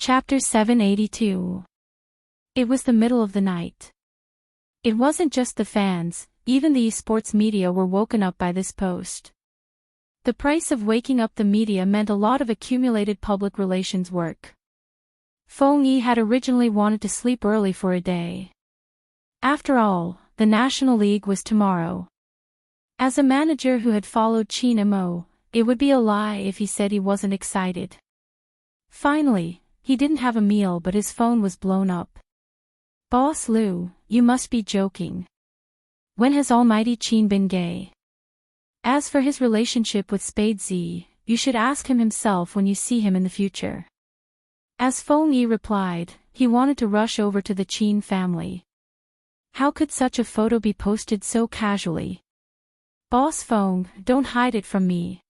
Chapter 782. It was the middle of the night. It wasn't just the fans, even the esports media were woken up by this post. The price of waking up the media meant a lot of accumulated public relations work. Feng Yi had originally wanted to sleep early for a day. After all, the National League was tomorrow. As a manager who had followed Qin Imo, it would be a lie if he said he wasn't excited. Finally, he didn't have a meal but his phone was blown up. Boss Liu, you must be joking. When has Almighty Qin been gay? As for his relationship with Spade Z, you should ask him himself when you see him in the future. As Feng Yi replied, he wanted to rush over to the Qin family. How could such a photo be posted so casually? Boss Feng, don't hide it from me.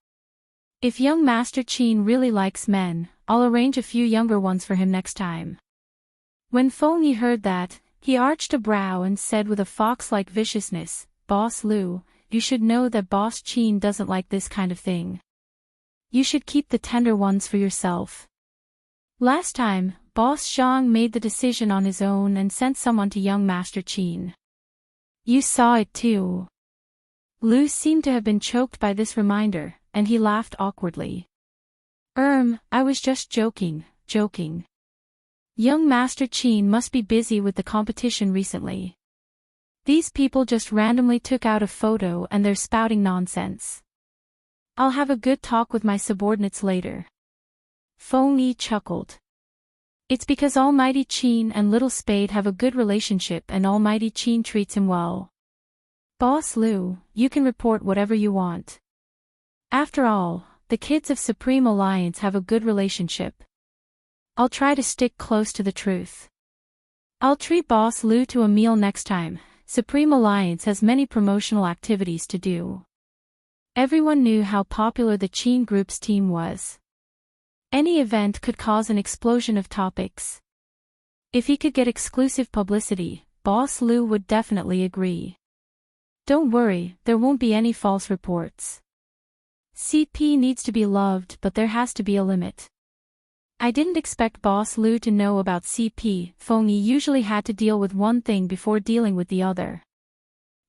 If young Master Qin really likes men, I'll arrange a few younger ones for him next time. When Feng Yi heard that, he arched a brow and said with a fox-like viciousness, Boss Liu, you should know that Boss Qin doesn't like this kind of thing. You should keep the tender ones for yourself. Last time, Boss Zhang made the decision on his own and sent someone to young Master Qin. You saw it too. Liu seemed to have been choked by this reminder, and he laughed awkwardly. I was just joking. Young Master Qin must be busy with the competition recently. These people just randomly took out a photo and they're spouting nonsense. I'll have a good talk with my subordinates later. Feng Yi chuckled. It's because Almighty Qin and Little Spade have a good relationship and Almighty Qin treats him well. Boss Liu, you can report whatever you want. After all, the kids of Supreme Alliance have a good relationship. I'll try to stick close to the truth. I'll treat Boss Liu to a meal next time. Supreme Alliance has many promotional activities to do. Everyone knew how popular the Qin Group's team was. Any event could cause an explosion of topics. If he could get exclusive publicity, Boss Liu would definitely agree. Don't worry, there won't be any false reports. CP needs to be loved but there has to be a limit. I didn't expect Boss Liu to know about CP. Feng Yi usually had to deal with one thing before dealing with the other.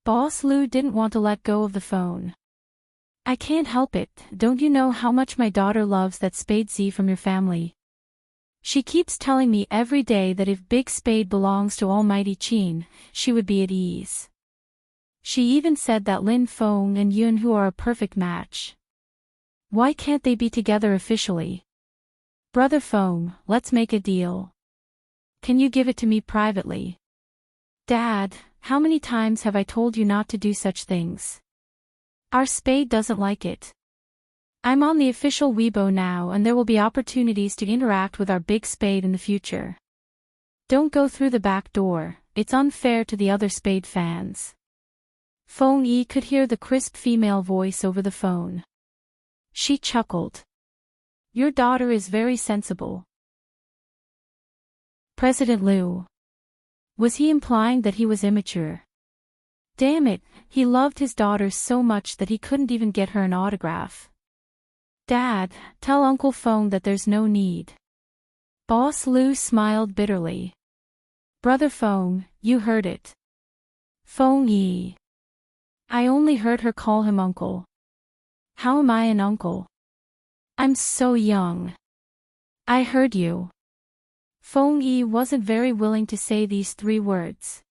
Boss Liu didn't want to let go of the phone. I can't help it, don't you know how much my daughter loves that Spade Z from your family? She keeps telling me every day that if Big Spade belongs to Almighty Qin, she would be at ease. She even said that Lin Feng and Yun Hu are a perfect match. Why can't they be together officially? Brother Feng, let's make a deal. Can you give it to me privately? Dad, how many times have I told you not to do such things? Our Spade doesn't like it. I'm on the official Weibo now and there will be opportunities to interact with our Big Spade in the future. Don't go through the back door, it's unfair to the other Spade fans. Feng Yi could hear the crisp female voice over the phone. She chuckled. Your daughter is very sensible. President Liu. Was he implying that he was immature? Damn it, he loved his daughter so much that he couldn't even get her an autograph. Dad, tell Uncle Feng that there's no need. Boss Liu smiled bitterly. Brother Feng, you heard it. Feng Yi. I only heard her call him uncle. How am I an uncle? I'm so young. I heard you. Feng Yi wasn't very willing to say these 3 words.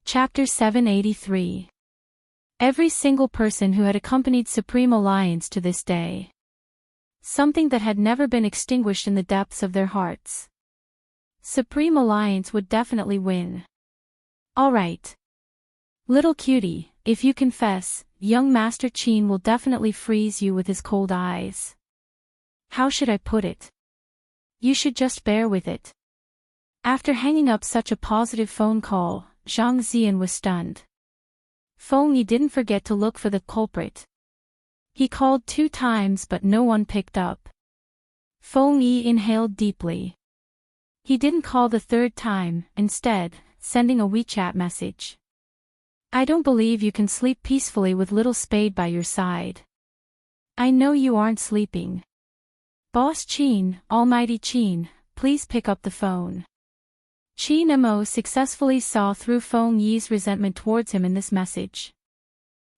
Chapter 783. Every single person who had accompanied Supreme Alliance to this day. Something that had never been extinguished in the depths of their hearts. Supreme Alliance would definitely win. Alright. Little cutie, if you confess, young Master Qin will definitely freeze you with his cold eyes. How should I put it? You should just bear with it. After hanging up such a positive phone call, Zhang Ziyan was stunned. Feng Yi didn't forget to look for the culprit. He called 2 times but no one picked up. Feng Yi inhaled deeply. He didn't call the 3rd time, instead, sending a WeChat message. I don't believe you can sleep peacefully with Little Spade by your side. I know you aren't sleeping. Boss Chin, Almighty Chin, please pick up the phone. Chin Mo successfully saw through Feng Yi's resentment towards him in this message.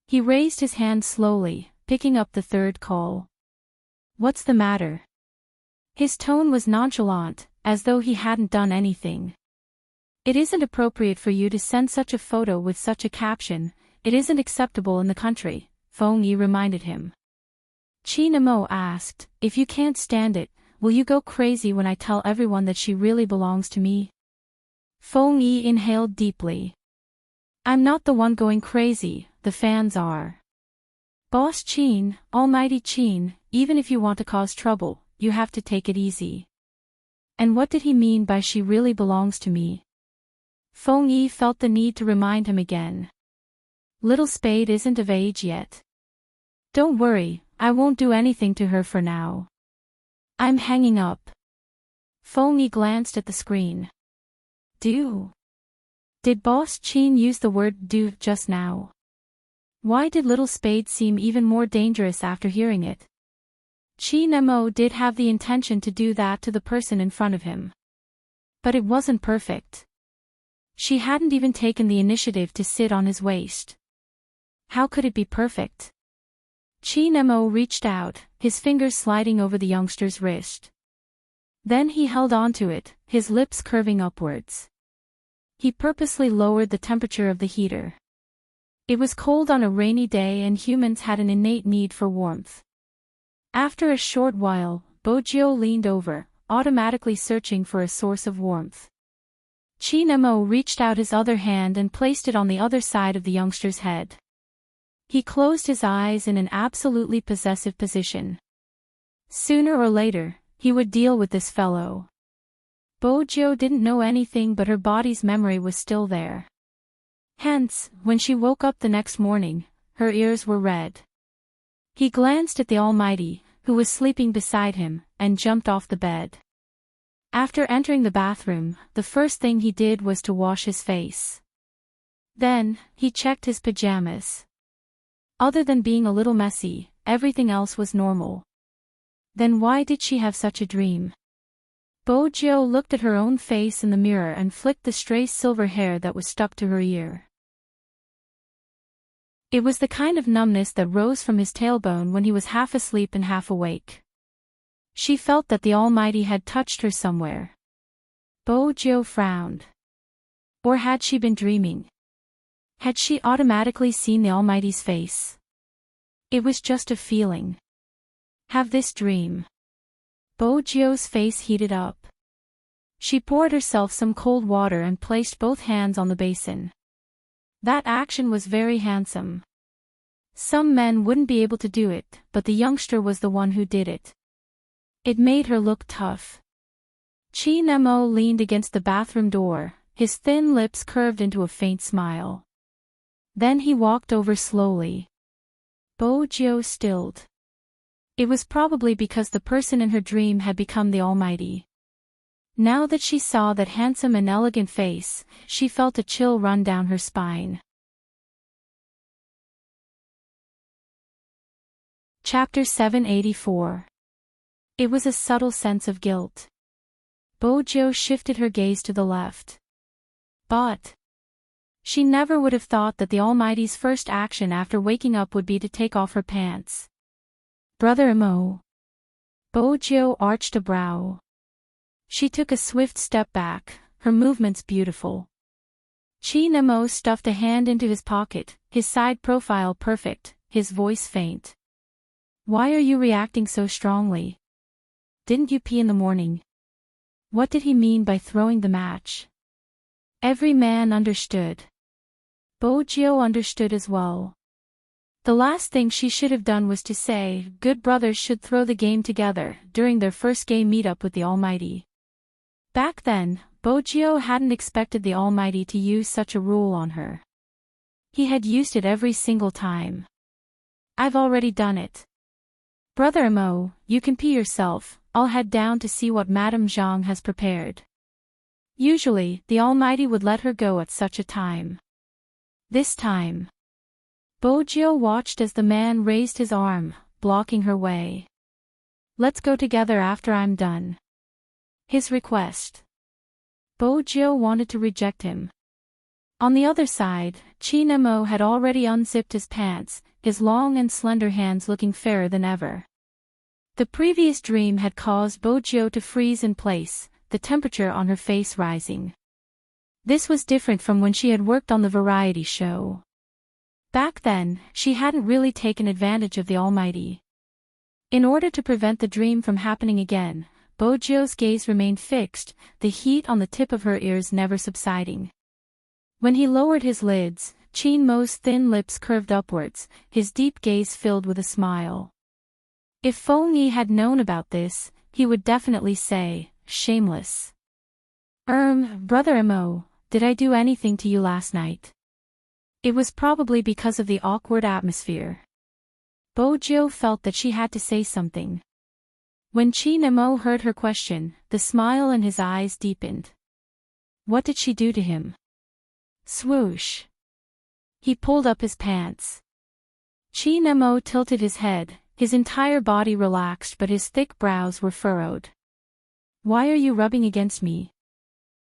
He raised his hand slowly, picking up the third call. What's the matter? His tone was nonchalant, as though he hadn't done anything. It isn't appropriate for you to send such a photo with such a caption. It isn't acceptable in the country, Feng Yi reminded him. Chin Mo asked, if you can't stand it, will you go crazy when I tell everyone that she really belongs to me? Feng Yi inhaled deeply. I'm not the one going crazy, the fans are. Boss Chin, Almighty Chin, even if you want to cause trouble, you have to take it easy. And what did he mean by she really belongs to me? Feng Yi felt the need to remind him again. Little Spade isn't of age yet. Don't worry, I won't do anything to her for now. I'm hanging up. Feng Yi glanced at the screen. Did Boss Chin use the word do just now? Why did Little Spade seem even more dangerous after hearing it? Chin Mo did have the intention to do that to the person in front of him. But it wasn't perfect. She hadn't even taken the initiative to sit on his waist. How could it be perfect? Chin Mo reached out, his fingers sliding over the youngster's wrist. Then he held onto it, his lips curving upwards. He purposely lowered the temperature of the heater. It was cold on a rainy day and humans had an innate need for warmth. After a short while, Bojiu leaned over, automatically searching for a source of warmth. Chin Mo reached out his other hand and placed it on the other side of the youngster's head. He closed his eyes in an absolutely possessive position. Sooner or later, he would deal with this fellow. Bojiu didn't know anything but her body's memory was still there. Hence, when she woke up the next morning, her ears were red. He glanced at the Almighty, who was sleeping beside him, and jumped off the bed. After entering the bathroom, the first thing he did was to wash his face. Then, he checked his pajamas. Other than being a little messy, everything else was normal. Then why did she have such a dream? Bojiu looked at her own face in the mirror and flicked the stray silver hair that was stuck to her ear. It was the kind of numbness that rose from his tailbone when he was half asleep and half awake. She felt that the Almighty had touched her somewhere. Bojiu frowned. Or had she been dreaming? Had she automatically seen the Almighty's face? It was just a feeling. Have this dream. Bojiu's face heated up. She poured herself some cold water and placed both hands on the basin. That action was very handsome. Some men wouldn't be able to do it, but the youngster was the one who did it. It made her look tough. Chin Mo leaned against the bathroom door, his thin lips curved into a faint smile. Then he walked over slowly. Bojiu stilled. It was probably because the person in her dream had become the Almighty. Now that she saw that handsome and elegant face, she felt a chill run down her spine. Chapter 784. It was a subtle sense of guilt. Bojiu shifted her gaze to the left. But she never would have thought that the Almighty's first action after waking up would be to take off her pants. Brother Mo. Bojiu arched a brow. She took a swift step back, her movements beautiful. Chin Mo stuffed a hand into his pocket, his side profile perfect, his voice faint. Why are you reacting so strongly? Didn't you pee in the morning? What did he mean by throwing the match? Every man understood. Bojiu understood as well. The last thing she should have done was to say, good brothers should throw the game together, during their first game meetup with the Almighty. Back then, Bojiu hadn't expected the Almighty to use such a rule on her. He had used it every single time. I've already done it. Brother Mo, you can pee yourself, I'll head down to see what Madame Zhang has prepared. Usually, the Almighty would let her go at such a time. This time. Bojiu watched as the man raised his arm, blocking her way. Let's go together after I'm done. His request. Bojo wanted to reject him. On the other side, Chinemo had already unzipped his pants, his long and slender hands looking fairer than ever. The previous dream had caused Bojo to freeze in place, the temperature on her face rising. This was different from when she had worked on the variety show. Back then, she hadn't really taken advantage of the Almighty. In order to prevent the dream from happening again, Bojo's gaze remained fixed, the heat on the tip of her ears never subsiding. When he lowered his lids, Chinmo's thin lips curved upwards, his deep gaze filled with a smile. If Feng Yi had known about this, he would definitely say, shameless. Brother Mo, did I do anything to you last night? It was probably because of the awkward atmosphere. Bojo felt that she had to say something. When Chinemo heard her question, the smile in his eyes deepened. What did she do to him? Swoosh. He pulled up his pants. Chinemo tilted his head, his entire body relaxed but his thick brows were furrowed. Why are you rubbing against me?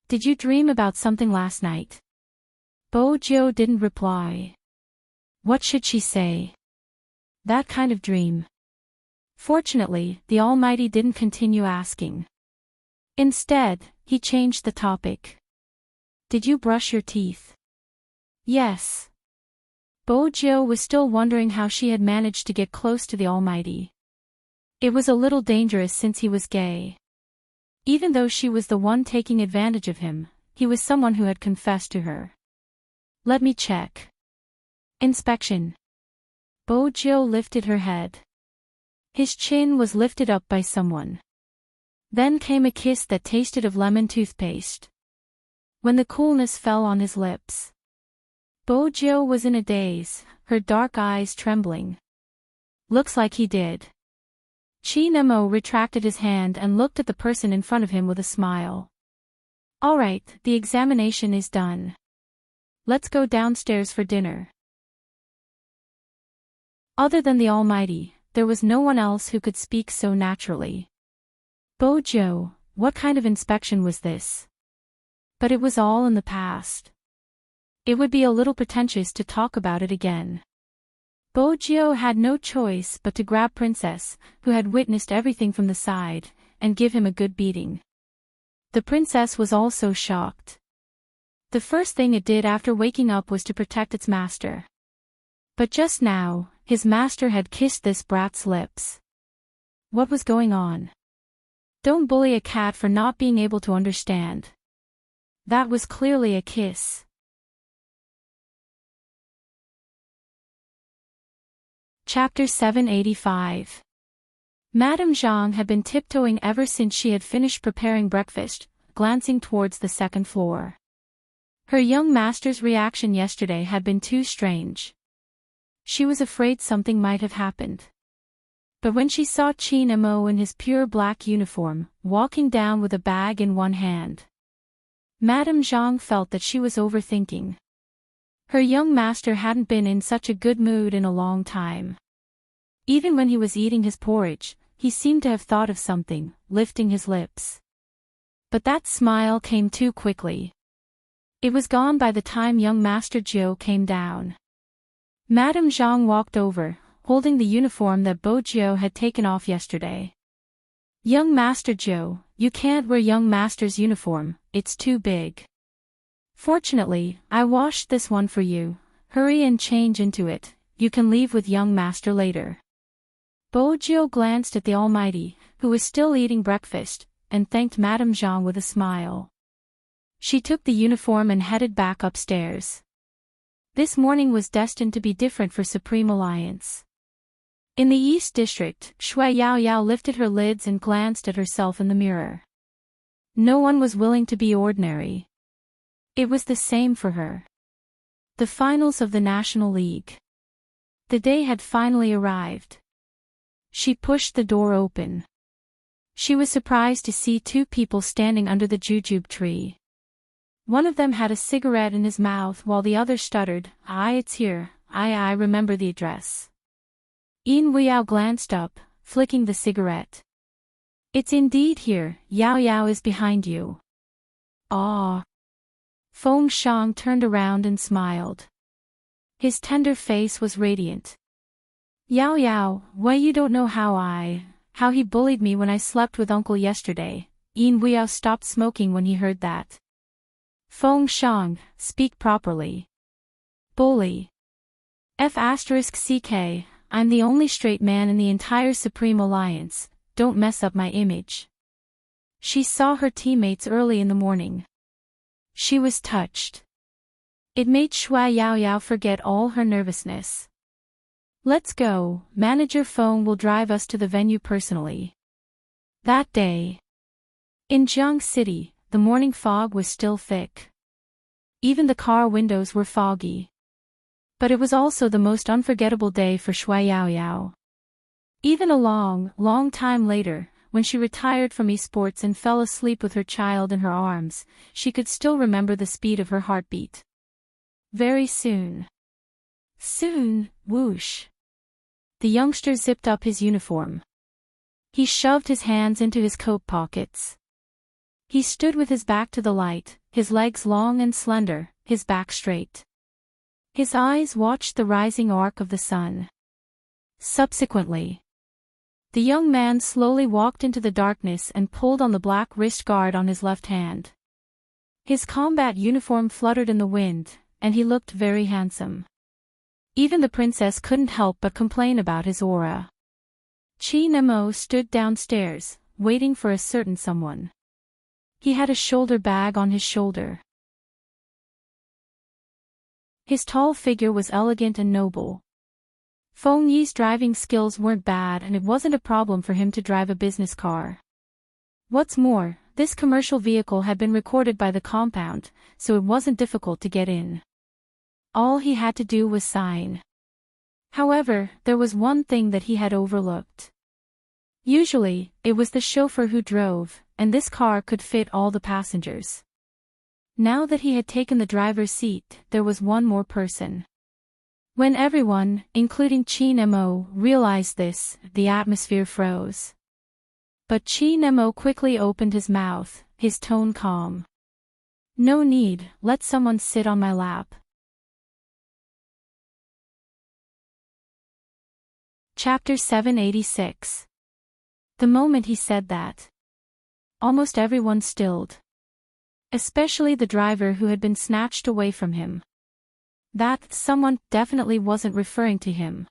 Did you dream about something last night? Bojo didn't reply. What should she say? That kind of dream. Fortunately, the Almighty didn't continue asking. Instead, he changed the topic. Did you brush your teeth? Yes. Bojo was still wondering how she had managed to get close to the Almighty. It was a little dangerous since he was gay. Even though she was the one taking advantage of him, he was someone who had confessed to her. Let me check. Inspection. Bojo lifted her head. His chin was lifted up by someone. Then came a kiss that tasted of lemon toothpaste. When the coolness fell on his lips, Bojo was in a daze, her dark eyes trembling. Looks like he did. Chinemo retracted his hand and looked at the person in front of him with a smile. All right, the examination is done. Let's go downstairs for dinner. Other than the Almighty, there was no one else who could speak so naturally. Bojo, what kind of inspection was this? But it was all in the past. It would be a little pretentious to talk about it again. Bojo had no choice but to grab Princess, who had witnessed everything from the side, and give him a good beating. The princess was also shocked. The first thing it did after waking up was to protect its master. But just now, his master had kissed this brat's lips. What was going on? Don't bully a cat for not being able to understand. That was clearly a kiss. Chapter 785. Madame Zhang had been tiptoeing ever since she had finished preparing breakfast, glancing towards the second floor. Her young master's reaction yesterday had been too strange. She was afraid something might have happened. But when she saw Chinemo in his pure black uniform, walking down with a bag in one hand, Madame Zhang felt that she was overthinking. Her young master hadn't been in such a good mood in a long time. Even when he was eating his porridge, he seemed to have thought of something, lifting his lips. But that smile came too quickly. It was gone by the time young Master Zhou came down. Madame Zhang walked over, holding the uniform that Bojo had taken off yesterday. Young Master Zhou, you can't wear young master's uniform, it's too big. Fortunately, I washed this one for you. Hurry and change into it, you can leave with young master later. Bojo glanced at the Almighty, who was still eating breakfast, and thanked Madame Zhang with a smile. She took the uniform and headed back upstairs. This morning was destined to be different for Supreme Alliance. In the East District, Shui Yaoyao lifted her lids and glanced at herself in the mirror. No one was willing to be ordinary. It was the same for her. The finals of the National League. The day had finally arrived. She pushed the door open. She was surprised to see two people standing under the jujube tree. One of them had a cigarette in his mouth while the other stuttered, it's here, I remember the address. Yin Weiyao glanced up, flicking the cigarette. It's indeed here, Yao Yao is behind you. Ah. Feng Shang turned around and smiled. His tender face was radiant. Yao Yao, why you don't know how he bullied me when I slept with uncle yesterday. Yin Weiyao stopped smoking when he heard that. Feng Shang, speak properly. Bully. F*ck, I'm the only straight man in the entire Supreme Alliance, don't mess up my image. She saw her teammates early in the morning. She was touched. It made Shui Yao Yao forget all her nervousness. Let's go, Manager Feng will drive us to the venue personally. That day. In Jiang City, the morning fog was still thick. Even the car windows were foggy. But it was also the most unforgettable day for Shui Yao Yao. Even a long, long time later, when she retired from esports and fell asleep with her child in her arms, she could still remember the speed of her heartbeat. Very soon. Soon, whoosh. The youngster zipped up his uniform. He shoved his hands into his coat pockets. He stood with his back to the light, his legs long and slender, his back straight. His eyes watched the rising arc of the sun. Subsequently, the young man slowly walked into the darkness and pulled on the black wrist guard on his left hand. His combat uniform fluttered in the wind, and he looked very handsome. Even the princess couldn't help but complain about his aura. Chi Nemo stood downstairs, waiting for a certain someone. He had a shoulder bag on his shoulder. His tall figure was elegant and noble. Feng Yi's driving skills weren't bad and it wasn't a problem for him to drive a business car. What's more, this commercial vehicle had been recorded by the compound, so it wasn't difficult to get in. All he had to do was sign. However, there was one thing that he had overlooked. Usually, it was the chauffeur who drove, and this car could fit all the passengers. Now that he had taken the driver's seat, there was one more person. When everyone, including Chi Nemo, realized this, the atmosphere froze. But Chi Nemo quickly opened his mouth, his tone calm. No need, let someone sit on my lap. Chapter 786. The moment he said that, almost everyone stilled. Especially the driver who had been snatched away from him. That someone definitely wasn't referring to him.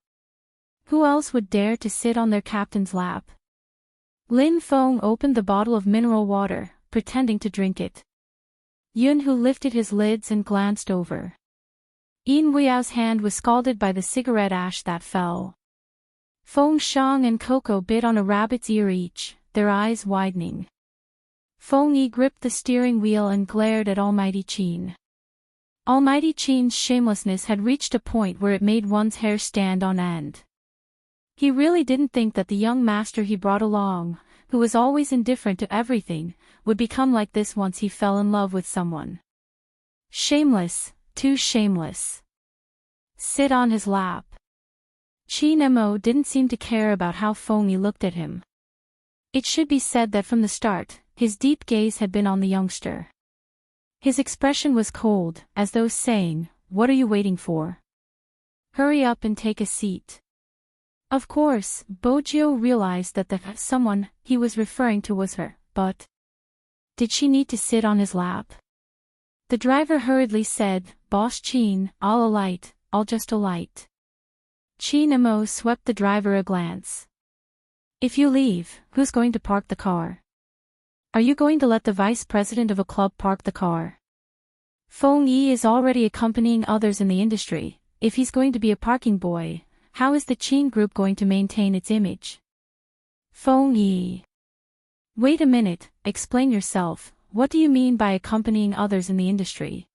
Who else would dare to sit on their captain's lap? Lin Feng opened the bottle of mineral water, pretending to drink it. Yun Hu lifted his lids and glanced over. Yin Weiyao hand was scalded by the cigarette ash that fell. Feng Shang and Coco bit on a rabbit's ear each, their eyes widening. Feng Yi gripped the steering wheel and glared at Almighty Qin. Almighty Qin's shamelessness had reached a point where it made one's hair stand on end. He really didn't think that the young master he brought along, who was always indifferent to everything, would become like this once he fell in love with someone. Shameless, too shameless. Sit on his lap. Chi Nemo didn't seem to care about how Feng Yi looked at him. It should be said that from the start, his deep gaze had been on the youngster. His expression was cold, as though saying, "What are you waiting for? Hurry up and take a seat." Of course, Bojio realized that the someone he was referring to was her, but did she need to sit on his lap? The driver hurriedly said, "Boss Qin, I'll alight, I'll just alight." Chi Nemo swept the driver a glance. "If you leave, who's going to park the car? Are you going to let the vice president of a club park the car? Feng Yi is already accompanying others in the industry. If he's going to be a parking boy, how is the Qin group going to maintain its image?" Feng Yi. Wait a minute, explain yourself, what do you mean by accompanying others in the industry?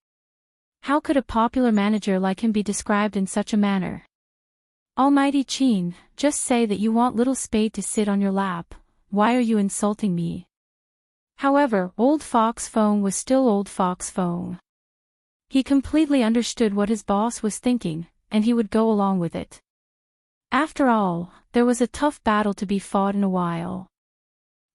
How could a popular manager like him be described in such a manner? Almighty Qin, just say that you want little Spade to sit on your lap. Why are you insulting me? However, Old Fox Feng was still Old Fox Feng. He completely understood what his boss was thinking, and he would go along with it. After all, there was a tough battle to be fought in a while.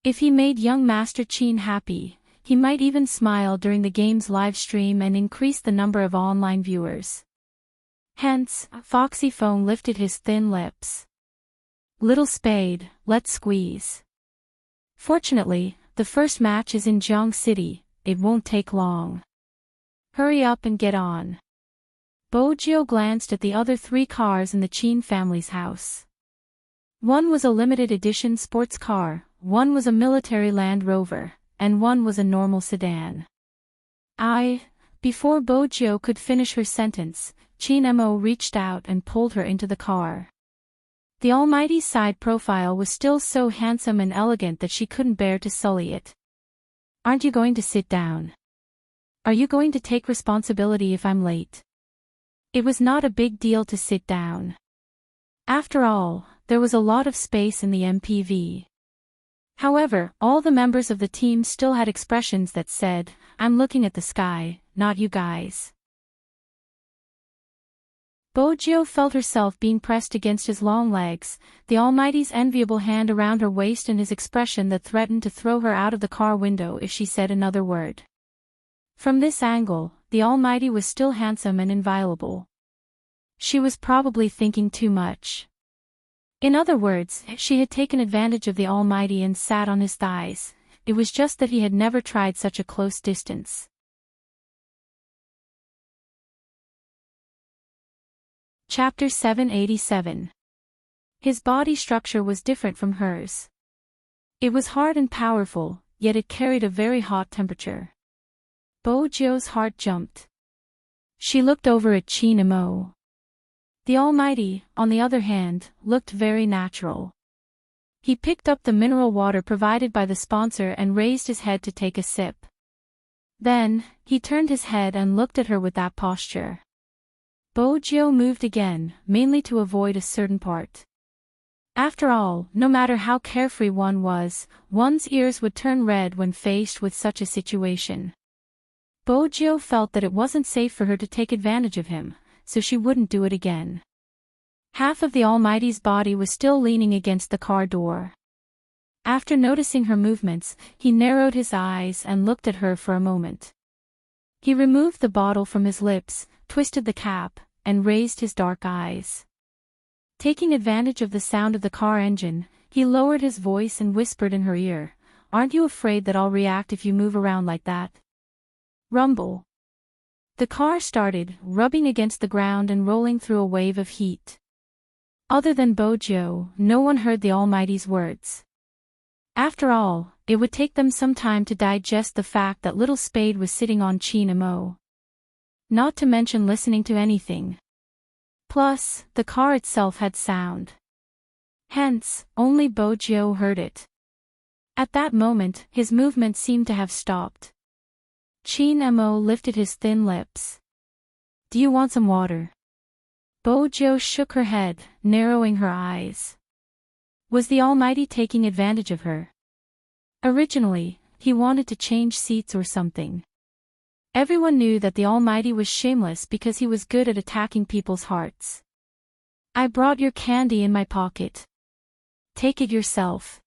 If he made young Master Qin happy, he might even smile during the game's live stream and increase the number of online viewers. Hence, Foxy Phone lifted his thin lips. Little Spade, let's squeeze. Fortunately, the first match is in Jiang City, it won't take long. Hurry up and get on. Bojo glanced at the other 3 cars in the Qin family's house. One was a limited edition sports car, one was a military Land Rover, and one was a normal sedan. Before Bojo could finish her sentence, Qin Mo reached out and pulled her into the car. The almighty's side profile was still so handsome and elegant that she couldn't bear to sully it. Aren't you going to sit down? Are you going to take responsibility if I'm late? It was not a big deal to sit down. After all, there was a lot of space in the MPV. However, all the members of the team still had expressions that said, I'm looking at the sky, not you guys. Bojo felt herself being pressed against his long legs, the almighty's enviable hand around her waist and his expression that threatened to throw her out of the car window if she said another word. From this angle, the almighty was still handsome and inviolable. She was probably thinking too much. In other words, she had taken advantage of the almighty and sat on his thighs, it was just that he had never tried such a close distance. Chapter 787. His body structure was different from hers. It was hard and powerful, yet it carried a very hot temperature. Bojo's heart jumped. She looked over at Qin Mo. The almighty, on the other hand, looked very natural. He picked up the mineral water provided by the sponsor and raised his head to take a sip. Then, he turned his head and looked at her with that posture. Bojo moved again, mainly to avoid a certain part. After all, no matter how carefree one was, one's ears would turn red when faced with such a situation. Bojo felt that it wasn't safe for her to take advantage of him, so she wouldn't do it again. Half of the almighty's body was still leaning against the car door. After noticing her movements, he narrowed his eyes and looked at her for a moment. He removed the bottle from his lips, twisted the cap, and raised his dark eyes. Taking advantage of the sound of the car engine, he lowered his voice and whispered in her ear, "Aren't you afraid that I'll react if you move around like that?" Rumble. The car started, rubbing against the ground and rolling through a wave of heat. Other than Bojo, no one heard the almighty's words. After all, it would take them some time to digest the fact that Little Spade was sitting on Qin Mo. Not to mention listening to anything. Plus, the car itself had sound. Hence, only Bojo heard it. At that moment, his movement seemed to have stopped. Qin Mo lifted his thin lips. "Do you want some water?" Bojo shook her head, narrowing her eyes. Was the almighty taking advantage of her? Originally, he wanted to change seats or something. Everyone knew that the almighty was shameless because he was good at attacking people's hearts. "I brought your candy in my pocket. Take it yourself.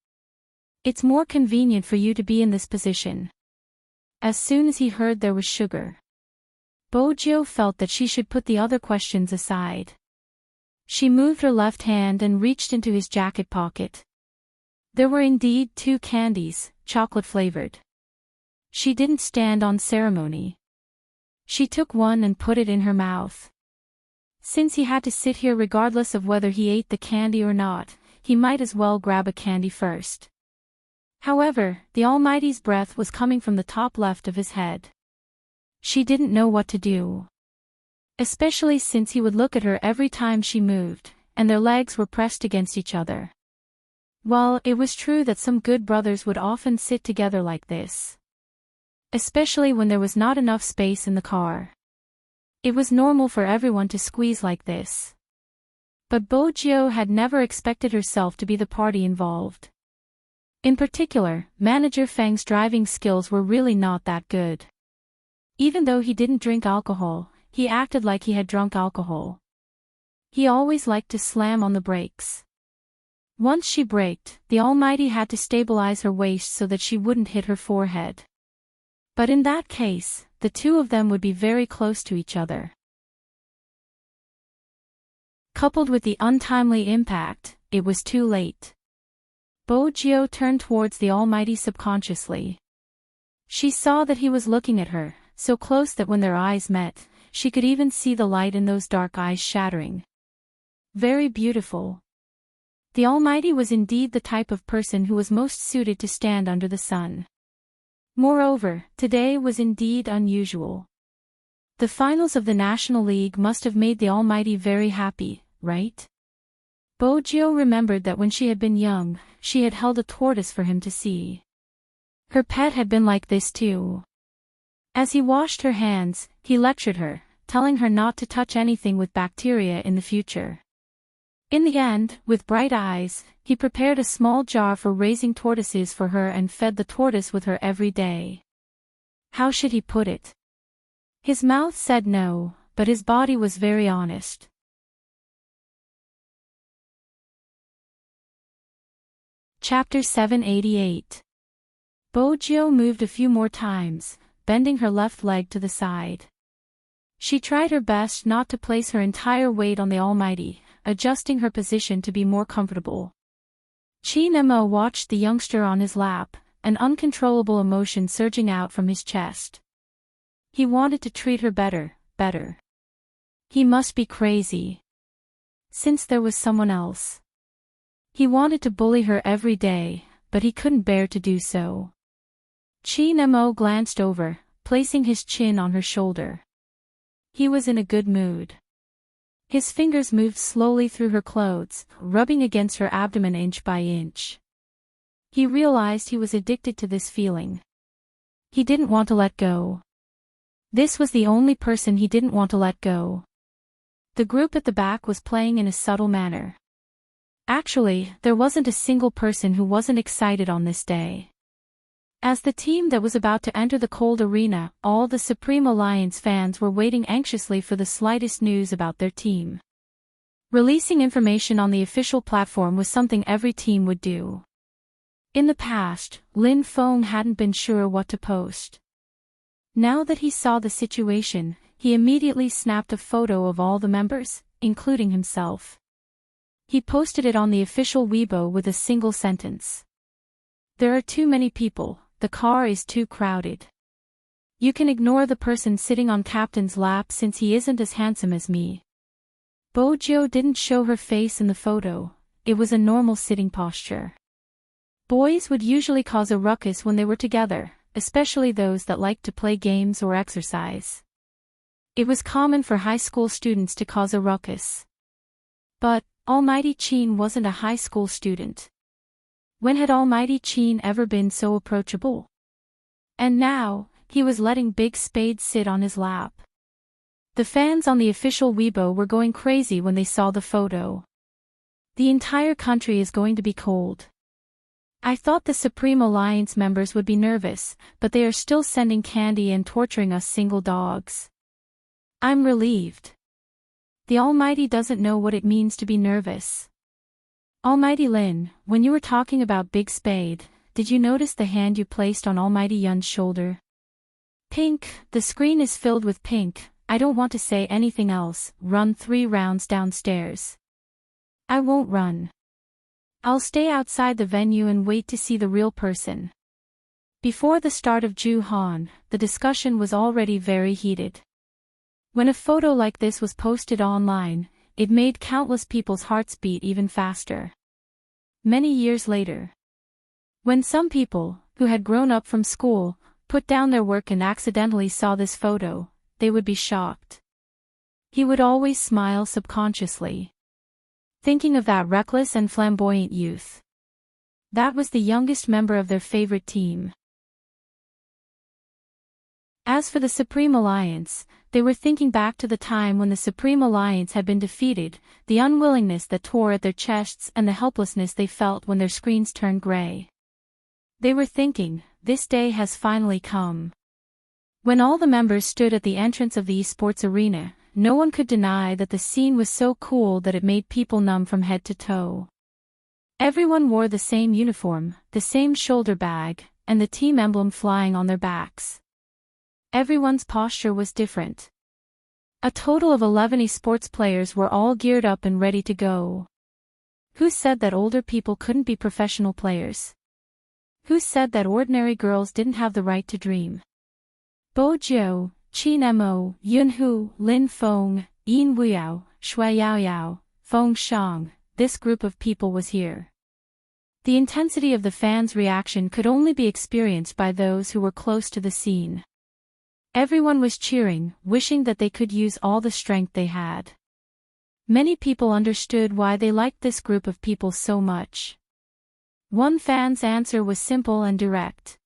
It's more convenient for you to be in this position." As soon as he heard there was sugar, Bojo felt that she should put the other questions aside. She moved her left hand and reached into his jacket pocket. There were indeed 2 candies, chocolate-flavored. She didn't stand on ceremony. She took one and put it in her mouth. Since he had to sit here regardless of whether he ate the candy or not, he might as well grab a candy first. However, the almighty's breath was coming from the top left of his head. She didn't know what to do. Especially since he would look at her every time she moved, and their legs were pressed against each other. Well, it was true that some good brothers would often sit together like this. Especially when there was not enough space in the car. It was normal for everyone to squeeze like this. But Bojo had never expected herself to be the party involved. In particular, Manager Feng's driving skills were really not that good. Even though he didn't drink alcohol, he acted like he had drunk alcohol. He always liked to slam on the brakes. Once she braked, the Almighty had to stabilize her waist so that she wouldn't hit her forehead. But in that case, the two of them would be very close to each other. Coupled with the untimely impact, it was too late. Bojo turned towards the Almighty subconsciously. She saw that he was looking at her, so close that when their eyes met, she could even see the light in those dark eyes shattering. Very beautiful. The Almighty was indeed the type of person who was most suited to stand under the sun. Moreover, today was indeed unusual. The finals of the National League must have made the Almighty very happy, right? Bojo remembered that when she had been young, she had held a tortoise for him to see. Her pet had been like this too. As he washed her hands, he lectured her, telling her not to touch anything with bacteria in the future. In the end, with bright eyes, he prepared a small jar for raising tortoises for her and fed the tortoise with her every day. How should he put it? His mouth said no, but his body was very honest. Chapter 788. Bojo moved a few more times, bending her left leg to the side. She tried her best not to place her entire weight on the Almighty, adjusting her position to be more comfortable. Chinemo watched the youngster on his lap, an uncontrollable emotion surging out from his chest. He wanted to treat her better. He must be crazy. Since there was someone else. He wanted to bully her every day, but he couldn't bear to do so. Chinemo glanced over, placing his chin on her shoulder. He was in a good mood. His fingers moved slowly through her clothes, rubbing against her abdomen inch by inch. He realized he was addicted to this feeling. He didn't want to let go. This was the only person he didn't want to let go. The group at the back was playing in a subtle manner. Actually, there wasn't a single person who wasn't excited on this day. As the team that was about to enter the cold arena, all the Supreme Alliance fans were waiting anxiously for the slightest news about their team. Releasing information on the official platform was something every team would do. In the past, Lin Feng hadn't been sure what to post. Now that he saw the situation, he immediately snapped a photo of all the members, including himself. He posted it on the official Weibo with a single sentence. There are too many people. The car is too crowded. You can ignore the person sitting on Captain's lap since he isn't as handsome as me. Bojo didn't show her face in the photo, it was a normal sitting posture. Boys would usually cause a ruckus when they were together, especially those that liked to play games or exercise. It was common for high school students to cause a ruckus. But, Almighty Qin wasn't a high school student. When had Almighty Qin ever been so approachable? And now, he was letting Big Spade sit on his lap. The fans on the official Weibo were going crazy when they saw the photo. The entire country is going to be cold. I thought the Supreme Alliance members would be nervous, but they are still sending candy and torturing us single dogs. I'm relieved. The Almighty doesn't know what it means to be nervous. Almighty Lin, when you were talking about Big Spade, did you notice the hand you placed on Almighty Yun's shoulder? Pink, the screen is filled with pink, I don't want to say anything else, run 3 rounds downstairs. I won't run. I'll stay outside the venue and wait to see the real person. Before the start of Ju Han, the discussion was already very heated. When a photo like this was posted online, it made countless people's hearts beat even faster. Many years later, when some people, who had grown up from school, put down their work and accidentally saw this photo, they would be shocked. He would always smile subconsciously, thinking of that reckless and flamboyant youth. That was the youngest member of their favorite team. As for the Supreme Alliance, they were thinking back to the time when the Supreme Alliance had been defeated, the unwillingness that tore at their chests and the helplessness they felt when their screens turned gray. They were thinking, this day has finally come. When all the members stood at the entrance of the esports arena, no one could deny that the scene was so cool that it made people numb from head to toe. Everyone wore the same uniform, the same shoulder bag, and the team emblem flying on their backs. Everyone's posture was different. A total of 11 esports players were all geared up and ready to go. Who said that older people couldn't be professional players? Who said that ordinary girls didn't have the right to dream? Bo Jiao, Qin Mo, Yun Hu, Lin Feng, Yin Wuyao, Shui Yao Yao, Feng Shang, this group of people was here. The intensity of the fans' reaction could only be experienced by those who were close to the scene. Everyone was cheering, wishing that they could use all the strength they had. Many people understood why they liked this group of people so much. One fan's answer was simple and direct.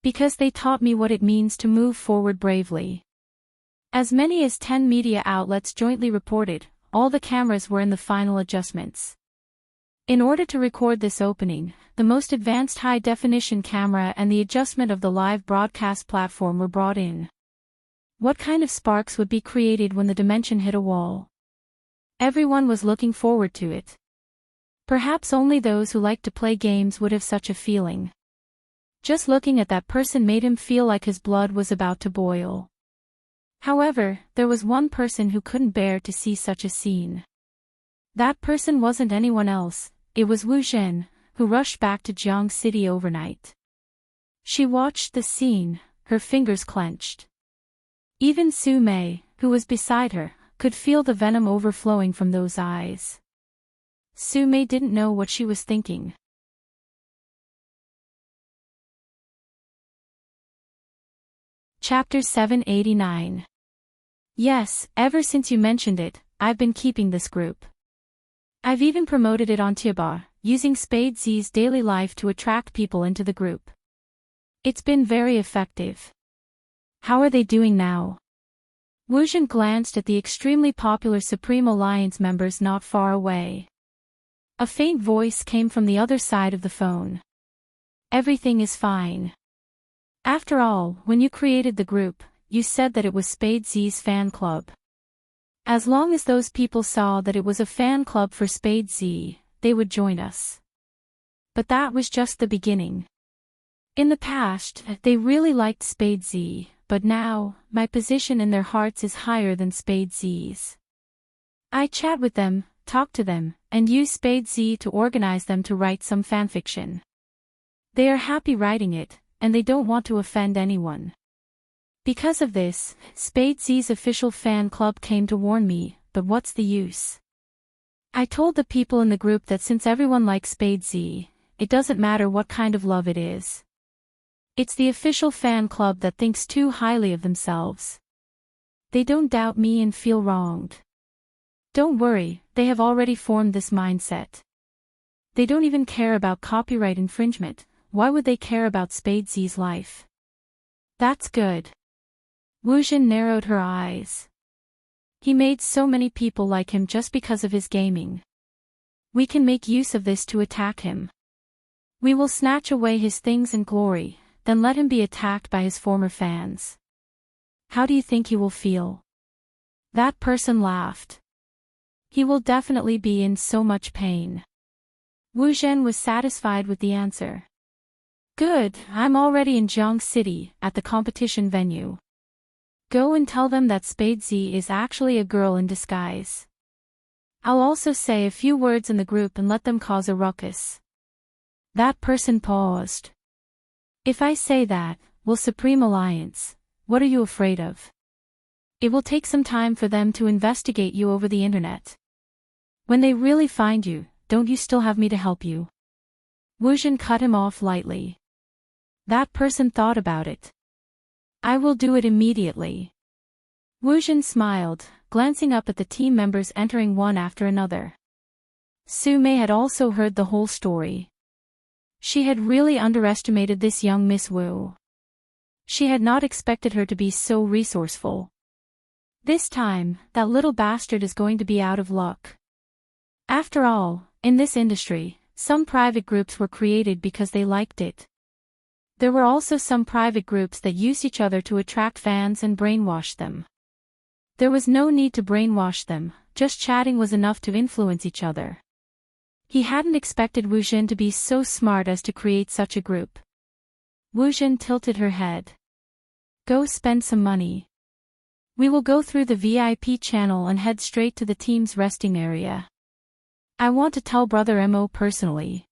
Because they taught me what it means to move forward bravely. As many as 10 media outlets jointly reported, all the cameras were in the final adjustments. In order to record this opening, the most advanced high-definition camera and the adjustment of the live broadcast platform were brought in. What kind of sparks would be created when the dimension hit a wall? Everyone was looking forward to it. Perhaps only those who like to play games would have such a feeling. Just looking at that person made him feel like his blood was about to boil. However, there was one person who couldn't bear to see such a scene. That person wasn't anyone else, it was Wu Zhen, who rushed back to Jiang City overnight. She watched the scene, her fingers clenched. Even Su Mei, who was beside her, could feel the venom overflowing from those eyes. Su Mei didn't know what she was thinking. Chapter 789. Yes, ever since you mentioned it, I've been keeping this group. I've even promoted it on Tiaba, using Spade Z's daily life to attract people into the group. It's been very effective. How are they doing now? Wu Zhen glanced at the extremely popular Supreme Alliance members not far away. A faint voice came from the other side of the phone. Everything is fine. After all, when you created the group, you said that it was Spade Z's fan club. As long as those people saw that it was a fan club for Spade Z, they would join us. But that was just the beginning. In the past, they really liked Spade Z, but now, my position in their hearts is higher than Spade Z's. I chat with them, talk to them, and use Spade Z to organize them to write some fanfiction. They are happy writing it, and they don't want to offend anyone. Because of this, Spade Z's official fan club came to warn me, but what's the use? I told the people in the group that since everyone likes Spade Z, it doesn't matter what kind of love it is. It's the official fan club that thinks too highly of themselves. They don't doubt me and feel wronged. Don't worry, they have already formed this mindset. They don't even care about copyright infringement, why would they care about Spade Z's life? That's good. Wu Zhen narrowed her eyes. He made so many people like him just because of his gaming. We can make use of this to attack him. We will snatch away his things and glory, then let him be attacked by his former fans. How do you think he will feel? That person laughed. He will definitely be in so much pain. Wu Zhen was satisfied with the answer. Good, I'm already in Jiang City, at the competition venue. Go and tell them that Spade Z is actually a girl in disguise. I'll also say a few words in the group and let them cause a ruckus. That person paused. If I say that, will Supreme Alliance, what are you afraid of? It will take some time for them to investigate you over the internet. When they really find you, don't you still have me to help you? Wu Zhen cut him off lightly. That person thought about it. I will do it immediately. Wu Zhen smiled, glancing up at the team members entering one after another. Su Mei had also heard the whole story. She had really underestimated this young Miss Wu. She had not expected her to be so resourceful. This time, that little bastard is going to be out of luck. After all, in this industry, some private groups were created because they liked it. There were also some private groups that used each other to attract fans and brainwash them. There was no need to brainwash them, just chatting was enough to influence each other. He hadn't expected Wu Jin to be so smart as to create such a group. Wu Jin tilted her head. Go spend some money. We will go through the VIP channel and head straight to the team's resting area. I want to tell Brother Mo personally.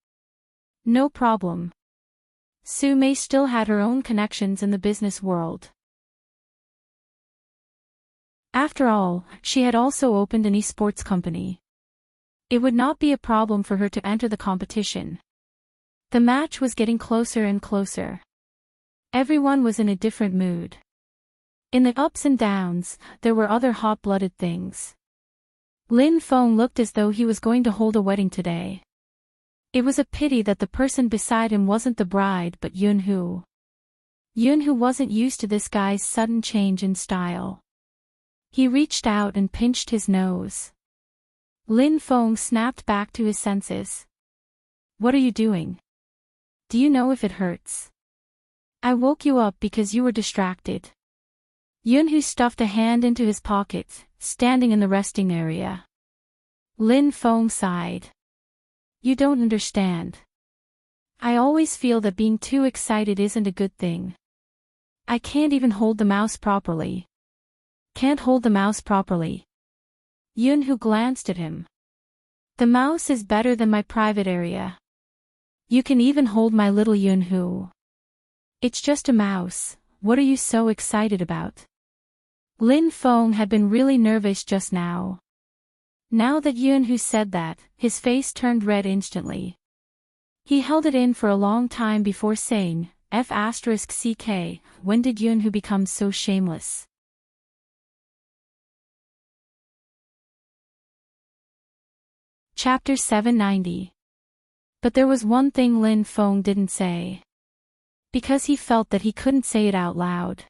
No problem. Su Mei still had her own connections in the business world. After all, she had also opened an esports company. It would not be a problem for her to enter the competition. The match was getting closer and closer. Everyone was in a different mood. In the ups and downs, there were other hot-blooded things. Lin Feng looked as though he was going to hold a wedding today. It was a pity that the person beside him wasn't the bride but Yunhu. Yunhu wasn't used to this guy's sudden change in style. He reached out and pinched his nose. Lin Feng snapped back to his senses. What are you doing? Do you know if it hurts? I woke you up because you were distracted. Yunhu stuffed a hand into his pocket, standing in the resting area. Lin Feng sighed. You don't understand. I always feel that being too excited isn't a good thing. I can't even hold the mouse properly. Can't hold the mouse properly. Yunhu glanced at him. The mouse is better than my private area. You can even hold my little Yunhu. It's just a mouse, what are you so excited about? Lin Feng had been really nervous just now. Now that Yunhu said that, his face turned red instantly. He held it in for a long time before saying, F***ck, when did Yunhu become so shameless? Chapter 790. But there was one thing Lin Feng didn't say. Because he felt that he couldn't say it out loud.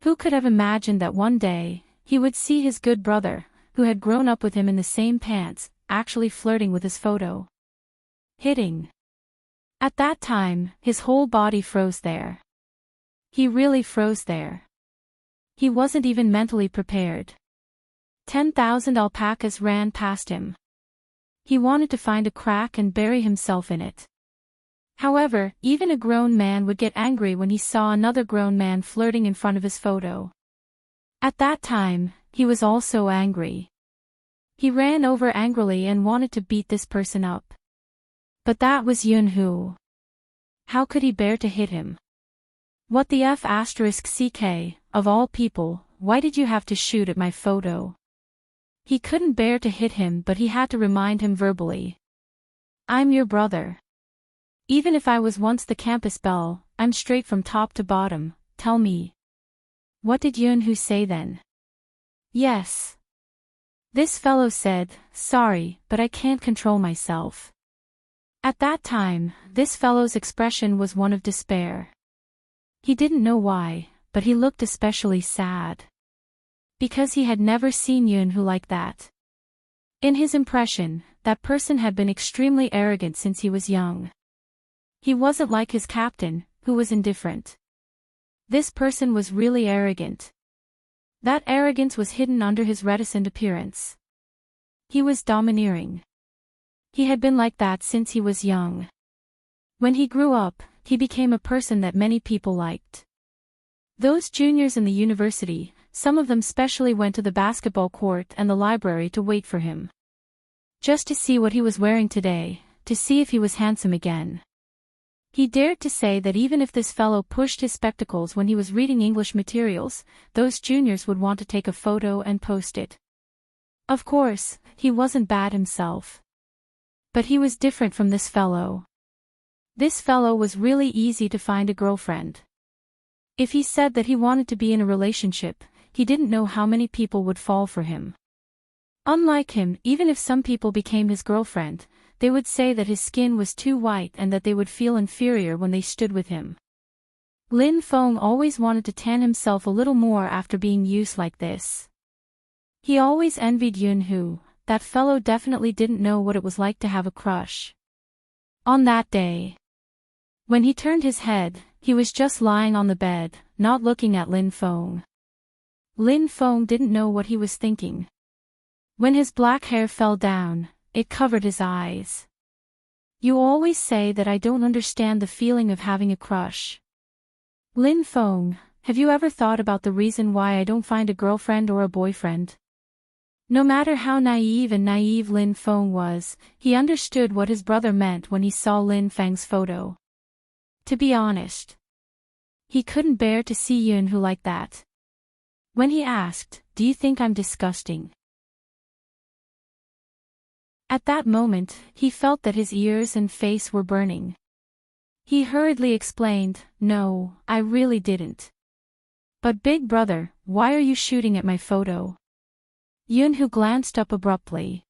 Who could have imagined that one day, he would see his good brother, who had grown up with him in the same pants, actually flirting with his photo. Hitting. At that time, his whole body froze there. He really froze there. He wasn't even mentally prepared. 10,000 alpacas ran past him. He wanted to find a crack and bury himself in it. However, even a grown man would get angry when he saw another grown man flirting in front of his photo. At that time, he was also angry. He ran over angrily and wanted to beat this person up. But that was Yunhu. How could he bear to hit him? What the F***ck, of all people, why did you have to shoot at my photo? He couldn't bear to hit him but he had to remind him verbally. I'm your brother. Even if I was once the campus belle, I'm straight from top to bottom, tell me. What did Yunhu say then? Yes. This fellow said, sorry, but I can't control myself. At that time, this fellow's expression was one of despair. He didn't know why, but he looked especially sad. Because he had never seen Yunhu like that. In his impression, that person had been extremely arrogant since he was young. He wasn't like his captain, who was indifferent. This person was really arrogant. That arrogance was hidden under his reticent appearance. He was domineering. He had been like that since he was young. When he grew up, he became a person that many people liked. Those juniors in the university, some of them specially went to the basketball court and the library to wait for him. Just to see what he was wearing today, to see if he was handsome again. He dared to say that even if this fellow pushed his spectacles when he was reading English materials, those juniors would want to take a photo and post it. Of course, he wasn't bad himself. But he was different from this fellow. This fellow was really easy to find a girlfriend. If he said that he wanted to be in a relationship, he didn't know how many people would fall for him. Unlike him, even if some people became his girlfriend, they would say that his skin was too white and that they would feel inferior when they stood with him. Lin Feng always wanted to tan himself a little more after being used like this. He always envied Yunhu, that fellow definitely didn't know what it was like to have a crush. On that day, when he turned his head, he was just lying on the bed, not looking at Lin Feng. Lin Feng didn't know what he was thinking. When his black hair fell down, it covered his eyes. You always say that I don't understand the feeling of having a crush. Lin Feng, have you ever thought about the reason why I don't find a girlfriend or a boyfriend? No matter how naive Lin Feng was, he understood what his brother meant when he saw Lin Feng's photo. To be honest, he couldn't bear to see Yunhu like that. When he asked, "Do you think I'm disgusting?" At that moment, he felt that his ears and face were burning. He hurriedly explained, "No, I really didn't." "But big brother, why are you shooting at my photo?" Yunhu glanced up abruptly.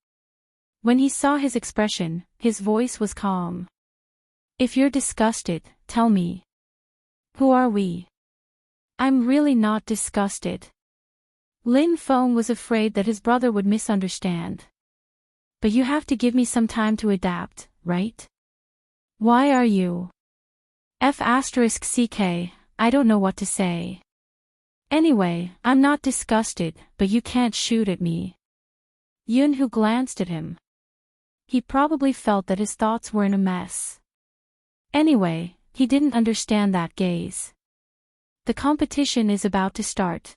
When he saw his expression, his voice was calm. "If you're disgusted, tell me. Who are we?" "I'm really not disgusted." Lin Feng was afraid that his brother would misunderstand. "But you have to give me some time to adapt, right? Why are you? *CK, I don't know what to say. Anyway, I'm not disgusted, but you can't shoot at me." Yunhu glanced at him. He probably felt that his thoughts were in a mess. Anyway, he didn't understand that gaze. The competition is about to start.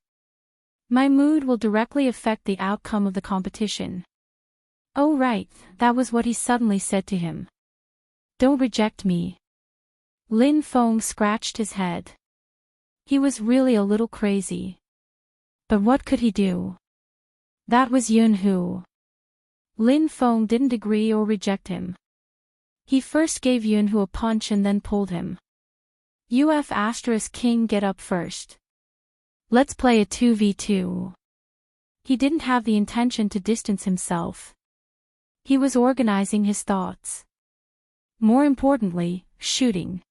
My mood will directly affect the outcome of the competition. Oh right, that was what he suddenly said to him. "Don't reject me." Lin Feng scratched his head. He was really a little crazy. But what could he do? That was Yunhu. Lin Feng didn't agree or reject him. He first gave Yunhu a punch and then pulled him. *King, get up first. Let's play a 2v2. He didn't have the intention to distance himself. He was organizing his thoughts. More importantly, shooting.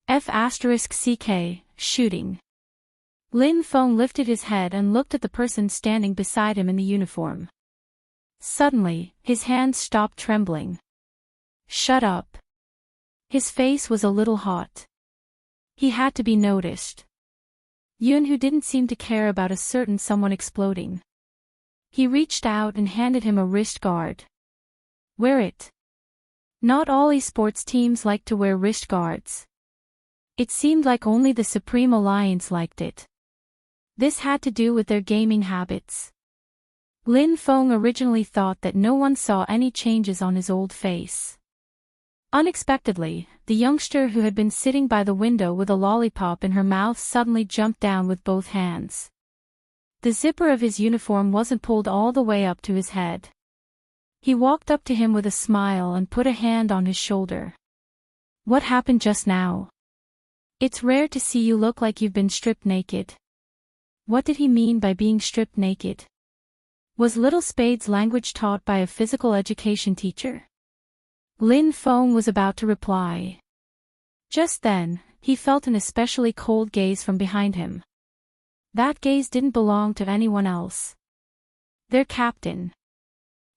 *CK, shooting. Lin Feng lifted his head and looked at the person standing beside him in the uniform. Suddenly, his hands stopped trembling. "Shut up." His face was a little hot. He had to be noticed. Yunhu didn't seem to care about a certain someone exploding. He reached out and handed him a wrist guard. "Wear it." Not all esports teams like to wear wrist guards. It seemed like only the Supreme Alliance liked it. This had to do with their gaming habits. Lin Feng originally thought that no one saw any changes on his old face. Unexpectedly, the youngster who had been sitting by the window with a lollipop in her mouth suddenly jumped down with both hands. The zipper of his uniform wasn't pulled all the way up to his head. He walked up to him with a smile and put a hand on his shoulder. "What happened just now? It's rare to see you look like you've been stripped naked." What did he mean by being stripped naked? Was Little Spade's language taught by a physical education teacher? Lin Feng was about to reply. Just then, he felt an especially cold gaze from behind him. That gaze didn't belong to anyone else. Their captain.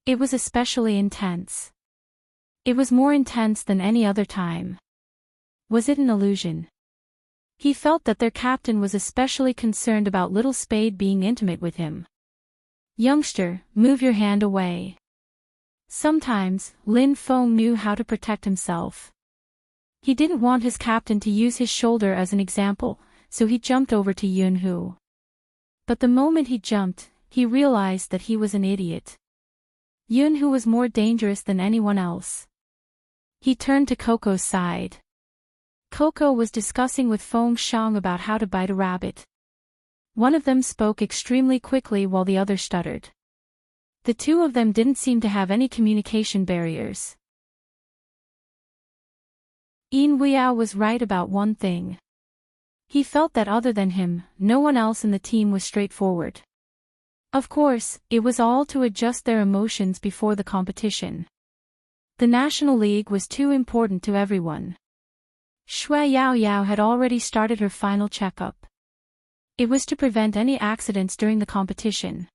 It was especially intense. It was more intense than any other time. Was it an illusion? He felt that their captain was especially concerned about Little Spade being intimate with him. "Youngster, move your hand away." Sometimes, Lin Feng knew how to protect himself. He didn't want his captain to use his shoulder as an example, so he jumped over to Yunhu. But the moment he jumped, he realized that he was an idiot. Yunhu was more dangerous than anyone else. He turned to Coco's side. Coco was discussing with Feng Shang about how to bite a rabbit. One of them spoke extremely quickly while the other stuttered. The two of them didn't seem to have any communication barriers. Yin Weiyao was right about one thing. He felt that other than him, no one else in the team was straightforward. Of course, it was all to adjust their emotions before the competition. The National League was too important to everyone. Shui Yaoyao had already started her final checkup. It was to prevent any accidents during the competition.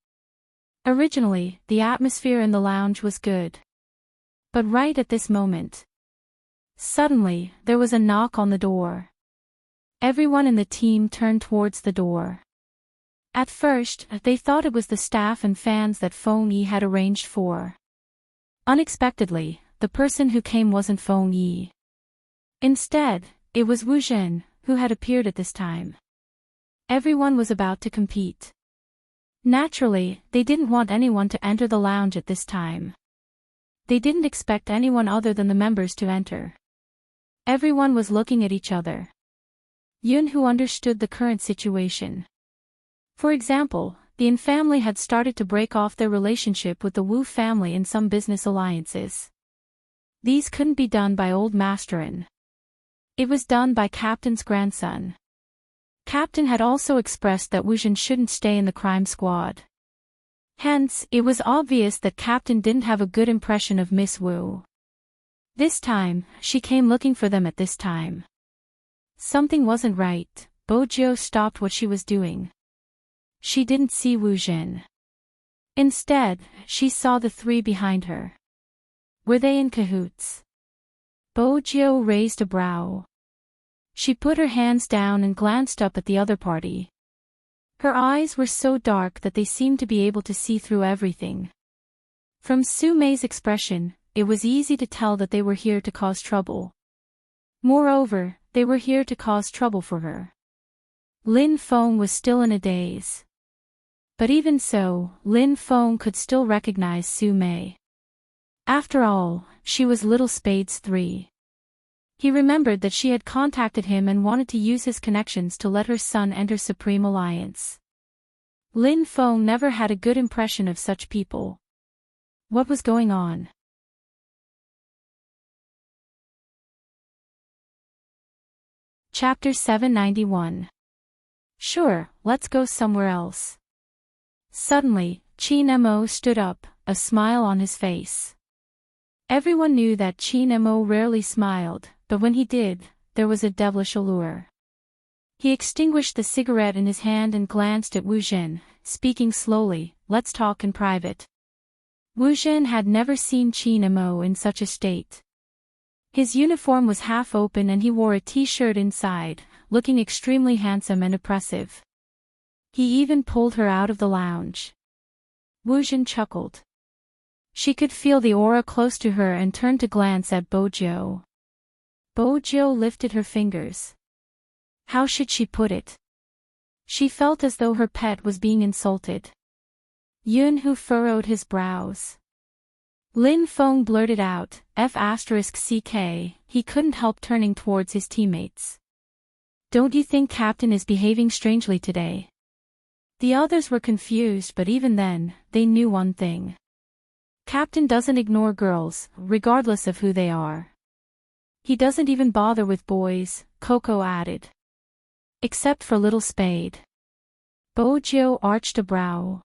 Originally, the atmosphere in the lounge was good. But right at this moment, suddenly, there was a knock on the door. Everyone in the team turned towards the door. At first, they thought it was the staff and fans that Feng Yi had arranged for. Unexpectedly, the person who came wasn't Feng Yi. Instead, it was Wu Zhen, who had appeared at this time. Everyone was about to compete. Naturally, they didn't want anyone to enter the lounge at this time. They didn't expect anyone other than the members to enter. Everyone was looking at each other. Yun, who understood the current situation. For example, the Yin family had started to break off their relationship with the Wu family in some business alliances. These couldn't be done by old Masquerade. It was done by Captain's grandson. Captain had also expressed that Wu Zhen shouldn't stay in the crime squad. Hence, it was obvious that Captain didn't have a good impression of Miss Wu. This time, she came looking for them at this time. Something wasn't right. Bojiu stopped what she was doing. She didn't see Wu Zhen. Instead, she saw the three behind her. Were they in cahoots? Bojiu raised a brow. She put her hands down and glanced up at the other party. Her eyes were so dark that they seemed to be able to see through everything. From Su Mei's expression, it was easy to tell that they were here to cause trouble. Moreover, they were here to cause trouble for her. Lin Feng was still in a daze. But even so, Lin Feng could still recognize Su Mei. After all, she was Little Spade's 3. He remembered that she had contacted him and wanted to use his connections to let her son enter Supreme Alliance. Lin Feng never had a good impression of such people. What was going on? Chapter 791. Sure, let's go somewhere else. Suddenly, Qin Mo stood up, a smile on his face. Everyone knew that Qin Mo rarely smiled, but when he did, there was a devilish allure. He extinguished the cigarette in his hand and glanced at Wu Zhen, speaking slowly, "Let's talk in private." Wu Zhen had never seen Qin Mo in such a state. His uniform was half open and he wore a t-shirt inside, looking extremely handsome and oppressive. He even pulled her out of the lounge. Wu Zhen chuckled. She could feel the aura close to her and turned to glance at Bojiu. Bojiu lifted her fingers. How should she put it? She felt as though her pet was being insulted. Yun Hu furrowed his brows. Lin Feng blurted out, F***ck, he couldn't help turning towards his teammates. Don't you think Captain is behaving strangely today? The others were confused, but even then, they knew one thing. Captain doesn't ignore girls, regardless of who they are. He doesn't even bother with boys, Coco added. Except for Little Spade. Bojiu arched a brow.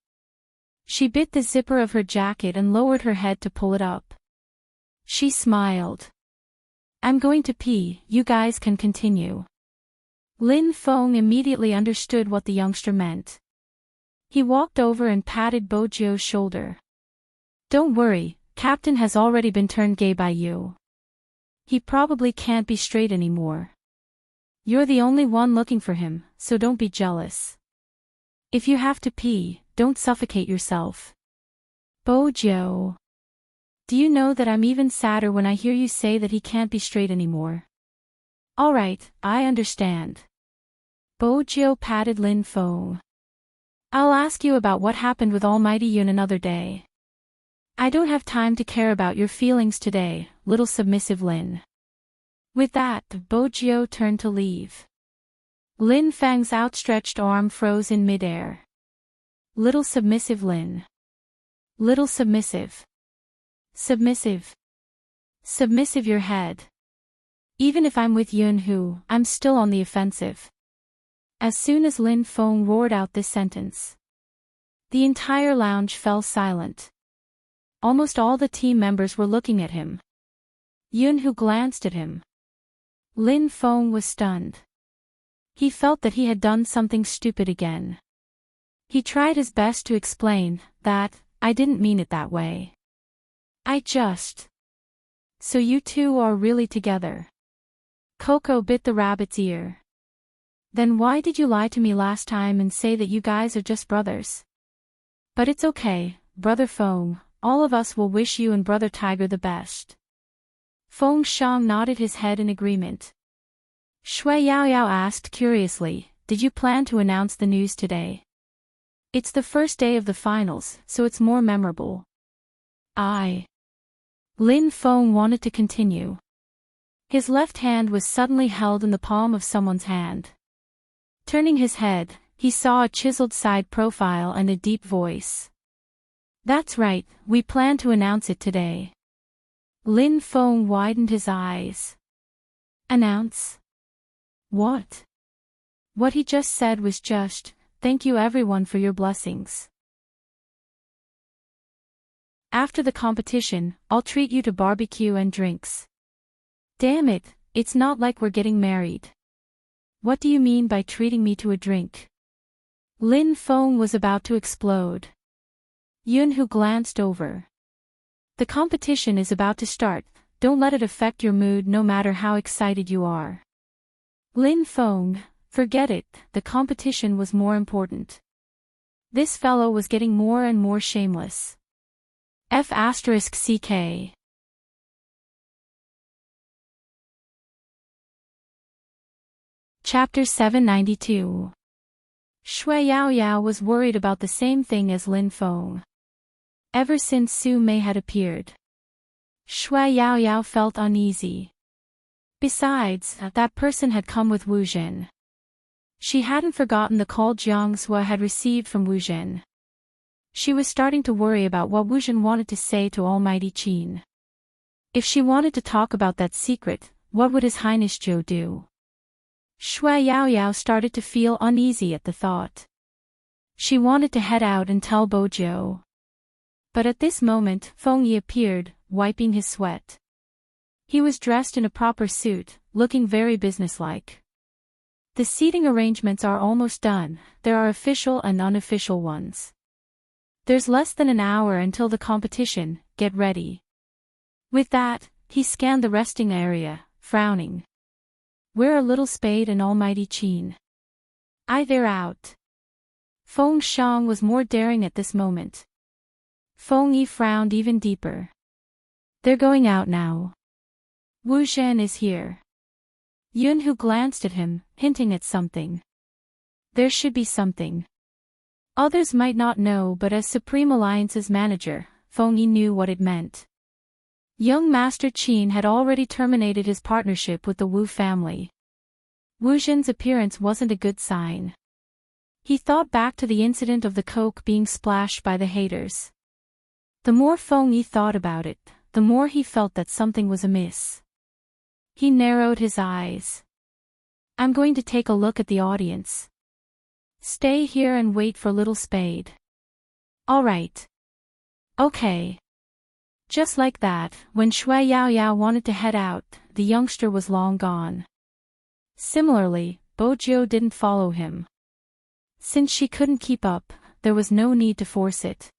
She bit the zipper of her jacket and lowered her head to pull it up. She smiled. I'm going to pee, you guys can continue. Lin Feng immediately understood what the youngster meant. He walked over and patted Bojiu's shoulder. Don't worry, Captain has already been turned gay by you. He probably can't be straight anymore. You're the only one looking for him, so don't be jealous. If you have to pee, don't suffocate yourself. Bojiu. Do you know that I'm even sadder when I hear you say that he can't be straight anymore? Alright, I understand. Bojiu patted Lin Feng. I'll ask you about what happened with Almighty Yun another day. I don't have time to care about your feelings today, little submissive Lin. With that, Bojiu turned to leave. Lin Feng's outstretched arm froze in midair. Little submissive Lin. Little submissive. Submissive. Submissive your head. Even if I'm with Yun Hu, I'm still on the offensive. As soon as Lin Feng roared out this sentence, the entire lounge fell silent. Almost all the team members were looking at him. Yun Hu glanced at him. Lin Feng was stunned. He felt that he had done something stupid again. He tried his best to explain that, I didn't mean it that way. I just... So you two are really together. Coco bit the rabbit's ear. Then why did you lie to me last time and say that you guys are just brothers? But it's okay, Brother Feng, all of us will wish you and Brother Tiger the best. Feng Xiang nodded his head in agreement. Shui Yaoyao asked curiously, did you plan to announce the news today? It's the first day of the finals, so it's more memorable. Lin Feng wanted to continue. His left hand was suddenly held in the palm of someone's hand. Turning his head, he saw a chiseled side profile and a deep voice. That's right, we plan to announce it today. Lin Feng widened his eyes. Announce? What? What he just said was just, thank you everyone for your blessings. After the competition, I'll treat you to barbecue and drinks. Damn it, it's not like we're getting married. What do you mean by treating me to a drink? Lin Feng was about to explode. Yunhu glanced over. The competition is about to start, don't let it affect your mood no matter how excited you are. Lin Feng, forget it, the competition was more important. This fellow was getting more and more shameless. F***CK. Chapter 792. Shui Yaoyao was worried about the same thing as Lin Feng. Ever since Su Mei had appeared, Shui Yaoyao felt uneasy. Besides, that person had come with Wu Zhen. She hadn't forgotten the call Jiang Zhua had received from Wu Zhen. She was starting to worry about what Wu Zhen wanted to say to Almighty Qin. If she wanted to talk about that secret, what would His Highness Zhou do? Shui Yaoyao started to feel uneasy at the thought. She wanted to head out and tell Bo Zhou. But at this moment, Feng Yi appeared, wiping his sweat. He was dressed in a proper suit, looking very businesslike. The seating arrangements are almost done, there are official and unofficial ones. There's less than an hour until the competition, get ready. With that, he scanned the resting area, frowning. Wear a little spade and Almighty Qin. They're out. Feng Xiang was more daring at this moment. Feng Yi frowned even deeper. They're going out now. Wu Zhen is here. Yunhu glanced at him, hinting at something. There should be something. Others might not know, but as Supreme Alliance's manager, Feng Yi knew what it meant. Young Master Qin had already terminated his partnership with the Wu family. Wu Zhen's appearance wasn't a good sign. He thought back to the incident of the coke being splashed by the haters. The more Feng Yi thought about it, the more he felt that something was amiss. He narrowed his eyes. I'm going to take a look at the audience. Stay here and wait for Little Spade. All right. Okay. Just like that, when Shui Yaoyao wanted to head out, the youngster was long gone. Similarly, Bo Zhou didn't follow him. Since she couldn't keep up, there was no need to force it.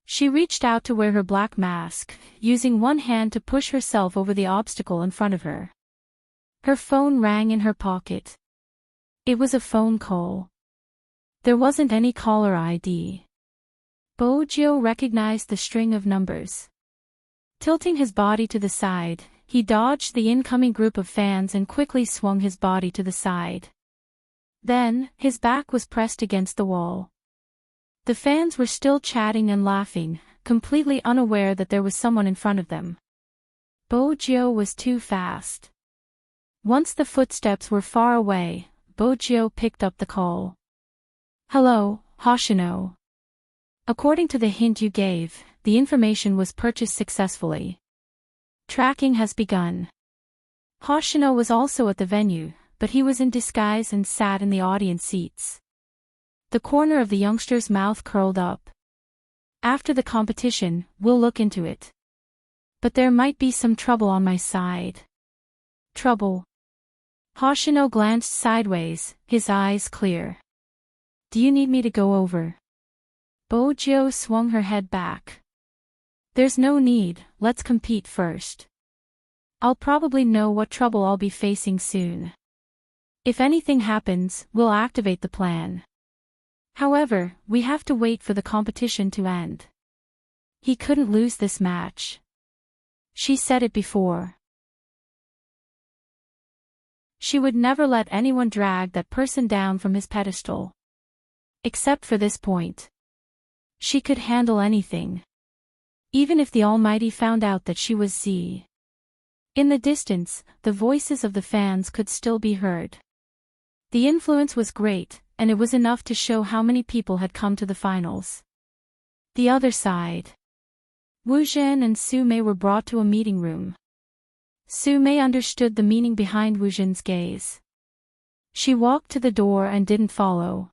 She reached out to wear her black mask, using one hand to push herself over the obstacle in front of her. Her phone rang in her pocket. It was a phone call. There wasn't any caller ID. Bo Zhou recognized the string of numbers. Tilting his body to the side, he dodged the incoming group of fans and quickly swung his body to the side. Then, his back was pressed against the wall. The fans were still chatting and laughing, completely unaware that there was someone in front of them. Bo Zhou was too fast. Once the footsteps were far away, Bo Zhou picked up the call. Hello, Hoshino. According to the hint you gave, the information was purchased successfully. Tracking has begun. Hoshino was also at the venue, but he was in disguise and sat in the audience seats. The corner of the youngster's mouth curled up. After the competition, we'll look into it. But there might be some trouble on my side. Trouble? Hoshino glanced sideways, his eyes clear. Do you need me to go over? Bo Zhou swung her head back. There's no need, let's compete first. I'll probably know what trouble I'll be facing soon. If anything happens, we'll activate the plan. However, we have to wait for the competition to end. He couldn't lose this match. She said it before. She would never let anyone drag that person down from his pedestal. Except for this point. She could handle anything. Even if the Almighty found out that she was Z. In the distance, the voices of the fans could still be heard. The influence was great, and it was enough to show how many people had come to the finals. The other side. Wu Zhen and Su Mei were brought to a meeting room. Su Mei understood the meaning behind Wu Zhen's gaze. She walked to the door and didn't follow.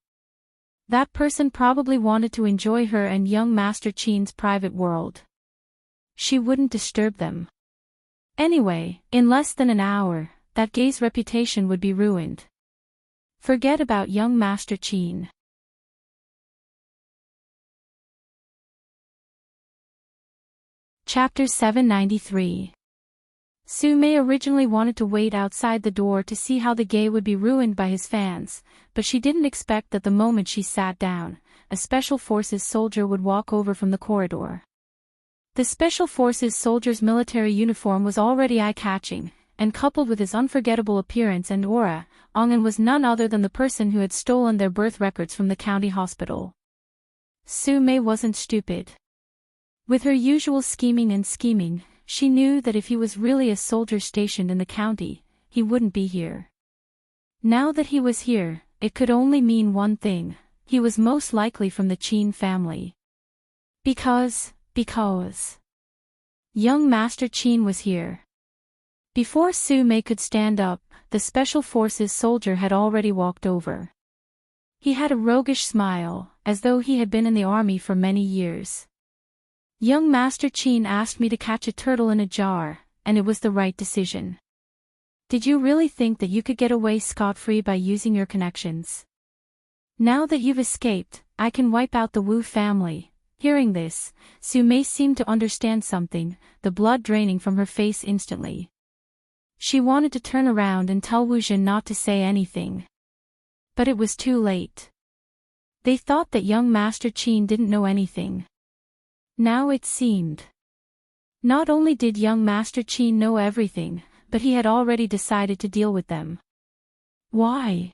That person probably wanted to enjoy her and young Master Qin's private world. She wouldn't disturb them. Anyway, in less than an hour, that gay's reputation would be ruined. Forget about young Master Qin. Chapter 793. Su Mei originally wanted to wait outside the door to see how the gay would be ruined by his fans, but she didn't expect that the moment she sat down, a Special Forces soldier would walk over from the corridor. The Special Forces soldier's military uniform was already eye-catching, and coupled with his unforgettable appearance and aura, Ongen was none other than the person who had stolen their birth records from the county hospital. Su Mei wasn't stupid. With her usual scheming, she knew that if he was really a soldier stationed in the county, he wouldn't be here. Now that he was here, it could only mean one thing: he was most likely from the Qin family. Because young Master Qin was here. Before Su Mei could stand up, the Special Forces soldier had already walked over. He had a roguish smile, as though he had been in the army for many years. Young Master Qin asked me to catch a turtle in a jar, and it was the right decision. Did you really think that you could get away scot-free by using your connections? Now that you've escaped, I can wipe out the Wu family. Hearing this, Su Mei seemed to understand something, the blood draining from her face instantly. She wanted to turn around and tell Wu Zhen not to say anything. But it was too late. They thought that young Master Qin didn't know anything. Now it seemed. Not only did young Master Qin know everything, but he had already decided to deal with them. Why?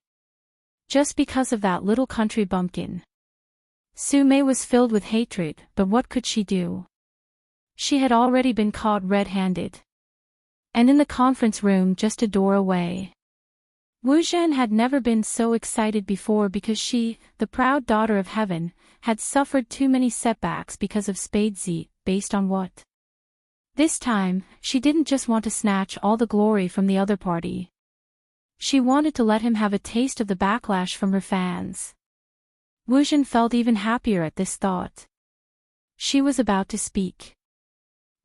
Just because of that little country bumpkin. Su Mei was filled with hatred, but what could she do? She had already been caught red-handed. And in the conference room just a door away. Wu Zhen had never been so excited before because she, the proud daughter of heaven, had suffered too many setbacks because of Spade Z, based on what? This time, she didn't just want to snatch all the glory from the other party. She wanted to let him have a taste of the backlash from her fans. Wu Zhen felt even happier at this thought. She was about to speak.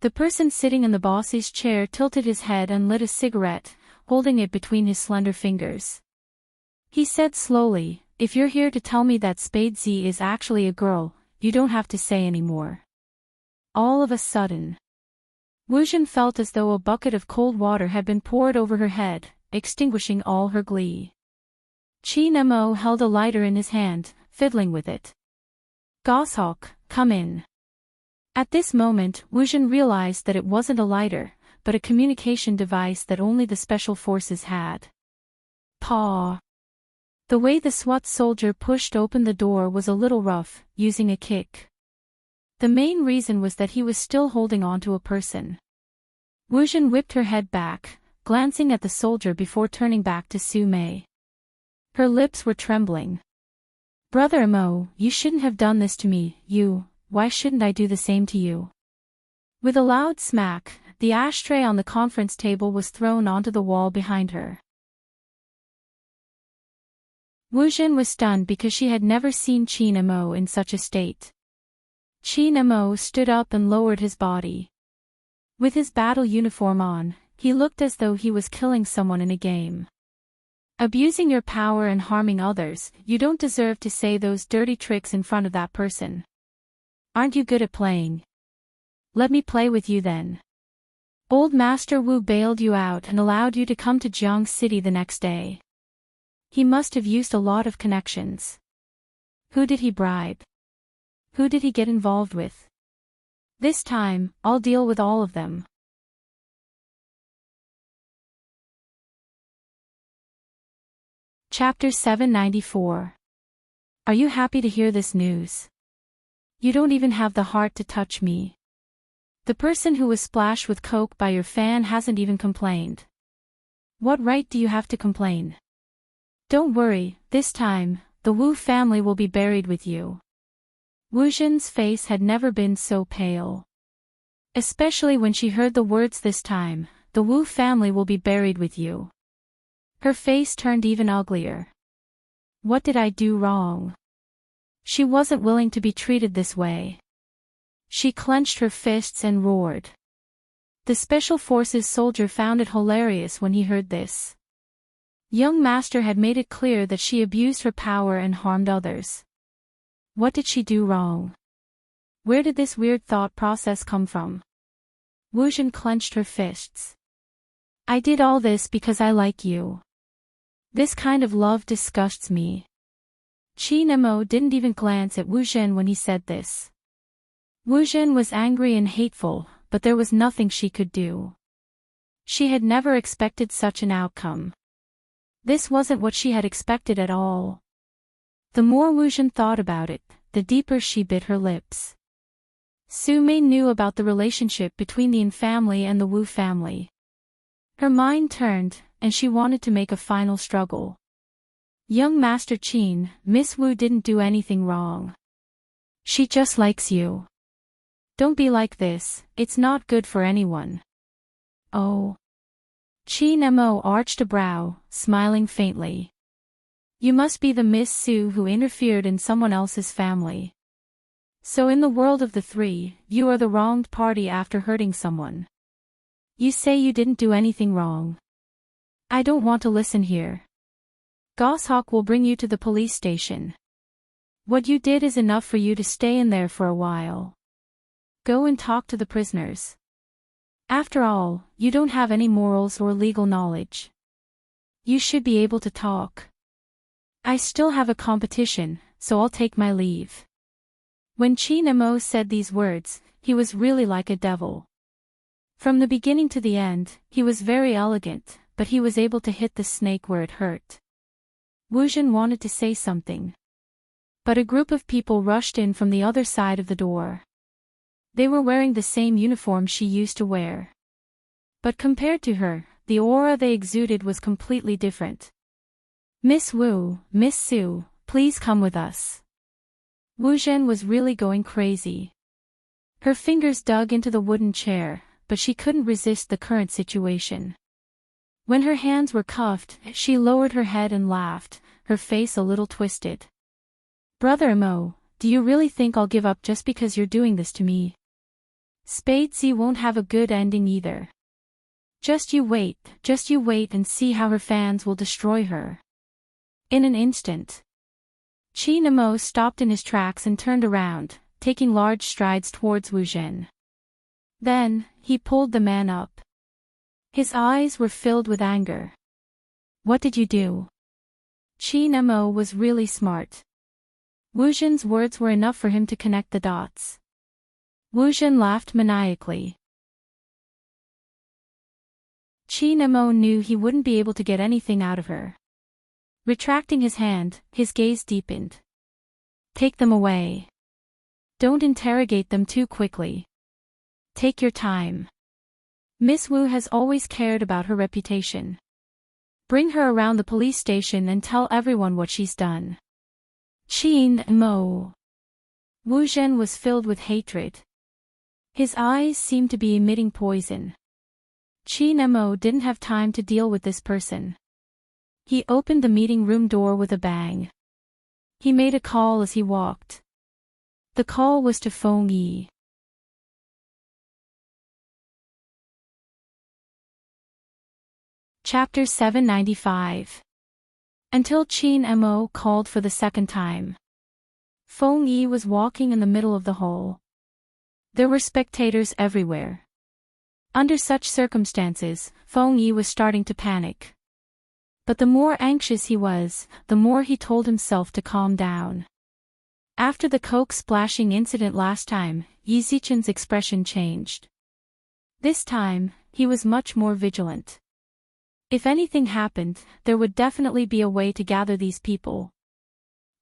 The person sitting in the boss's chair tilted his head and lit a cigarette, holding it between his slender fingers. He said slowly, "If you're here to tell me that Spade Z is actually a girl, you don't have to say any more." All of a sudden, Wu Zhen felt as though a bucket of cold water had been poured over her head, extinguishing all her glee. Qin Mo held a lighter in his hand, fiddling with it. "Goshawk, come in." At this moment, Wu Zhen realized that it wasn't a lighter, but a communication device that only the Special Forces had. Paw. The way the SWAT soldier pushed open the door was a little rough, using a kick. The main reason was that he was still holding on to a person. Wu Zhen whipped her head back, glancing at the soldier before turning back to Su Mei. Her lips were trembling. "Brother Mo, you shouldn't have done this to me, why shouldn't I do the same to you?" With a loud smack, the ashtray on the conference table was thrown onto the wall behind her. Wu Zhen was stunned because she had never seen Qin Mo in such a state. Qin Mo stood up and lowered his body. With his battle uniform on, he looked as though he was killing someone in a game. "Abusing your power and harming others, you don't deserve to say those dirty tricks in front of that person. Aren't you good at playing? Let me play with you then." Old Master Wu bailed you out and allowed you to come to Jiang City the next day. He must have used a lot of connections. Who did he bribe? Who did he get involved with? This time, I'll deal with all of them. Chapter 794. Are you happy to hear this news? You don't even have the heart to touch me. The person who was splashed with coke by your fan hasn't even complained. What right do you have to complain? Don't worry, this time, the Wu family will be buried with you. Wu Zhen's face had never been so pale. Especially when she heard the words this time, the Wu family will be buried with you. Her face turned even uglier. What did I do wrong? She wasn't willing to be treated this way. She clenched her fists and roared. The Special Forces soldier found it hilarious when he heard this. Young Master had made it clear that she abused her power and harmed others. What did she do wrong? Where did this weird thought process come from? Wu Zhen clenched her fists. I did all this because I like you. This kind of love disgusts me. Qin Mo didn't even glance at Wu Zhen when he said this. Wu Zhen was angry and hateful, but there was nothing she could do. She had never expected such an outcome. This wasn't what she had expected at all. The more Wu Zhen thought about it, the deeper she bit her lips. Su Mei knew about the relationship between the Yin family and the Wu family. Her mind turned, and she wanted to make a final struggle. Young Master Qin, Miss Wu didn't do anything wrong. She just likes you. Don't be like this, it's not good for anyone. Oh. Qin Mo arched a brow, smiling faintly. You must be the Miss Su who interfered in someone else's family. So in the world of the three, you are the wronged party after hurting someone. You say you didn't do anything wrong. I don't want to listen here. Goshawk will bring you to the police station. What you did is enough for you to stay in there for a while. Go and talk to the prisoners. After all, you don't have any morals or legal knowledge. You should be able to talk. I still have a competition, so I'll take my leave. When Qin Mo said these words, he was really like a devil. From the beginning to the end, he was very elegant, but he was able to hit the snake where it hurt. Wu Zhen wanted to say something. But a group of people rushed in from the other side of the door. They were wearing the same uniform she used to wear. But compared to her, the aura they exuded was completely different. Miss Wu, Miss Su, please come with us. Wu Zhen was really going crazy. Her fingers dug into the wooden chair, but she couldn't resist the current situation. When her hands were cuffed, she lowered her head and laughed, her face a little twisted. Brother Mo, do you really think I'll give up just because you're doing this to me? Spadesy won't have a good ending either. Just you wait and see how her fans will destroy her. In an instant. Qin Mo stopped in his tracks and turned around, taking large strides towards Wu Zhen. Then, he pulled the man up. His eyes were filled with anger. What did you do? Qin Mo was really smart. Wu Zhen's words were enough for him to connect the dots. Wu Zhen laughed maniacally. Qin Mo knew he wouldn't be able to get anything out of her. Retracting his hand, his gaze deepened. Take them away. Don't interrogate them too quickly. Take your time. Miss Wu has always cared about her reputation. Bring her around the police station and tell everyone what she's done. Qin Mo. Wu Zhen was filled with hatred. His eyes seemed to be emitting poison. Qin Mo didn't have time to deal with this person. He opened the meeting room door with a bang. He made a call as he walked. The call was to Feng Yi. Chapter 795. Until Qin Mo called for the second time. Feng Yi was walking in the middle of the hall. There were spectators everywhere. Under such circumstances, Feng Yi was starting to panic. But the more anxious he was, the more he told himself to calm down. After the Coke splashing incident last time, Yizichen's expression changed. This time, he was much more vigilant. If anything happened, there would definitely be a way to gather these people.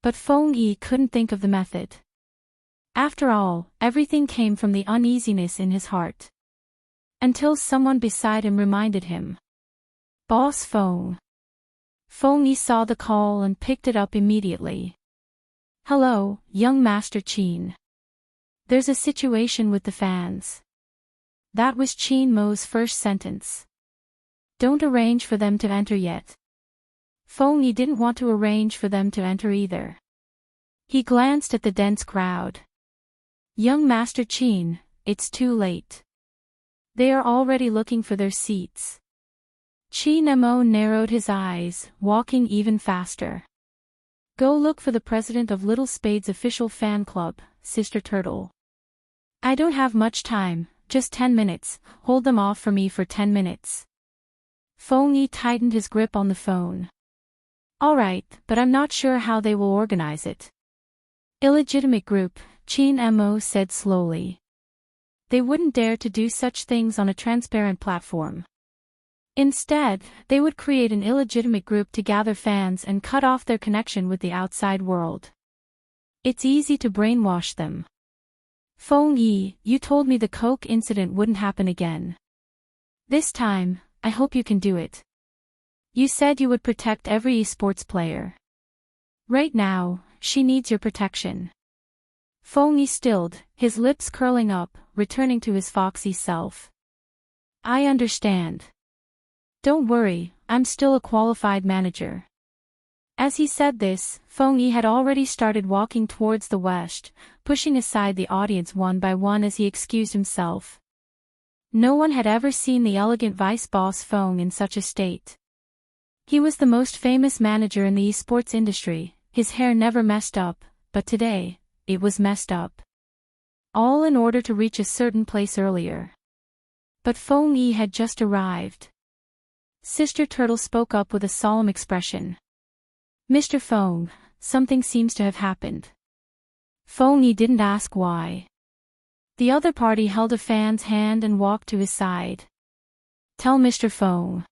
But Feng Yi couldn't think of the method. After all, everything came from the uneasiness in his heart. Until someone beside him reminded him. Boss Feng. Feng Yi saw the call and picked it up immediately. Hello, young Master Qin. There's a situation with the fans. That was Qin Mo's first sentence. Don't arrange for them to enter yet. Feng Yi didn't want to arrange for them to enter either. He glanced at the dense crowd. Young Master Qin, it's too late. They are already looking for their seats. Qin Mo narrowed his eyes, walking even faster. Go look for the president of Little Spade's official fan club, Sister Turtle. I don't have much time, just 10 minutes, hold them off for me for 10 minutes. Feng Yi tightened his grip on the phone. Alright, but I'm not sure how they will organize it. Illegitimate group, Qin Mo said slowly. They wouldn't dare to do such things on a transparent platform. Instead, they would create an illegitimate group to gather fans and cut off their connection with the outside world. It's easy to brainwash them. Feng Yi, you told me the Coke incident wouldn't happen again. This time, I hope you can do it. You said you would protect every esports player. Right now, she needs your protection. Feng Yi stilled, his lips curling up, returning to his foxy self. I understand. Don't worry, I'm still a qualified manager. As he said this, Feng Yi had already started walking towards the west, pushing aside the audience one by one as he excused himself. No one had ever seen the elegant vice boss Feng in such a state. He was the most famous manager in the esports industry, his hair never messed up, but today, it was messed up. All in order to reach a certain place earlier. But Feng Yi had just arrived. Sister Turtle spoke up with a solemn expression. Mr. Feng, something seems to have happened. Feng Yi didn't ask why. The other party held a fan's hand and walked to his side. Tell Mr. Feng.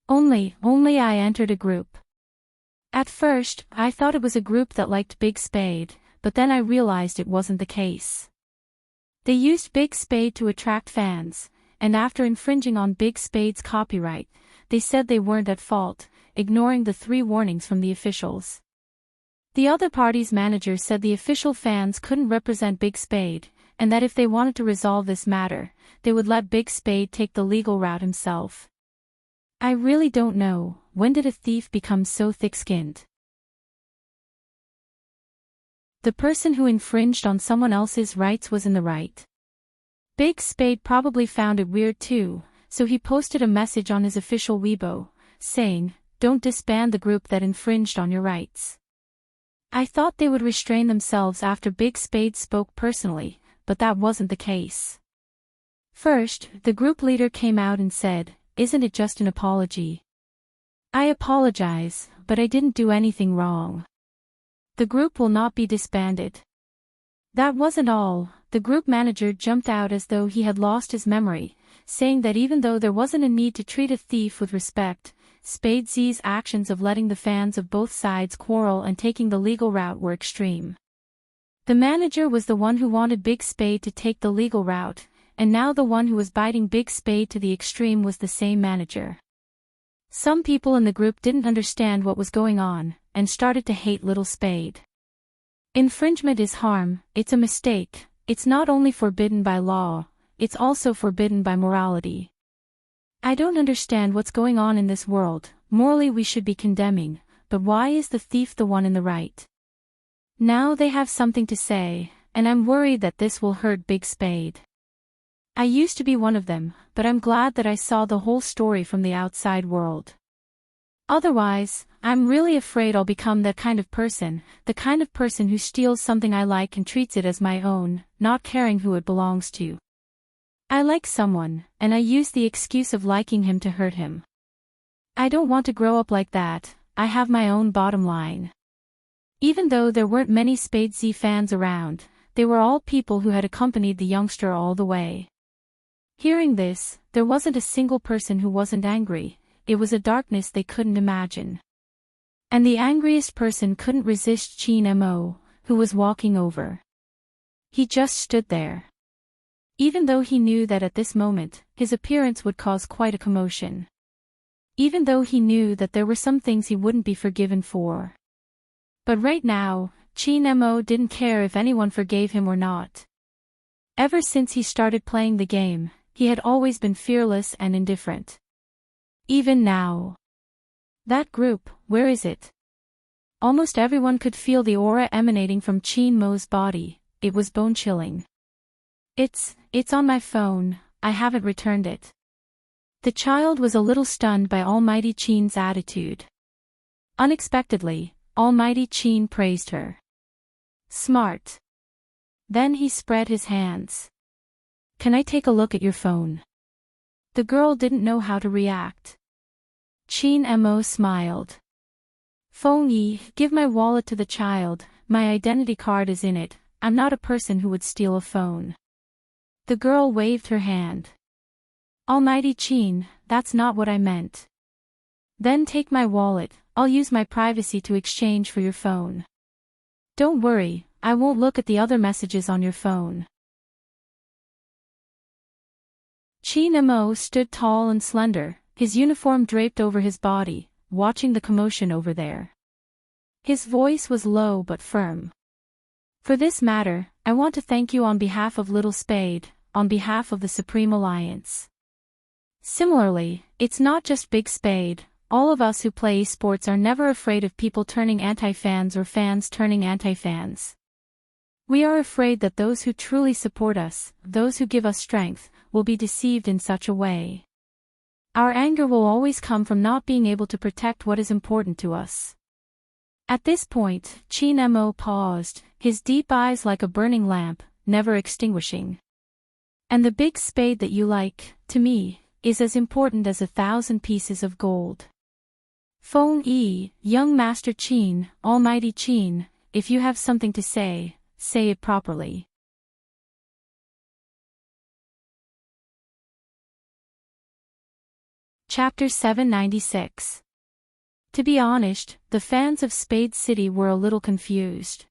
Only I entered a group. At first, I thought it was a group that liked Big Spade, but then I realized it wasn't the case. They used Big Spade to attract fans, and after infringing on Big Spade's copyright, they said they weren't at fault, ignoring the 3 warnings from the officials. The other party's manager said the official fans couldn't represent Big Spade, and that if they wanted to resolve this matter, they would let Big Spade take the legal route himself. I really don't know, when did a thief become so thick-skinned? The person who infringed on someone else's rights was in the right. Big Spade probably found it weird too, so he posted a message on his official Weibo, saying, "Don't disband the group that infringed on your rights." I thought they would restrain themselves after Big Spade spoke personally, but that wasn't the case. First, the group leader came out and said, "Isn't it just an apology? I apologize, but I didn't do anything wrong. The group will not be disbanded." That wasn't all, the group manager jumped out as though he had lost his memory, saying that even though there wasn't a need to treat a thief with respect, Spade Z's actions of letting the fans of both sides quarrel and taking the legal route were extreme. The manager was the one who wanted Big Spade to take the legal route, and now the one who was biting Big Spade to the extreme was the same manager. Some people in the group didn't understand what was going on, and started to hate Little Spade. Infringement is harm, it's a mistake, it's not only forbidden by law, it's also forbidden by morality. I don't understand what's going on in this world, morally we should be condemning, but why is the thief the one in the right? Now they have something to say, and I'm worried that this will hurt Big Spade. I used to be one of them, but I'm glad that I saw the whole story from the outside world. Otherwise, I'm really afraid I'll become that kind of person, the kind of person who steals something I like and treats it as my own, not caring who it belongs to. I like someone, and I use the excuse of liking him to hurt him. I don't want to grow up like that, I have my own bottom line. Even though there weren't many Spade Z fans around, they were all people who had accompanied the youngster all the way. Hearing this, there wasn't a single person who wasn't angry. It was a darkness they couldn't imagine. And the angriest person couldn't resist Chin Mo, who was walking over. He just stood there. Even though he knew that at this moment, his appearance would cause quite a commotion. Even though he knew that there were some things he wouldn't be forgiven for. But right now, Chin Mo didn't care if anyone forgave him or not. Ever since he started playing the game, he had always been fearless and indifferent. Even now. That group, where is it? Almost everyone could feel the aura emanating from Chin Mo's body. It was bone-chilling. It's on my phone, I haven't returned it. The child was a little stunned by Almighty Chin's attitude. Unexpectedly, Almighty Chin praised her. Smart. Then he spread his hands. Can I take a look at your phone? The girl didn't know how to react. Chin Mo smiled. Phone Yi, give my wallet to the child, my identity card is in it, I'm not a person who would steal a phone. The girl waved her hand. Almighty Chin, that's not what I meant. Then take my wallet, I'll use my privacy to exchange for your phone. Don't worry, I won't look at the other messages on your phone. Chin Mo stood tall and slender, his uniform draped over his body, watching the commotion over there. His voice was low but firm. For this matter, I want to thank you on behalf of Little Spade, on behalf of the Supreme Alliance. Similarly, it's not just Big Spade, all of us who play esports are never afraid of people turning anti-fans or fans turning anti-fans. We are afraid that those who truly support us, those who give us strength, will be deceived in such a way. Our anger will always come from not being able to protect what is important to us. At this point, Chin Mo paused, his deep eyes like a burning lamp, never extinguishing. And the big spade that you like, to me, is as important as 1,000 pieces of gold. Phone Yi, young Master Chin, Almighty Chin, if you have something to say it properly. Chapter 796. To be honest, the fans of Spade City were a little confused.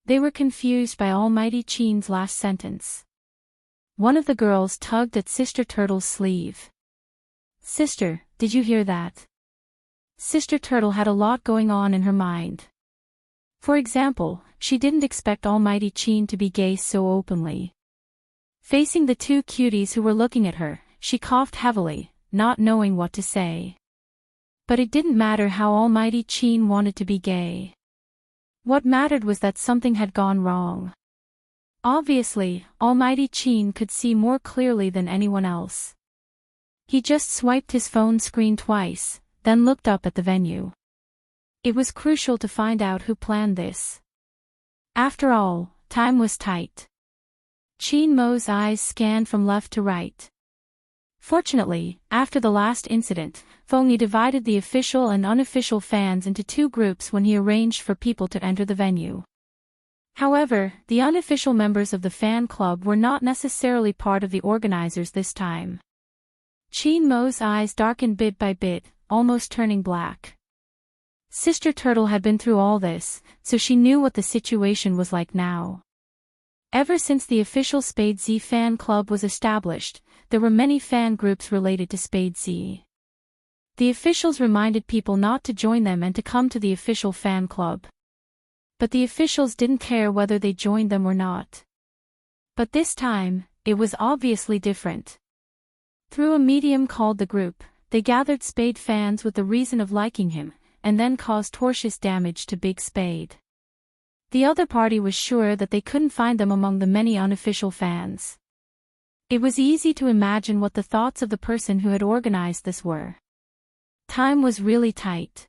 They were confused by Almighty Chin's last sentence. One of the girls tugged at Sister Turtle's sleeve. Sister, did you hear that? Sister Turtle had a lot going on in her mind. For example, she didn't expect Almighty Chin to be gay so openly. Facing the two cuties who were looking at her, she coughed heavily, not knowing what to say. But it didn't matter how Almighty Chin wanted to be gay. What mattered was that something had gone wrong. Obviously, Almighty Chin could see more clearly than anyone else. He just swiped his phone screen twice, then looked up at the venue. It was crucial to find out who planned this. After all, time was tight. Chin Mo's eyes scanned from left to right. Fortunately, after the last incident, Feng Yi divided the official and unofficial fans into two groups when he arranged for people to enter the venue. However, the unofficial members of the fan club were not necessarily part of the organizers this time. Chin Mo's eyes darkened bit by bit, almost turning black. Sister Turtle had been through all this, so she knew what the situation was like now. Ever since the official Spade Z fan club was established, there were many fan groups related to Spade Z. The officials reminded people not to join them and to come to the official fan club. But the officials didn't care whether they joined them or not. But this time, it was obviously different. Through a medium called the group, they gathered Spade fans with the reason of liking him, and then caused tortious damage to Big Spade. The other party was sure that they couldn't find them among the many unofficial fans. It was easy to imagine what the thoughts of the person who had organized this were. Time was really tight.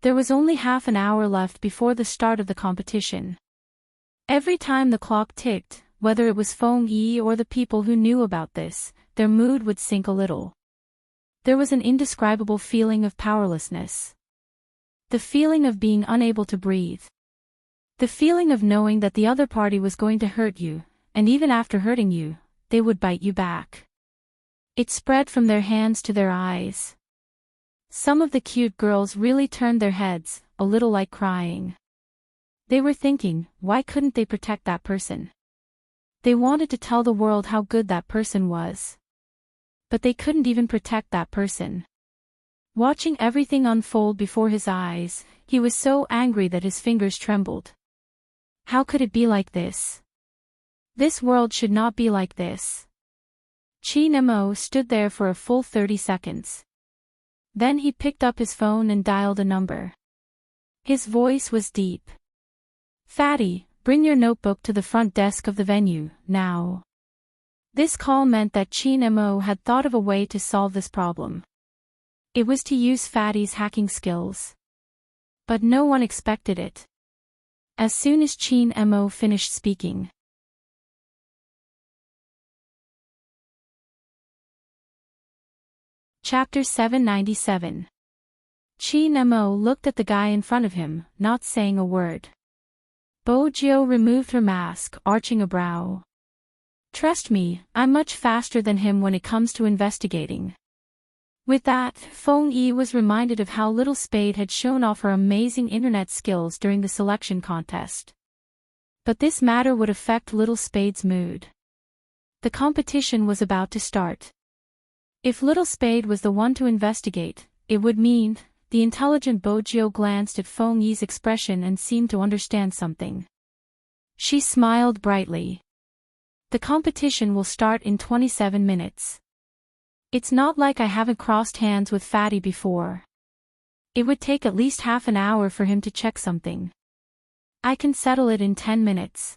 There was only half an hour left before the start of the competition. Every time the clock ticked, whether it was Feng Yi or the people who knew about this, their mood would sink a little. There was an indescribable feeling of powerlessness. The feeling of being unable to breathe. The feeling of knowing that the other party was going to hurt you, and even after hurting you, they would bite you back. It spread from their hands to their eyes. Some of the cute girls really turned their heads, a little like crying. They were thinking, why couldn't they protect that person? They wanted to tell the world how good that person was. But they couldn't even protect that person. Watching everything unfold before his eyes, he was so angry that his fingers trembled. How could it be like this? This world should not be like this. Chin Mo stood there for a full 30 seconds. Then he picked up his phone and dialed a number. His voice was deep. Fatty, bring your notebook to the front desk of the venue, now. This call meant that Chin Mo had thought of a way to solve this problem. It was to use Fatty's hacking skills. But no one expected it. As soon as Chin Mo finished speaking. Chapter 797. Chin Mo looked at the guy in front of him, not saying a word. Bojo removed her mask, arching a brow. Trust me, I'm much faster than him when it comes to investigating. With that, Feng Yi was reminded of how Little Spade had shown off her amazing internet skills during the selection contest. But this matter would affect Little Spade's mood. The competition was about to start. If Little Spade was the one to investigate, it would mean. The intelligent Bojo glanced at Feng Yi's expression and seemed to understand something. She smiled brightly. The competition will start in 27 minutes. It's not like I haven't crossed hands with Fatty before. It would take at least half an hour for him to check something. I can settle it in 10 minutes.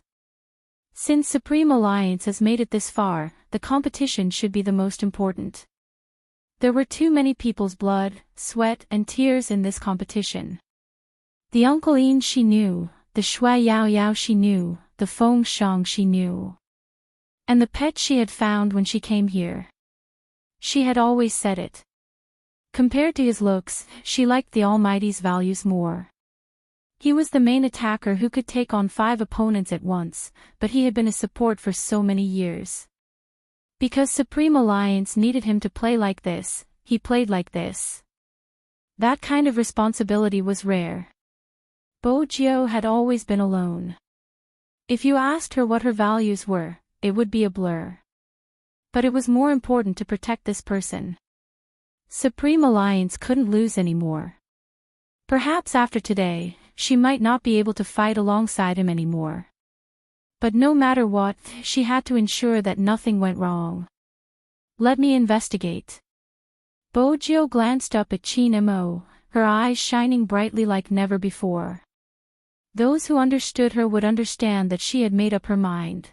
Since Supreme Alliance has made it this far, the competition should be the most important. There were too many people's blood, sweat and tears in this competition. The Uncle Yin she knew, the Shui Yao Yao she knew, the Feng Shang she knew. And the pet she had found when she came here. She had always said it. Compared to his looks, she liked the Almighty's values more. He was the main attacker who could take on 5 opponents at once, but he had been a support for so many years. Because Supreme Alliance needed him to play like this, he played like this. That kind of responsibility was rare. Bojo had always been alone. If you asked her what her values were, it would be a blur. But it was more important to protect this person. Supreme Alliance couldn't lose anymore. Perhaps after today, she might not be able to fight alongside him anymore. But no matter what, she had to ensure that nothing went wrong. Let me investigate. Bojo glanced up at Chin Mo, her eyes shining brightly like never before. Those who understood her would understand that she had made up her mind.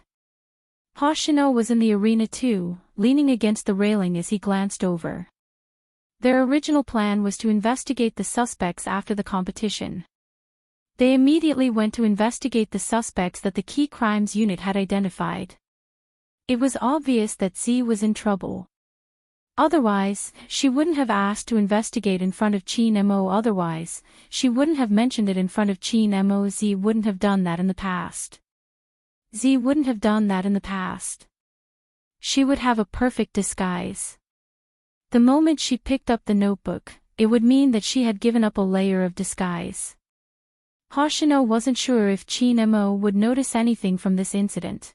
Hoshino was in the arena too, leaning against the railing as he glanced over. Their original plan was to investigate the suspects after the competition. They immediately went to investigate the suspects that the Key Crimes Unit had identified. It was obvious that Z was in trouble. Otherwise, she wouldn't have asked to investigate in front of Chin Mo. Otherwise, she wouldn't have mentioned it in front of Chin Mo. Z wouldn't have done that in the past. Z wouldn't have done that in the past. She would have a perfect disguise. The moment she picked up the notebook, it would mean that she had given up a layer of disguise. Hoshino wasn't sure if Chin Mo would notice anything from this incident.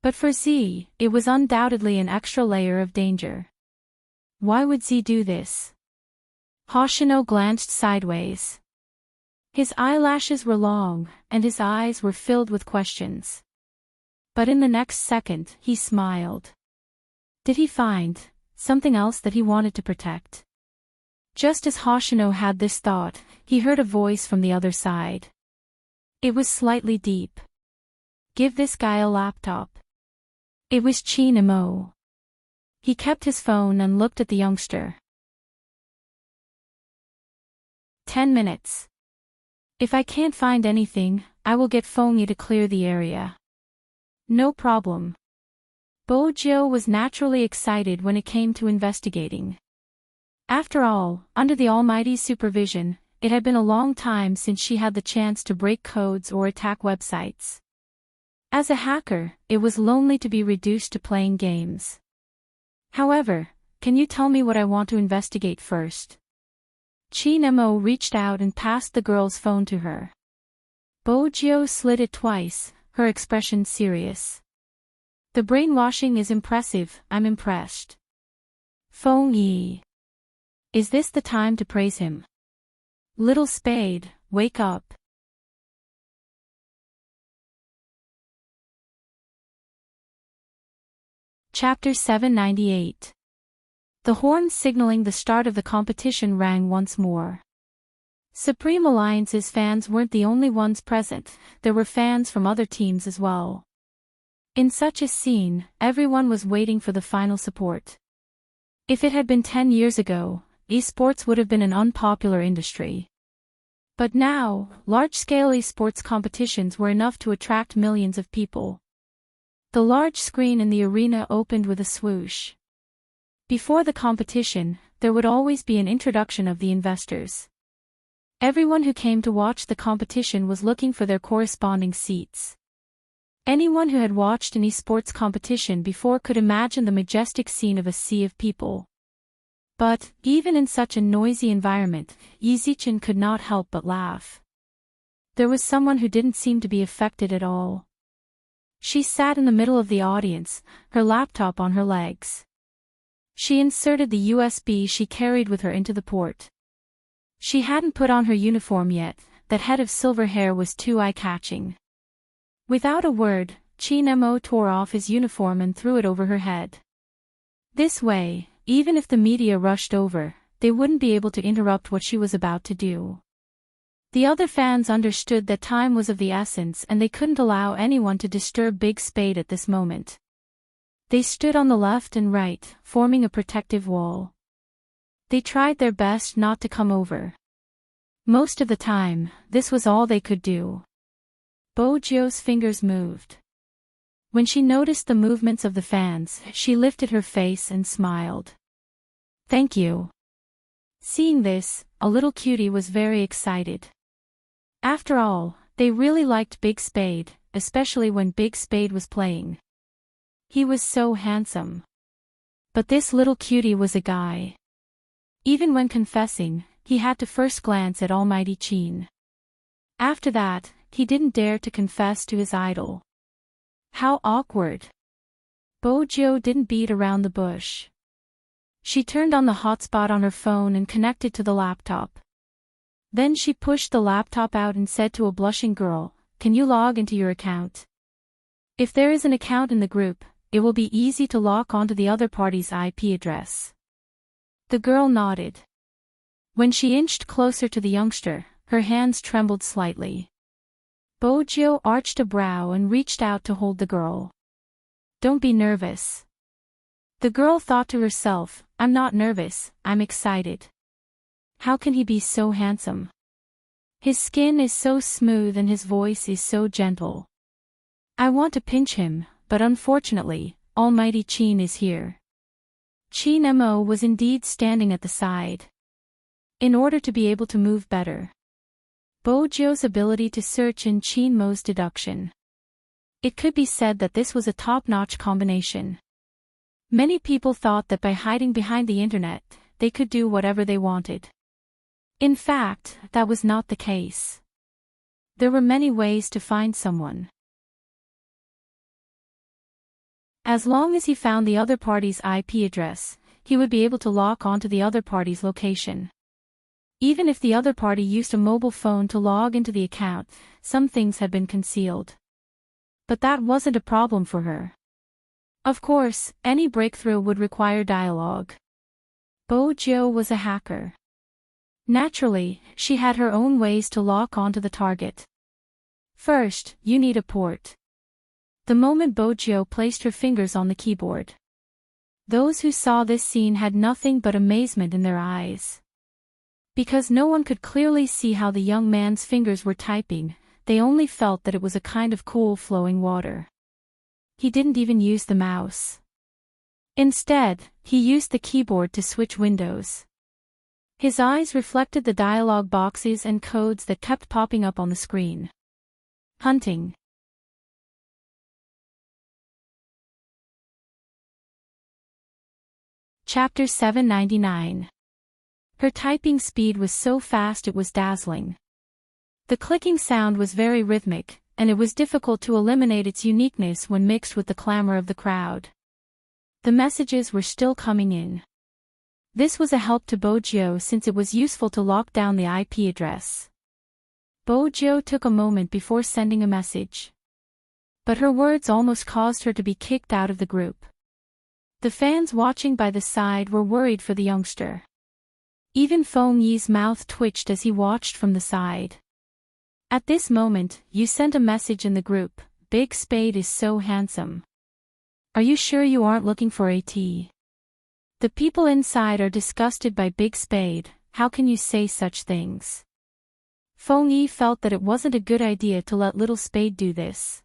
But for Z, it was undoubtedly an extra layer of danger. Why would Z do this? Hoshino glanced sideways. His eyelashes were long, and his eyes were filled with questions. But in the next second, he smiled. Did he find something else that he wanted to protect? Just as Hoshino had this thought, he heard a voice from the other side. It was slightly deep. Give this guy a laptop. It was Chin Mo. He kept his phone and looked at the youngster. 10 minutes. If I can't find anything, I will get Feng Yi to clear the area. No problem. Bojo was naturally excited when it came to investigating. After all, under the Almighty's supervision, it had been a long time since she had the chance to break codes or attack websites. As a hacker, it was lonely to be reduced to playing games. However, can you tell me what I want to investigate first? Chin-mo reached out and passed the girl's phone to her. Bojo slid it twice, her expression serious. The brainwashing is impressive, I'm impressed. Feng-yi. Is this the time to praise him? Little Spade, wake up. Chapter 798. The horns signaling the start of the competition rang once more. Supreme Alliance's fans weren't the only ones present, there were fans from other teams as well. In such a scene, everyone was waiting for the final support. If it had been 10 years ago, esports would have been an unpopular industry. But now, large-scale esports competitions were enough to attract millions of people. The large screen in the arena opened with a swoosh. Before the competition, there would always be an introduction of the investors. Everyone who came to watch the competition was looking for their corresponding seats. Anyone who had watched an esports competition before could imagine the majestic scene of a sea of people. But, even in such a noisy environment, Yizichin could not help but laugh. There was someone who didn't seem to be affected at all. She sat in the middle of the audience, her laptop on her legs. She inserted the USB she carried with her into the port. She hadn't put on her uniform yet, that head of silver hair was too eye-catching. Without a word, Chin-mo tore off his uniform and threw it over her head. This way, even if the media rushed over, they wouldn't be able to interrupt what she was about to do. The other fans understood that time was of the essence and they couldn't allow anyone to disturb Big Spade at this moment. They stood on the left and right, forming a protective wall. They tried their best not to come over. Most of the time, this was all they could do. Bojo's fingers moved. When she noticed the movements of the fans, she lifted her face and smiled. Thank you. Seeing this, a little cutie was very excited. After all, they really liked Big Spade, especially when Big Spade was playing. He was so handsome. But this little cutie was a guy. Even when confessing, he had to first glance at Almighty Chin. After that, he didn't dare to confess to his idol. How awkward. Bojo didn't beat around the bush. She turned on the hotspot on her phone and connected to the laptop. Then she pushed the laptop out and said to a blushing girl, "Can you log into your account? If there is an account in the group, it will be easy to log onto the other party's IP address." The girl nodded. When she inched closer to the youngster, her hands trembled slightly. Bojo arched a brow and reached out to hold the girl. "Don't be nervous." The girl thought to herself, "I'm not nervous, I'm excited. How can he be so handsome? His skin is so smooth and his voice is so gentle. I want to pinch him, but unfortunately, Almighty Chin is here." Chin-mo was indeed standing at the side. In order to be able to move better. Bojo's ability to search in Chin-mo's deduction. It could be said that this was a top-notch combination. Many people thought that by hiding behind the internet, they could do whatever they wanted. In fact, that was not the case. There were many ways to find someone. As long as he found the other party's IP address, he would be able to log onto the other party's location. Even if the other party used a mobile phone to log into the account, some things had been concealed. But that wasn't a problem for her. Of course, any breakthrough would require dialogue. Bojo was a hacker. Naturally, she had her own ways to lock onto the target. First, you need a port. The moment Bojo placed her fingers on the keyboard. Those who saw this scene had nothing but amazement in their eyes. Because no one could clearly see how the young man's fingers were typing, they only felt that it was a kind of cool flowing water. He didn't even use the mouse. Instead, he used the keyboard to switch windows. His eyes reflected the dialogue boxes and codes that kept popping up on the screen. Hunting. Chapter 799. Her typing speed was so fast it was dazzling. The clicking sound was very rhythmic, and it was difficult to eliminate its uniqueness when mixed with the clamor of the crowd. The messages were still coming in. This was a help to Bojo since it was useful to lock down the IP address. Bojo took a moment before sending a message. But her words almost caused her to be kicked out of the group. The fans watching by the side were worried for the youngster. Even Feng Yi's mouth twitched as he watched from the side. At this moment, you sent a message in the group, "Big Spade is so handsome. Are you sure you aren't looking for AT? The people inside are disgusted by Big Spade, how can you say such things?" Feng Yi felt that it wasn't a good idea to let little Spade do this.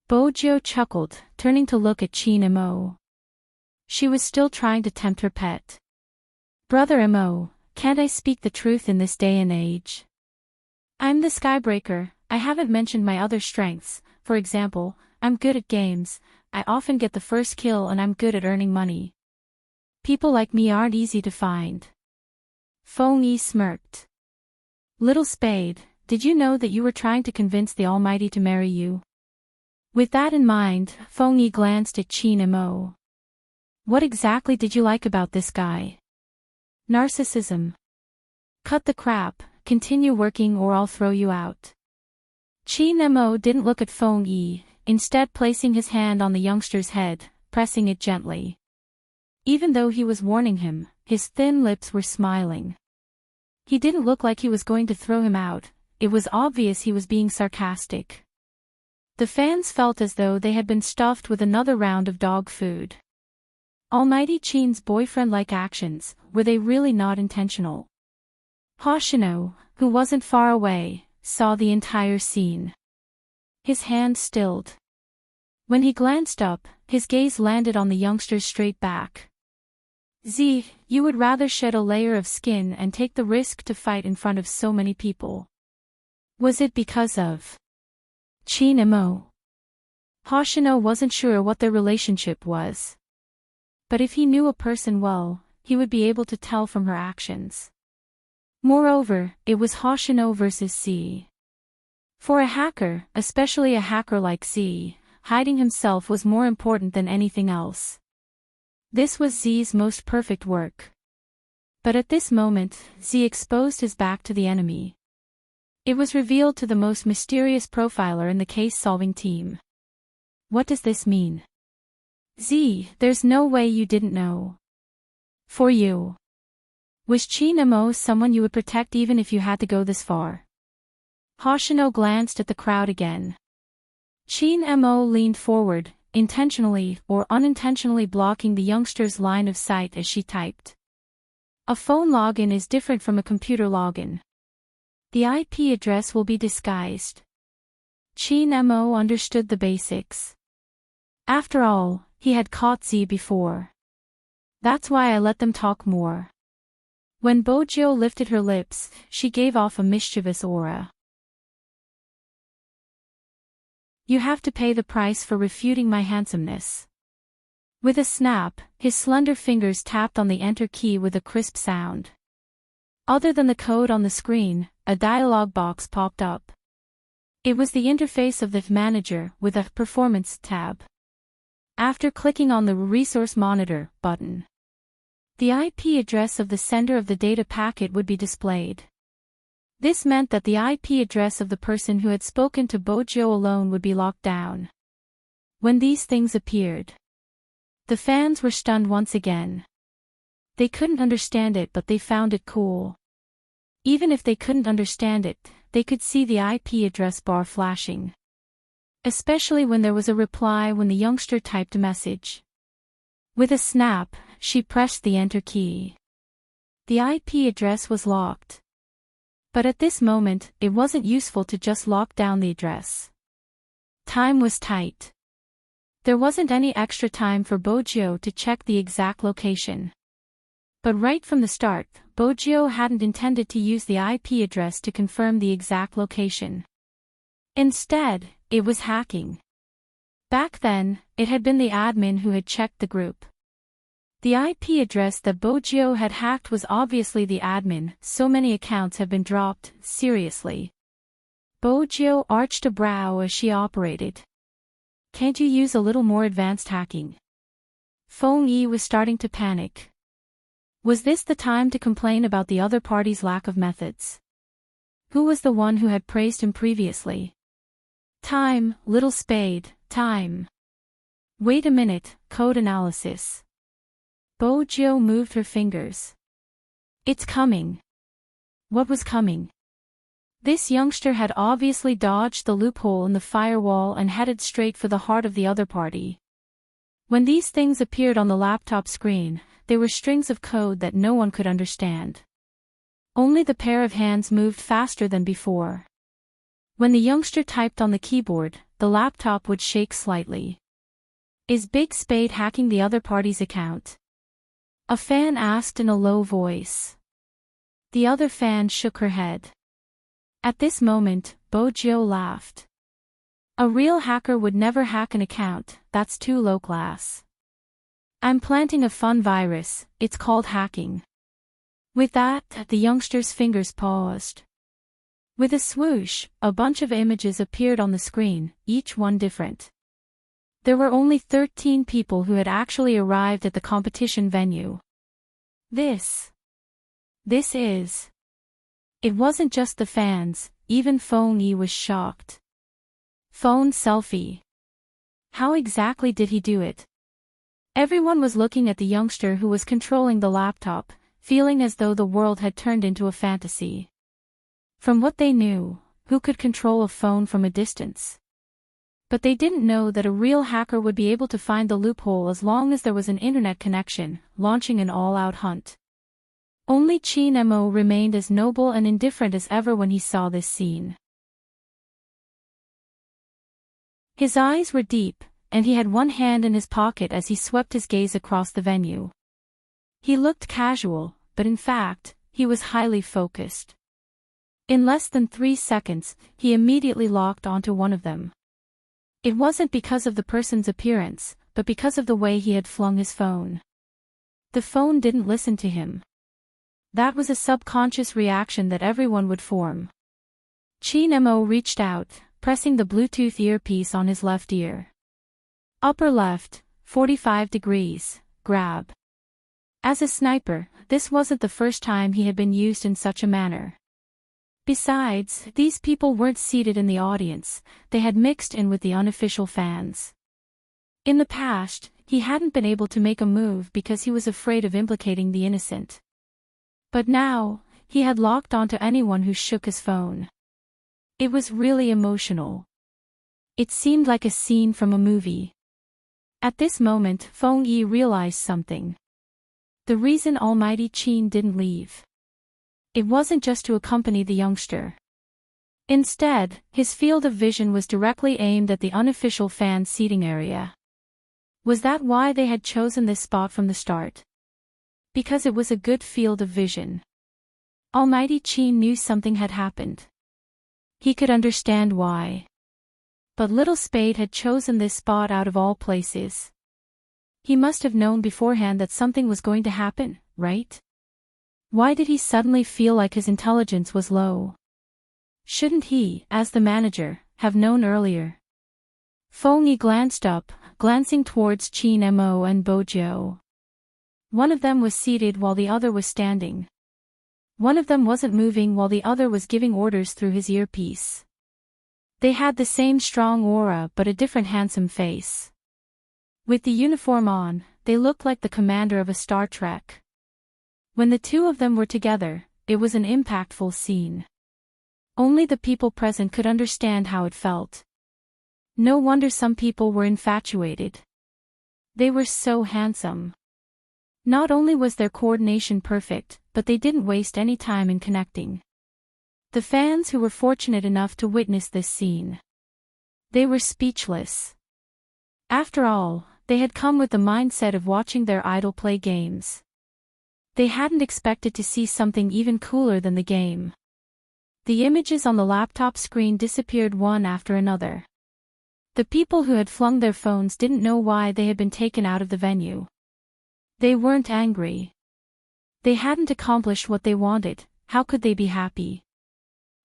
Bojo chuckled, turning to look at Qin Mo. She was still trying to tempt her pet. "Brother Mo, can't I speak the truth in this day and age? I'm the Skybreaker, I haven't mentioned my other strengths, for example, I'm good at games, I often get the first kill and I'm good at earning money. People like me aren't easy to find." Feng Yi smirked. "Little Spade, did you know that you were trying to convince the Almighty to marry you?" With that in mind, Feng Yi glanced at Qin Mo. "What exactly did you like about this guy?" "Narcissism. Cut the crap, continue working or I'll throw you out." Qin Mo didn't look at Feng Yi, instead placing his hand on the youngster's head, pressing it gently. Even though he was warning him, his thin lips were smiling. He didn't look like he was going to throw him out, it was obvious he was being sarcastic. The fans felt as though they had been stuffed with another round of dog food. Almighty Qin's boyfriend-like actions, were they really not intentional? Hoshino, who wasn't far away, saw the entire scene. His hand stilled. When he glanced up, his gaze landed on the youngster's straight back. "Z, you would rather shed a layer of skin and take the risk to fight in front of so many people. Was it because of Qin Mo?" Hoshino wasn't sure what their relationship was. But if he knew a person well, he would be able to tell from her actions. Moreover, it was Hoshino versus Z. For a hacker, especially a hacker like Z, hiding himself was more important than anything else. This was Z's most perfect work. But at this moment, Z exposed his back to the enemy. It was revealed to the most mysterious profiler in the case-solving team. "What does this mean?" "Z, there's no way you didn't know. For you. Was Qin Mo someone you would protect even if you had to go this far?" Hoshino glanced at the crowd again. Qin Mo leaned forward, intentionally or unintentionally blocking the youngster's line of sight as she typed. A phone login is different from a computer login. The IP address will be disguised. Qin Mo understood the basics. After all, he had caught Z before. "That's why I let them talk more." When Bojo lifted her lips, she gave off a mischievous aura. "You have to pay the price for refuting my handsomeness." With a snap, his slender fingers tapped on the enter key with a crisp sound. Other than the code on the screen, a dialog box popped up. It was the interface of the manager with a performance tab. After clicking on the Resource Monitor button, the IP address of the sender of the data packet would be displayed. This meant that the IP address of the person who had spoken to Bojo alone would be locked down. When these things appeared, the fans were stunned once again. They couldn't understand it, but they found it cool. Even if they couldn't understand it, they could see the IP address bar flashing. Especially when there was a reply when the youngster typed a message. With a snap, she pressed the enter key. The IP address was locked. But at this moment, it wasn't useful to just lock down the address. Time was tight. There wasn't any extra time for Bojo to check the exact location. But right from the start, Bojio hadn't intended to use the IP address to confirm the exact location. Instead, it was hacking. Back then, it had been the admin who had checked the group. The IP address that Bojio had hacked was obviously the admin. So many accounts have been dropped, seriously. Bojio arched a brow as she operated. Can't you use a little more advanced hacking? Feng Yi was starting to panic. Was this the time to complain about the other party's lack of methods? Who was the one who had praised him previously? Time, little spade, time. Wait a minute, code analysis. Bojio moved her fingers. It's coming. What was coming? This youngster had obviously dodged the loophole in the firewall and headed straight for the heart of the other party. When these things appeared on the laptop screen, they were strings of code that no one could understand. Only the pair of hands moved faster than before. When the youngster typed on the keyboard, the laptop would shake slightly. Is Big Spade hacking the other party's account? A fan asked in a low voice. The other fan shook her head. At this moment, Bojio laughed. A real hacker would never hack an account, that's too low class. I'm planting a fun virus, it's called hacking. With that, the youngster's fingers paused. With a swoosh, a bunch of images appeared on the screen, each one different. There were only 13 people who had actually arrived at the competition venue. This is... It wasn't just the fans, even Feng Yi was shocked. Phone selfie. How exactly did he do it? Everyone was looking at the youngster who was controlling the laptop, feeling as though the world had turned into a fantasy. From what they knew, who could control a phone from a distance? But they didn't know that a real hacker would be able to find the loophole as long as there was an internet connection, launching an all-out hunt. Only Qin Mo remained as noble and indifferent as ever when he saw this scene. His eyes were deep, and he had one hand in his pocket as he swept his gaze across the venue. He looked casual, but in fact, he was highly focused. In less than 3 seconds, he immediately locked onto one of them. It wasn't because of the person's appearance, but because of the way he had flung his phone. The phone didn't listen to him. That was a subconscious reaction that everyone would form. Qin Mo reached out, pressing the Bluetooth earpiece on his left ear. Upper left, 45 degrees, grab. As a sniper, this wasn't the first time he had been used in such a manner. Besides, these people weren't seated in the audience, they had mixed in with the unofficial fans. In the past, he hadn't been able to make a move because he was afraid of implicating the innocent. But now, he had locked onto anyone who shook his phone. It was really emotional. It seemed like a scene from a movie. At this moment, Feng Yi realized something. The reason Almighty Qin didn't leave. It wasn't just to accompany the youngster. Instead, his field of vision was directly aimed at the unofficial fan seating area. Was that why they had chosen this spot from the start? Because it was a good field of vision. Almighty Qin knew something had happened. He could understand why. But Little Spade had chosen this spot out of all places. He must have known beforehand that something was going to happen, right? Why did he suddenly feel like his intelligence was low? Shouldn't he, as the manager, have known earlier? Feng Yi glanced up, glancing towards Qin Mo and Bojio. One of them was seated while the other was standing. One of them wasn't moving while the other was giving orders through his earpiece. They had the same strong aura but a different handsome face. With the uniform on, they looked like the commander of a Star Trek. When the two of them were together, it was an impactful scene. Only the people present could understand how it felt. No wonder some people were infatuated. They were so handsome. Not only was their coordination perfect, but they didn't waste any time in connecting. The fans who were fortunate enough to witness this scene. They were speechless. After all, they had come with the mindset of watching their idol play games. They hadn't expected to see something even cooler than the game. The images on the laptop screen disappeared one after another. The people who had flung their phones didn't know why they had been taken out of the venue. They weren't angry. They hadn't accomplished what they wanted, how could they be happy?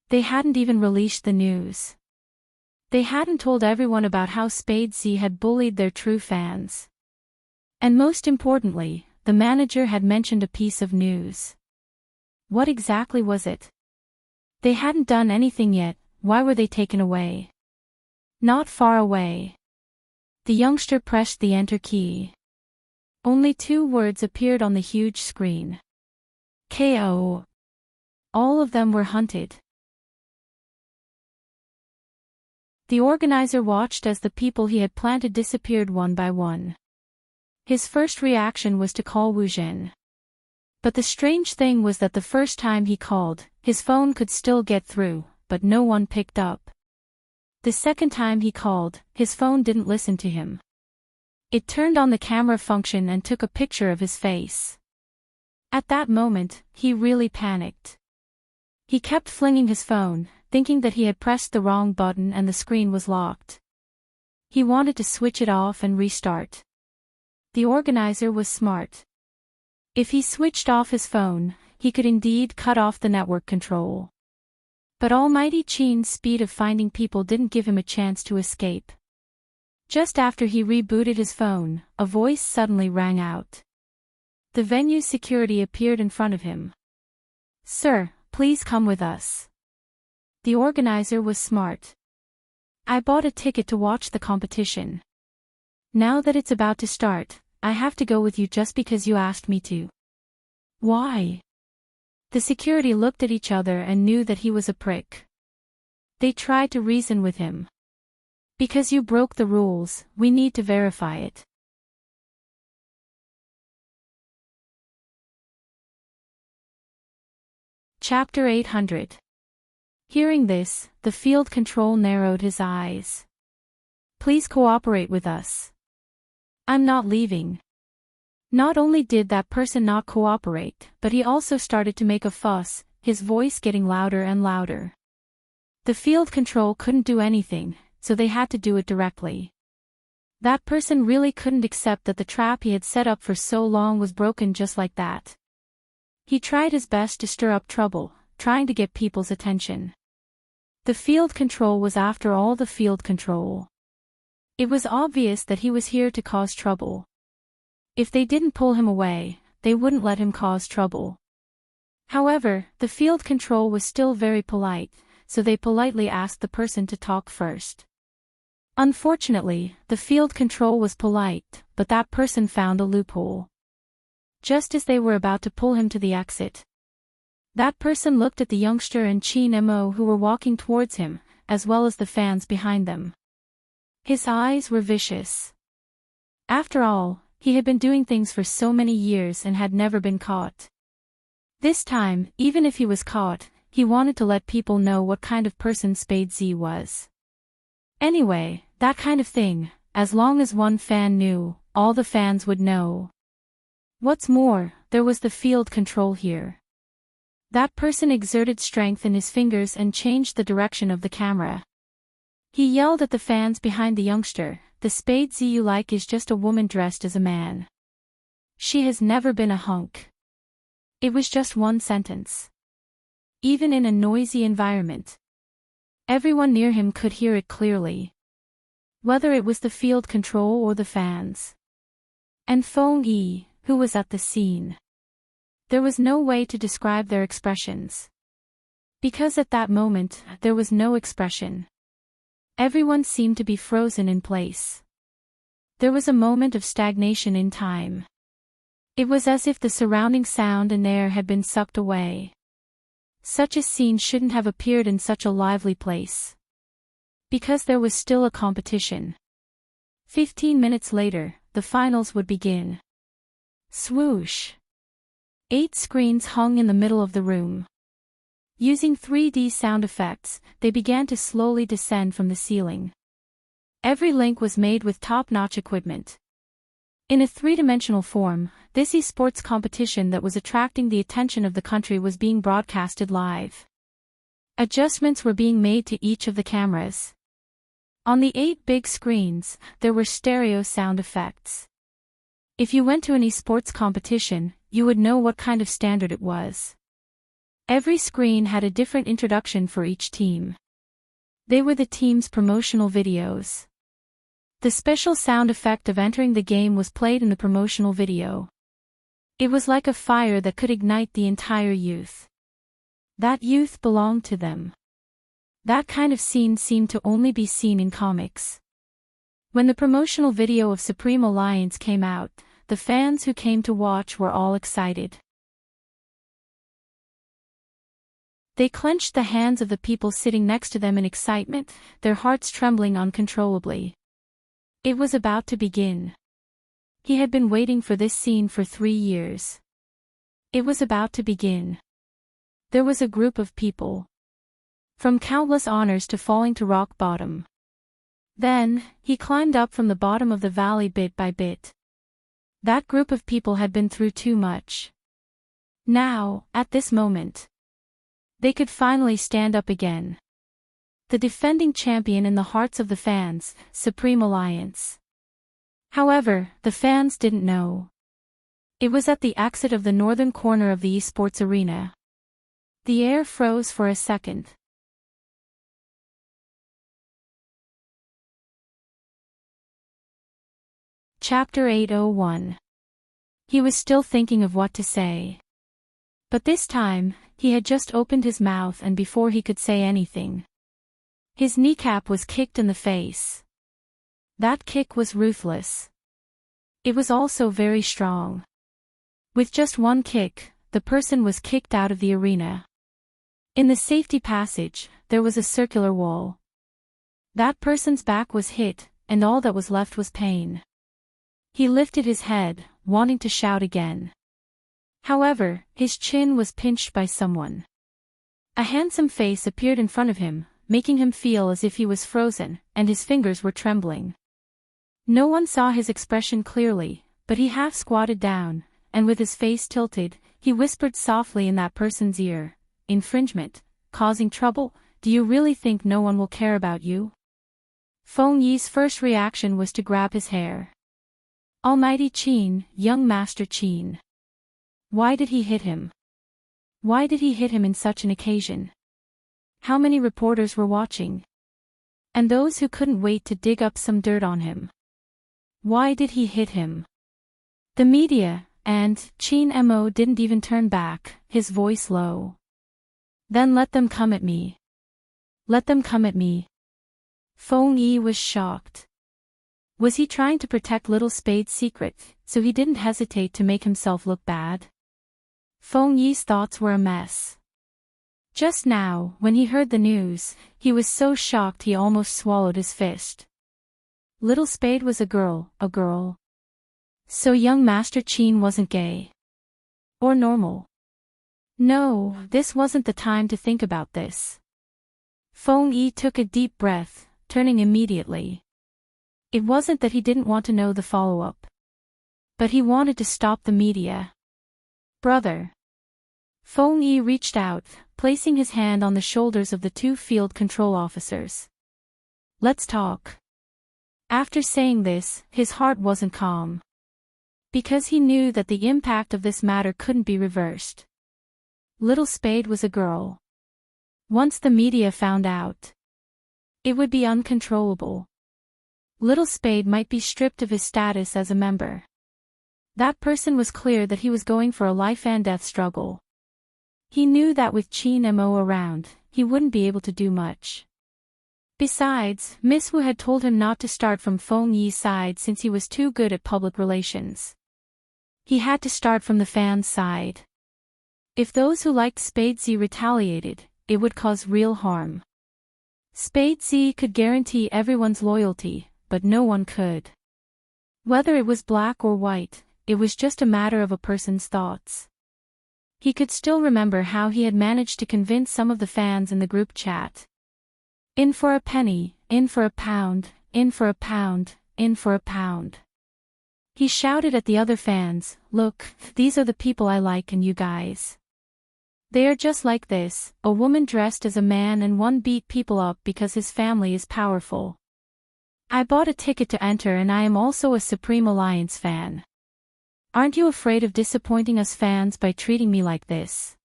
They hadn't even released the news. They hadn't told everyone about how Spadesy had bullied their true fans. And most importantly, the manager had mentioned a piece of news. What exactly was it? They hadn't done anything yet, why were they taken away? Not far away. The youngster pressed the enter key. Only 2 words appeared on the huge screen. KO. All of them were hunted. The organizer watched as the people he had planted disappeared one by one. His first reaction was to call Wu Zhen. But the strange thing was that the first time he called, his phone could still get through, but no one picked up. The second time he called, his phone didn't listen to him. It turned on the camera function and took a picture of his face. At that moment, he really panicked. He kept flinging his phone, thinking that he had pressed the wrong button and the screen was locked. He wanted to switch it off and restart. The organizer was smart. If he switched off his phone, he could indeed cut off the network control. But Almighty Qin's speed of finding people didn't give him a chance to escape. Just after he rebooted his phone, a voice suddenly rang out. The venue's security appeared in front of him. "Sir, please come with us." The organizer was smart. "I bought a ticket to watch the competition. Now that it's about to start, I have to go with you just because you asked me to." "Why?" The security looked at each other and knew that he was a prick. They tried to reason with him. "Because you broke the rules, we need to verify it." Chapter 800. Hearing this, the field control narrowed his eyes. "Please cooperate with us. I'm not leaving." Not only did that person not cooperate, but he also started to make a fuss, his voice getting louder and louder. The field control couldn't do anything, so they had to do it directly. That person really couldn't accept that the trap he had set up for so long was broken just like that. He tried his best to stir up trouble, trying to get people's attention. The field control was after all the field control. It was obvious that he was here to cause trouble. If they didn't pull him away, they wouldn't let him cause trouble. However, the field control was still very polite, so they politely asked the person to talk first. Unfortunately, the field control was polite, but that person found a loophole. Just as they were about to pull him to the exit, that person looked at the youngster and Qin Mo who were walking towards him, as well as the fans behind them. His eyes were vicious. After all, he had been doing things for so many years and had never been caught. This time, even if he was caught, he wanted to let people know what kind of person Spadesy was. Anyway, that kind of thing, as long as one fan knew, all the fans would know. What's more, there was the field control here. That person exerted strength in his fingers and changed the direction of the camera. He yelled at the fans behind the youngster, "The Spadesy you like is just a woman dressed as a man. She has never been a hunk." It was just one sentence. Even in a noisy environment, everyone near him could hear it clearly. Whether it was the field control or the fans. And Feng Yi, who was at the scene. There was no way to describe their expressions. Because at that moment, there was no expression. Everyone seemed to be frozen in place. There was a moment of stagnation in time. It was as if the surrounding sound and air had been sucked away. Such a scene shouldn't have appeared in such a lively place. Because there was still a competition. 15 minutes later, the finals would begin. Swoosh! 8 screens hung in the middle of the room. Using 3D sound effects, they began to slowly descend from the ceiling. Every link was made with top-notch equipment. In a three-dimensional form, this esports competition that was attracting the attention of the country was being broadcasted live. Adjustments were being made to each of the cameras. On the 8 big screens, there were stereo sound effects. If you went to an esports competition, you would know what kind of standard it was. Every screen had a different introduction for each team. They were the team's promotional videos. The special sound effect of entering the game was played in the promotional video. It was like a fire that could ignite the entire youth. That youth belonged to them. That kind of scene seemed to only be seen in comics. When the promotional video of Supreme Alliance came out, the fans who came to watch were all excited. They clenched the hands of the people sitting next to them in excitement, their hearts trembling uncontrollably. It was about to begin. He had been waiting for this scene for 3 years. It was about to begin. There was a group of people. From countless honors to falling to rock bottom. Then, he climbed up from the bottom of the valley bit by bit. That group of people had been through too much. Now, at this moment, they could finally stand up again. The defending champion in the hearts of the fans, Supreme Alliance. However, the fans didn't know. It was at the exit of the northern corner of the esports arena. The air froze for a second. Chapter 801. He was still thinking of what to say. But this time, he had just opened his mouth, and before he could say anything, his kneecap was kicked in the face. That kick was ruthless. It was also very strong. With just one kick, the person was kicked out of the arena. In the safety passage, there was a circular wall. That person's back was hit, and all that was left was pain. He lifted his head, wanting to shout again. However, his chin was pinched by someone. A handsome face appeared in front of him, making him feel as if he was frozen, and his fingers were trembling. No one saw his expression clearly, but he half squatted down, and with his face tilted, he whispered softly in that person's ear, "Infringement, causing trouble, do you really think no one will care about you?" Feng Yi's first reaction was to grab his hair. Almighty Qin, young Master Qin. Why did he hit him? Why did he hit him in such an occasion? How many reporters were watching? And those who couldn't wait to dig up some dirt on him. Why did he hit him? The media, and Qin Mo didn't even turn back, his voice low. Then let them come at me. Let them come at me. Feng Yi was shocked. Was he trying to protect Little Spade's secret, so he didn't hesitate to make himself look bad? Feng Yi's thoughts were a mess. Just now, when he heard the news, he was so shocked he almost swallowed his fist. Little Spade was a girl, a girl. So young Master Qin wasn't gay. Or normal. No, this wasn't the time to think about this. Feng Yi took a deep breath, turning immediately. It wasn't that he didn't want to know the follow-up. But he wanted to stop the media. Brother. Feng Yi reached out, placing his hand on the shoulders of the 2 field control officers. Let's talk. After saying this, his heart wasn't calm. Because he knew that the impact of this matter couldn't be reversed. Little Spade was a girl. Once the media found out, it would be uncontrollable. Little Spade might be stripped of his status as a member. That person was clear that he was going for a life-and-death struggle. He knew that with Qin Mo around, he wouldn't be able to do much. Besides, Miss Wu had told him not to start from Feng Yi's side since he was too good at public relations. He had to start from the fans' side. If those who liked Spade Z retaliated, it would cause real harm. Spade Z could guarantee everyone's loyalty, but no one could. Whether it was black or white, it was just a matter of a person's thoughts. He could still remember how he had managed to convince some of the fans in the group chat. In for a penny, in for a pound, in for a pound, in for a pound. He shouted at the other fans, "Look, these are the people I like and you guys. They are just like this, a woman dressed as a man and one beat people up because his family is powerful. I bought a ticket to enter and I am also a Supreme Alliance fan. Aren't you afraid of disappointing us fans by treating me like this?"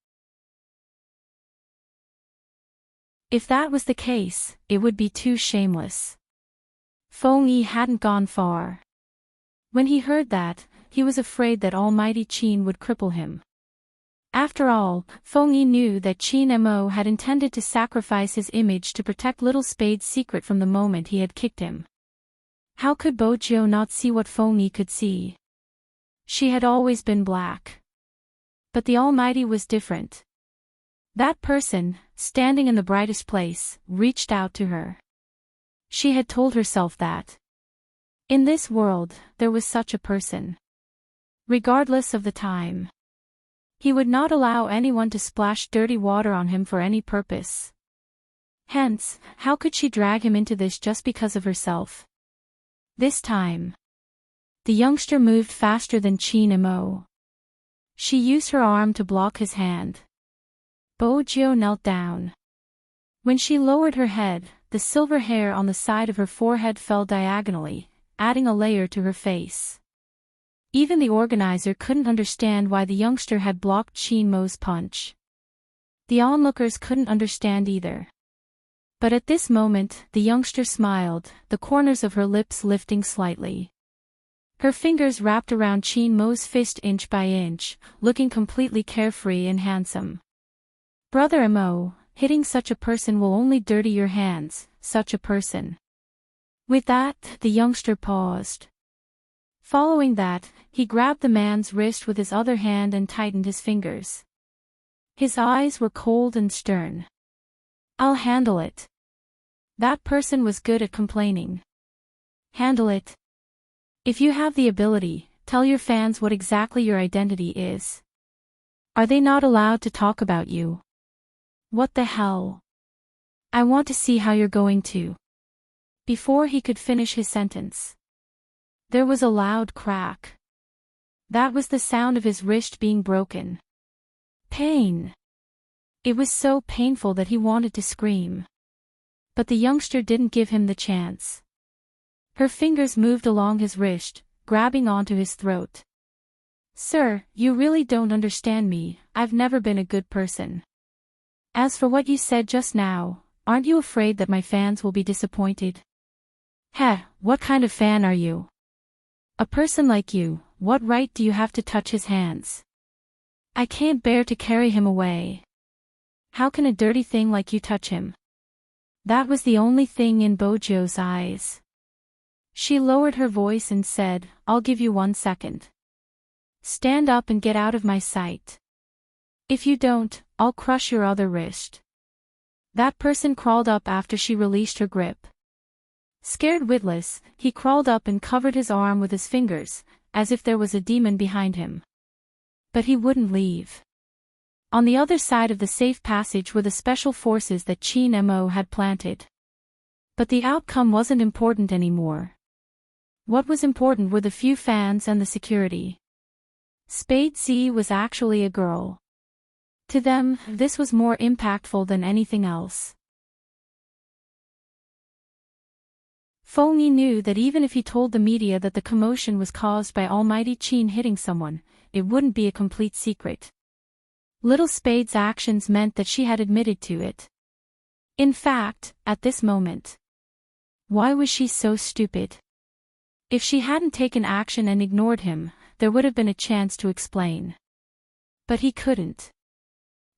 If that was the case, it would be too shameless. Feng Yi hadn't gone far. When he heard that, he was afraid that Almighty Qin would cripple him. After all, Feng Yi knew that Qin Mo had intended to sacrifice his image to protect Little Spade's secret from the moment he had kicked him. How could Bo Jiu not see what Feng Yi could see? She had always been black. But the Almighty was different. That person, standing in the brightest place, reached out to her. She had told herself that in this world, there was such a person. Regardless of the time, he would not allow anyone to splash dirty water on him for any purpose. Hence, how could she drag him into this just because of herself? This time, the youngster moved faster than Qin Mo. She used her arm to block his hand. Bo Jiu knelt down. When she lowered her head, the silver hair on the side of her forehead fell diagonally, adding a layer to her face. Even the organizer couldn't understand why the youngster had blocked Qin Mo's punch. The onlookers couldn't understand either. But at this moment, the youngster smiled, the corners of her lips lifting slightly. Her fingers wrapped around Qin Mo's fist inch by inch, looking completely carefree and handsome. "Brother Mo, hitting such a person will only dirty your hands, such a person." With that, the youngster paused. Following that, he grabbed the man's wrist with his other hand and tightened his fingers. His eyes were cold and stern. "I'll handle it." That person was good at complaining. Handle it. If you have the ability, tell your fans what exactly your identity is. Are they not allowed to talk about you? What the hell? I want to see how you're going to. Before he could finish his sentence, there was a loud crack. That was the sound of his wrist being broken. Pain. It was so painful that he wanted to scream. But the youngster didn't give him the chance. Her fingers moved along his wrist, grabbing onto his throat. "Sir, you really don't understand me, I've never been a good person. As for what you said just now, aren't you afraid that my fans will be disappointed?" "Heh, what kind of fan are you? A person like you, what right do you have to touch his hands? I can't bear to carry him away. How can a dirty thing like you touch him?" That was the only thing in Bo Jiu's eyes. She lowered her voice and said, "I'll give you 1 second. Stand up and get out of my sight. If you don't, I'll crush your other wrist." That person crawled up after she released her grip. Scared witless, he crawled up and covered his arm with his fingers, as if there was a demon behind him. But he wouldn't leave. On the other side of the safe passage were the special forces that Qin Mo had planted. But the outcome wasn't important anymore. What was important were the few fans and the security. Spade Z was actually a girl. To them, this was more impactful than anything else. Feng Yi knew that even if he told the media that the commotion was caused by Almighty Qin hitting someone, it wouldn't be a complete secret. Little Spade's actions meant that she had admitted to it. In fact, at this moment, why was she so stupid? If she hadn't taken action and ignored him, there would have been a chance to explain. But he couldn't.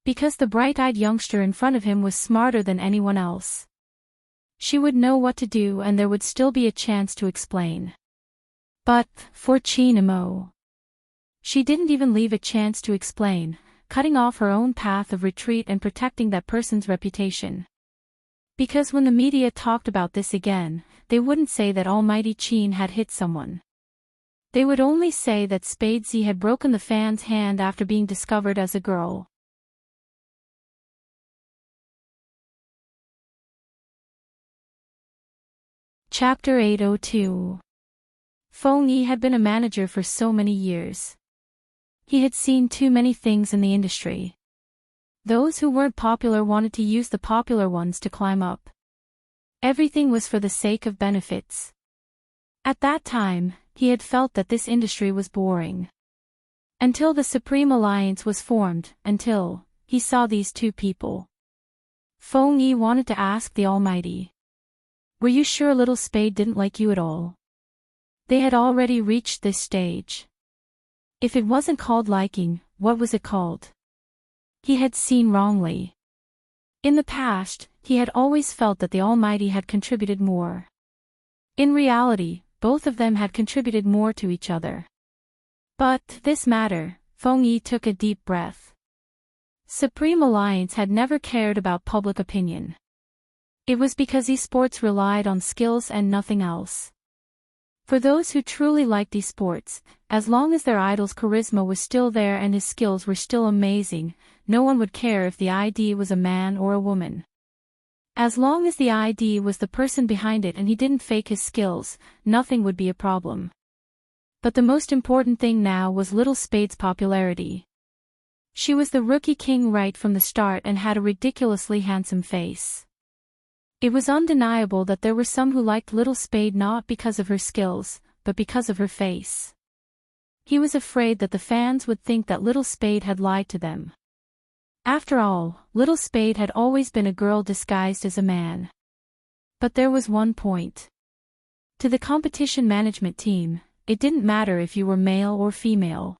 Because the bright-eyed youngster in front of him was smarter than anyone else. She would know what to do and there would still be a chance to explain. But, for Qin Mo, she didn't even leave a chance to explain, cutting off her own path of retreat and protecting that person's reputation. Because when the media talked about this again, they wouldn't say that Almighty Qin had hit someone. They would only say that Spade Z had broken the fan's hand after being discovered as a girl. Chapter 802. Feng Yi had been a manager for so many years. He had seen too many things in the industry. Those who weren't popular wanted to use the popular ones to climb up. Everything was for the sake of benefits. At that time, he had felt that this industry was boring. Until the Supreme Alliance was formed, until he saw these two people. Feng Yi wanted to ask the Almighty. Were you sure Little Spade didn't like you at all? They had already reached this stage. If it wasn't called liking, what was it called? He had seen wrongly. In the past, he had always felt that the Almighty had contributed more. In reality, both of them had contributed more to each other. But, this matter, Feng Yi took a deep breath. Supreme Alliance had never cared about public opinion. It was because esports relied on skills and nothing else. For those who truly liked esports, as long as their idol's charisma was still there and his skills were still amazing, no one would care if the ID was a man or a woman. As long as the ID was the person behind it and he didn't fake his skills, nothing would be a problem. But the most important thing now was Little Spade's popularity. She was the rookie king right from the start and had a ridiculously handsome face. It was undeniable that there were some who liked Little Spade not because of her skills, but because of her face. He was afraid that the fans would think that Little Spade had lied to them. After all, Little Spade had always been a girl disguised as a man. But there was one point. To the competition management team, it didn't matter if you were male or female.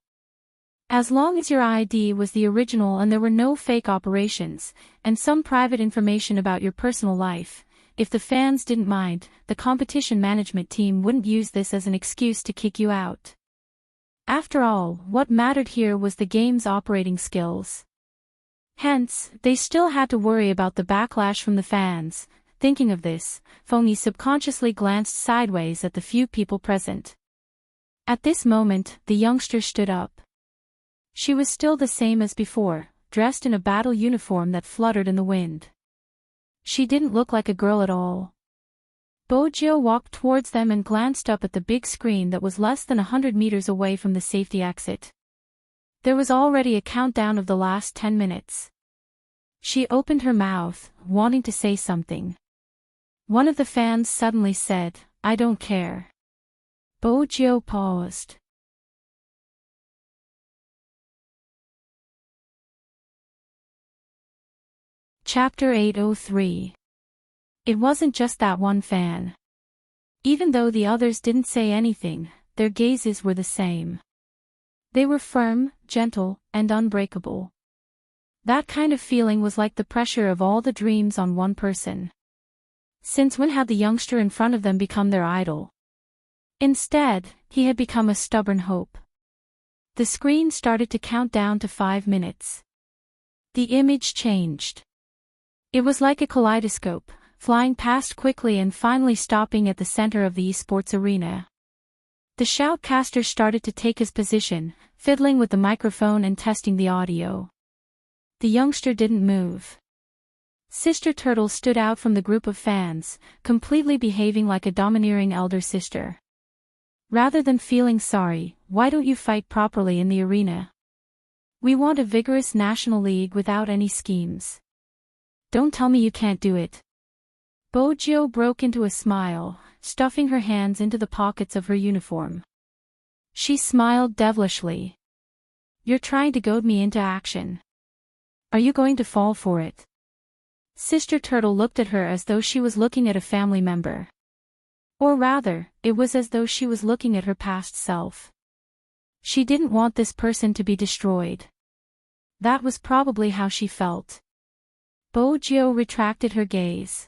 As long as your ID was the original and there were no fake operations, and some private information about your personal life, if the fans didn't mind, the competition management team wouldn't use this as an excuse to kick you out. After all, what mattered here was the game's operating skills. Hence, they still had to worry about the backlash from the fans. Thinking of this, Feng Yi subconsciously glanced sideways at the few people present. At this moment, the youngster stood up. She was still the same as before, dressed in a battle uniform that fluttered in the wind. She didn't look like a girl at all. Bojo walked towards them and glanced up at the big screen that was less than 100 meters away from the safety exit. There was already a countdown of the last 10 minutes. She opened her mouth, wanting to say something. One of the fans suddenly said, "I don't care." Bojo paused. Chapter 803. It wasn't just that one fan. Even though the others didn't say anything, their gazes were the same. They were firm, gentle, and unbreakable. That kind of feeling was like the pressure of all the dreams on one person. Since when had the youngster in front of them become their idol? Instead, he had become a stubborn hope. The screen started to count down to 5 minutes. The image changed. It was like a kaleidoscope, flying past quickly and finally stopping at the center of the esports arena. The shoutcaster started to take his position, fiddling with the microphone and testing the audio. The youngster didn't move. Sister Turtle stood out from the group of fans, completely behaving like a domineering elder sister. Rather than feeling sorry, why don't you fight properly in the arena? We want a vigorous national league without any schemes. Don't tell me you can't do it. Bojo broke into a smile, stuffing her hands into the pockets of her uniform. She smiled devilishly. You're trying to goad me into action. Are you going to fall for it? Sister Turtle looked at her as though she was looking at a family member. Or rather, it was as though she was looking at her past self. She didn't want this person to be destroyed. That was probably how she felt. Bojo retracted her gaze.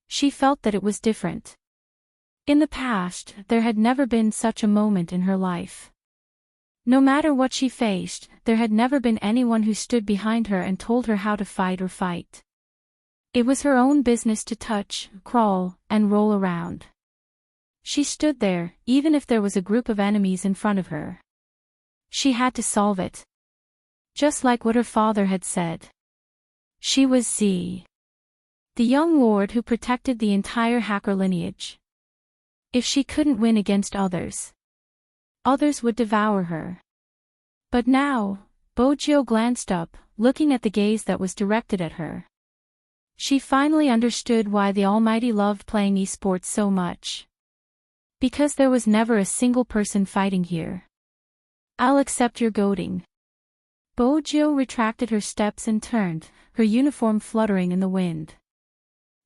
She felt that it was different. In the past, there had never been such a moment in her life. No matter what she faced, there had never been anyone who stood behind her and told her how to fight or fight. It was her own business to touch, crawl, and roll around. She stood there, even if there was a group of enemies in front of her. She had to solve it. Just like what her father had said. She was Z. The young lord who protected the entire hacker lineage. If she couldn't win against others, others would devour her. But now, Bojo glanced up, looking at the gaze that was directed at her. She finally understood why the Almighty loved playing esports so much. Because there was never a single person fighting here. I'll accept your goading. Bojo retracted her steps and turned, her uniform fluttering in the wind.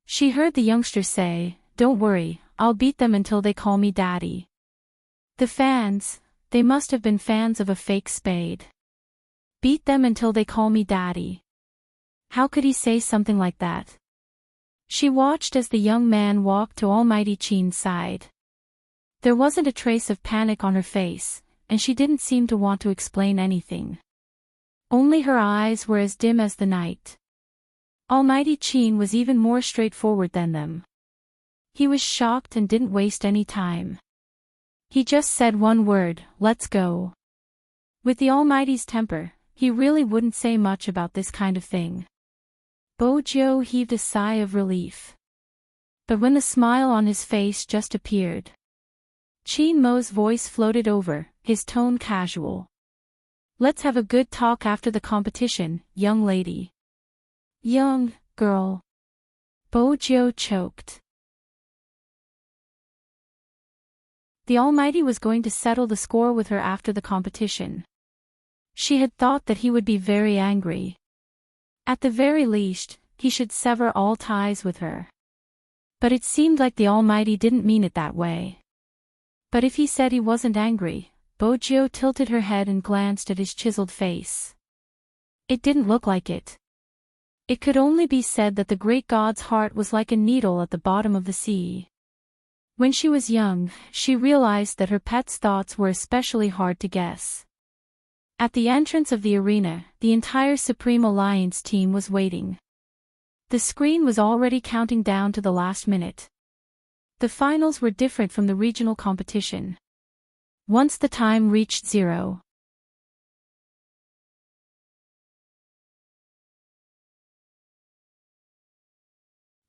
She heard the youngster say, "Don't worry, I'll beat them until they call me daddy." The fans, they must have been fans of a fake Spade. Beat them until they call me daddy. How could he say something like that? She watched as the young man walked to Almighty Chin's side. There wasn't a trace of panic on her face, and she didn't seem to want to explain anything. Only her eyes were as dim as the night. Almighty Chin was even more straightforward than them. He was shocked and didn't waste any time. He just said one word, "Let's go." With the Almighty's temper, he really wouldn't say much about this kind of thing. Bojo heaved a sigh of relief. But when the smile on his face just appeared, Chin Mo's voice floated over, his tone casual. "Let's have a good talk after the competition, young lady." "Young girl." Bojo choked. The Almighty was going to settle the score with her after the competition. She had thought that he would be very angry. At the very least, he should sever all ties with her. But it seemed like the Almighty didn't mean it that way. But if he said he wasn't angry, Bojo tilted her head and glanced at his chiseled face. It didn't look like it. It could only be said that the great god's heart was like a needle at the bottom of the sea. When she was young, she realized that her pet's thoughts were especially hard to guess. At the entrance of the arena, the entire Supreme Alliance team was waiting. The screen was already counting down to the last minute. The finals were different from the regional competition. Once the time reached 0.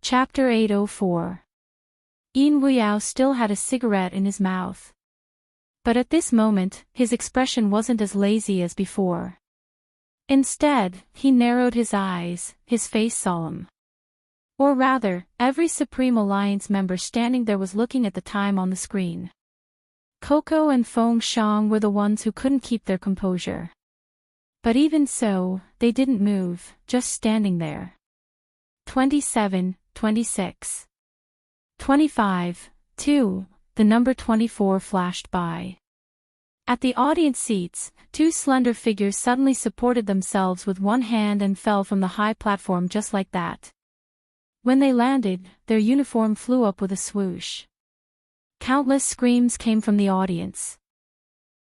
Chapter 804. Yin Wuyao still had a cigarette in his mouth. But at this moment, his expression wasn't as lazy as before. Instead, he narrowed his eyes, his face solemn. Or rather, every Supreme Alliance member standing there was looking at the time on the screen. Coco and Feng Shang were the ones who couldn't keep their composure. But even so, they didn't move, just standing there. 27, 26. 25, 2, the number 24 flashed by. At the audience seats, two slender figures suddenly supported themselves with one hand and fell from the high platform just like that. When they landed, their uniform flew up with a swoosh. Countless screams came from the audience.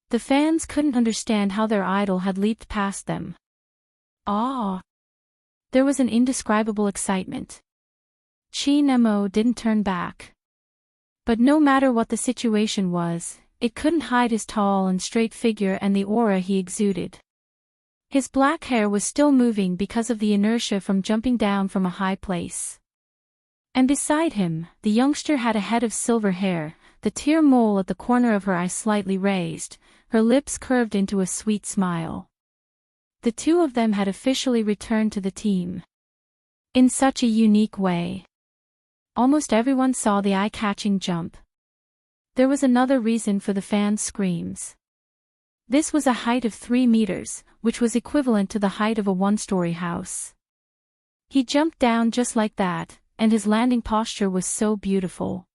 The fans couldn't understand how their idol had leaped past them. Awe! There was an indescribable excitement. Chin Mo didn't turn back. But no matter what the situation was, it couldn't hide his tall and straight figure and the aura he exuded. His black hair was still moving because of the inertia from jumping down from a high place. And beside him, the youngster had a head of silver hair, the tear mole at the corner of her eye slightly raised, her lips curved into a sweet smile. The two of them had officially returned to the team. In such a unique way. Almost everyone saw the eye-catching jump. There was another reason for the fans' screams. This was a height of 3 meters, which was equivalent to the height of a one-story house. He jumped down just like that, and his landing posture was so beautiful.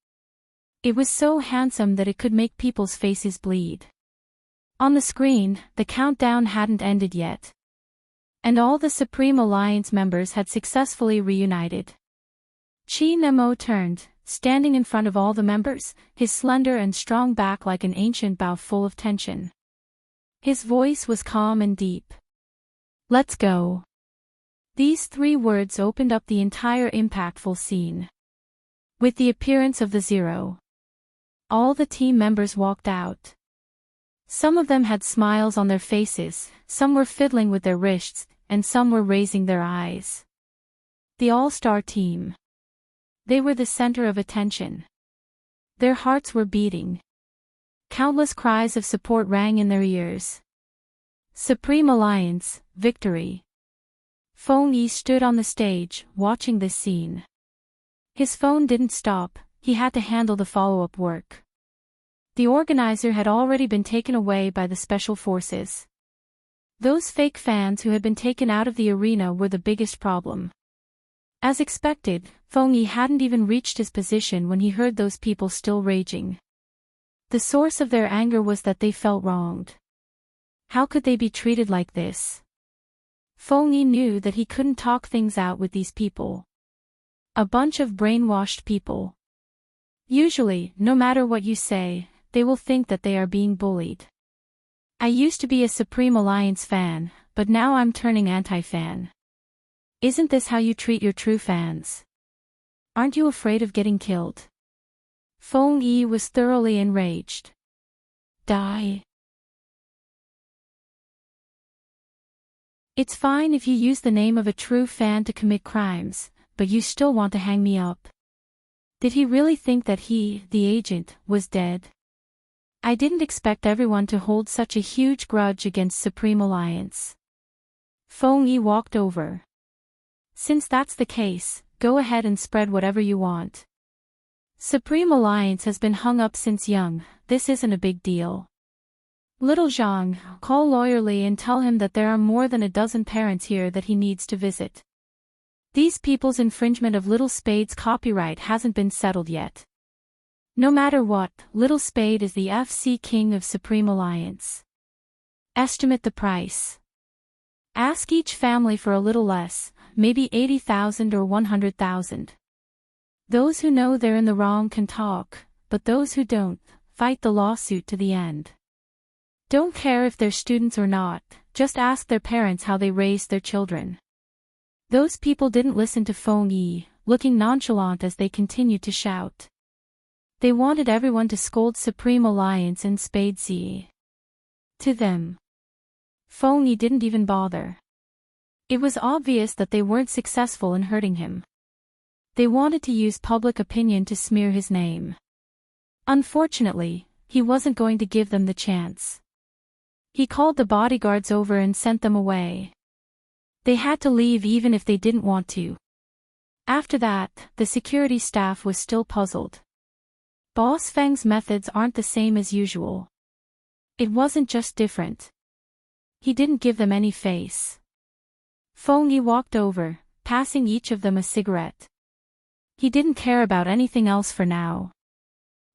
It was so handsome that it could make people's faces bleed. On the screen, the countdown hadn't ended yet. And all the Supreme Alliance members had successfully reunited. Chin Mo turned, standing in front of all the members, his slender and strong back like an ancient bow full of tension. His voice was calm and deep. "Let's go." These 3 words opened up the entire impactful scene. With the appearance of the 0, all the team members walked out. Some of them had smiles on their faces, some were fiddling with their wrists, and some were raising their eyes. The all-star team. They were the center of attention. Their hearts were beating. Countless cries of support rang in their ears. Supreme Alliance, victory. Feng Yi stood on the stage, watching this scene. His phone didn't stop, he had to handle the follow-up work. The organizer had already been taken away by the special forces. Those fake fans who had been taken out of the arena were the biggest problem. As expected, Feng Yi hadn't even reached his position when he heard those people still raging. The source of their anger was that they felt wronged. How could they be treated like this? Feng Yi knew that he couldn't talk things out with these people. A bunch of brainwashed people. Usually, no matter what you say, they will think that they are being bullied. I used to be a Supreme Alliance fan, but now I'm turning anti-fan. Isn't this how you treat your true fans? Aren't you afraid of getting killed? Feng Yi was thoroughly enraged. Die. It's fine if you use the name of a true fan to commit crimes, but you still want to hang me up. Did he really think that he, the agent, was dead? I didn't expect everyone to hold such a huge grudge against Supreme Alliance. Feng Yi walked over. Since that's the case, go ahead and spread whatever you want. Supreme Alliance has been hung up since young, this isn't a big deal. Little Zhang, call Lawyer Li and tell him that there are more than a dozen parents here that he needs to visit. These people's infringement of Little Spade's copyright hasn't been settled yet. No matter what, Little Spade is the FC King of Supreme Alliance. Estimate the price. Ask each family for a little less, maybe 80,000 or 100,000. Those who know they're in the wrong can talk, but those who don't, fight the lawsuit to the end. Don't care if they're students or not, just ask their parents how they raised their children. Those people didn't listen to Feng Yi, looking nonchalant as they continued to shout. They wanted everyone to scold Supreme Alliance and Spade Z. To them. Feng Yi didn't even bother. It was obvious that they weren't successful in hurting him. They wanted to use public opinion to smear his name. Unfortunately, he wasn't going to give them the chance. He called the bodyguards over and sent them away. They had to leave even if they didn't want to. After that, the security staff was still puzzled. Boss Feng's methods aren't the same as usual. It wasn't just different. He didn't give them any face. Feng Yi walked over, passing each of them a cigarette. He didn't care about anything else for now.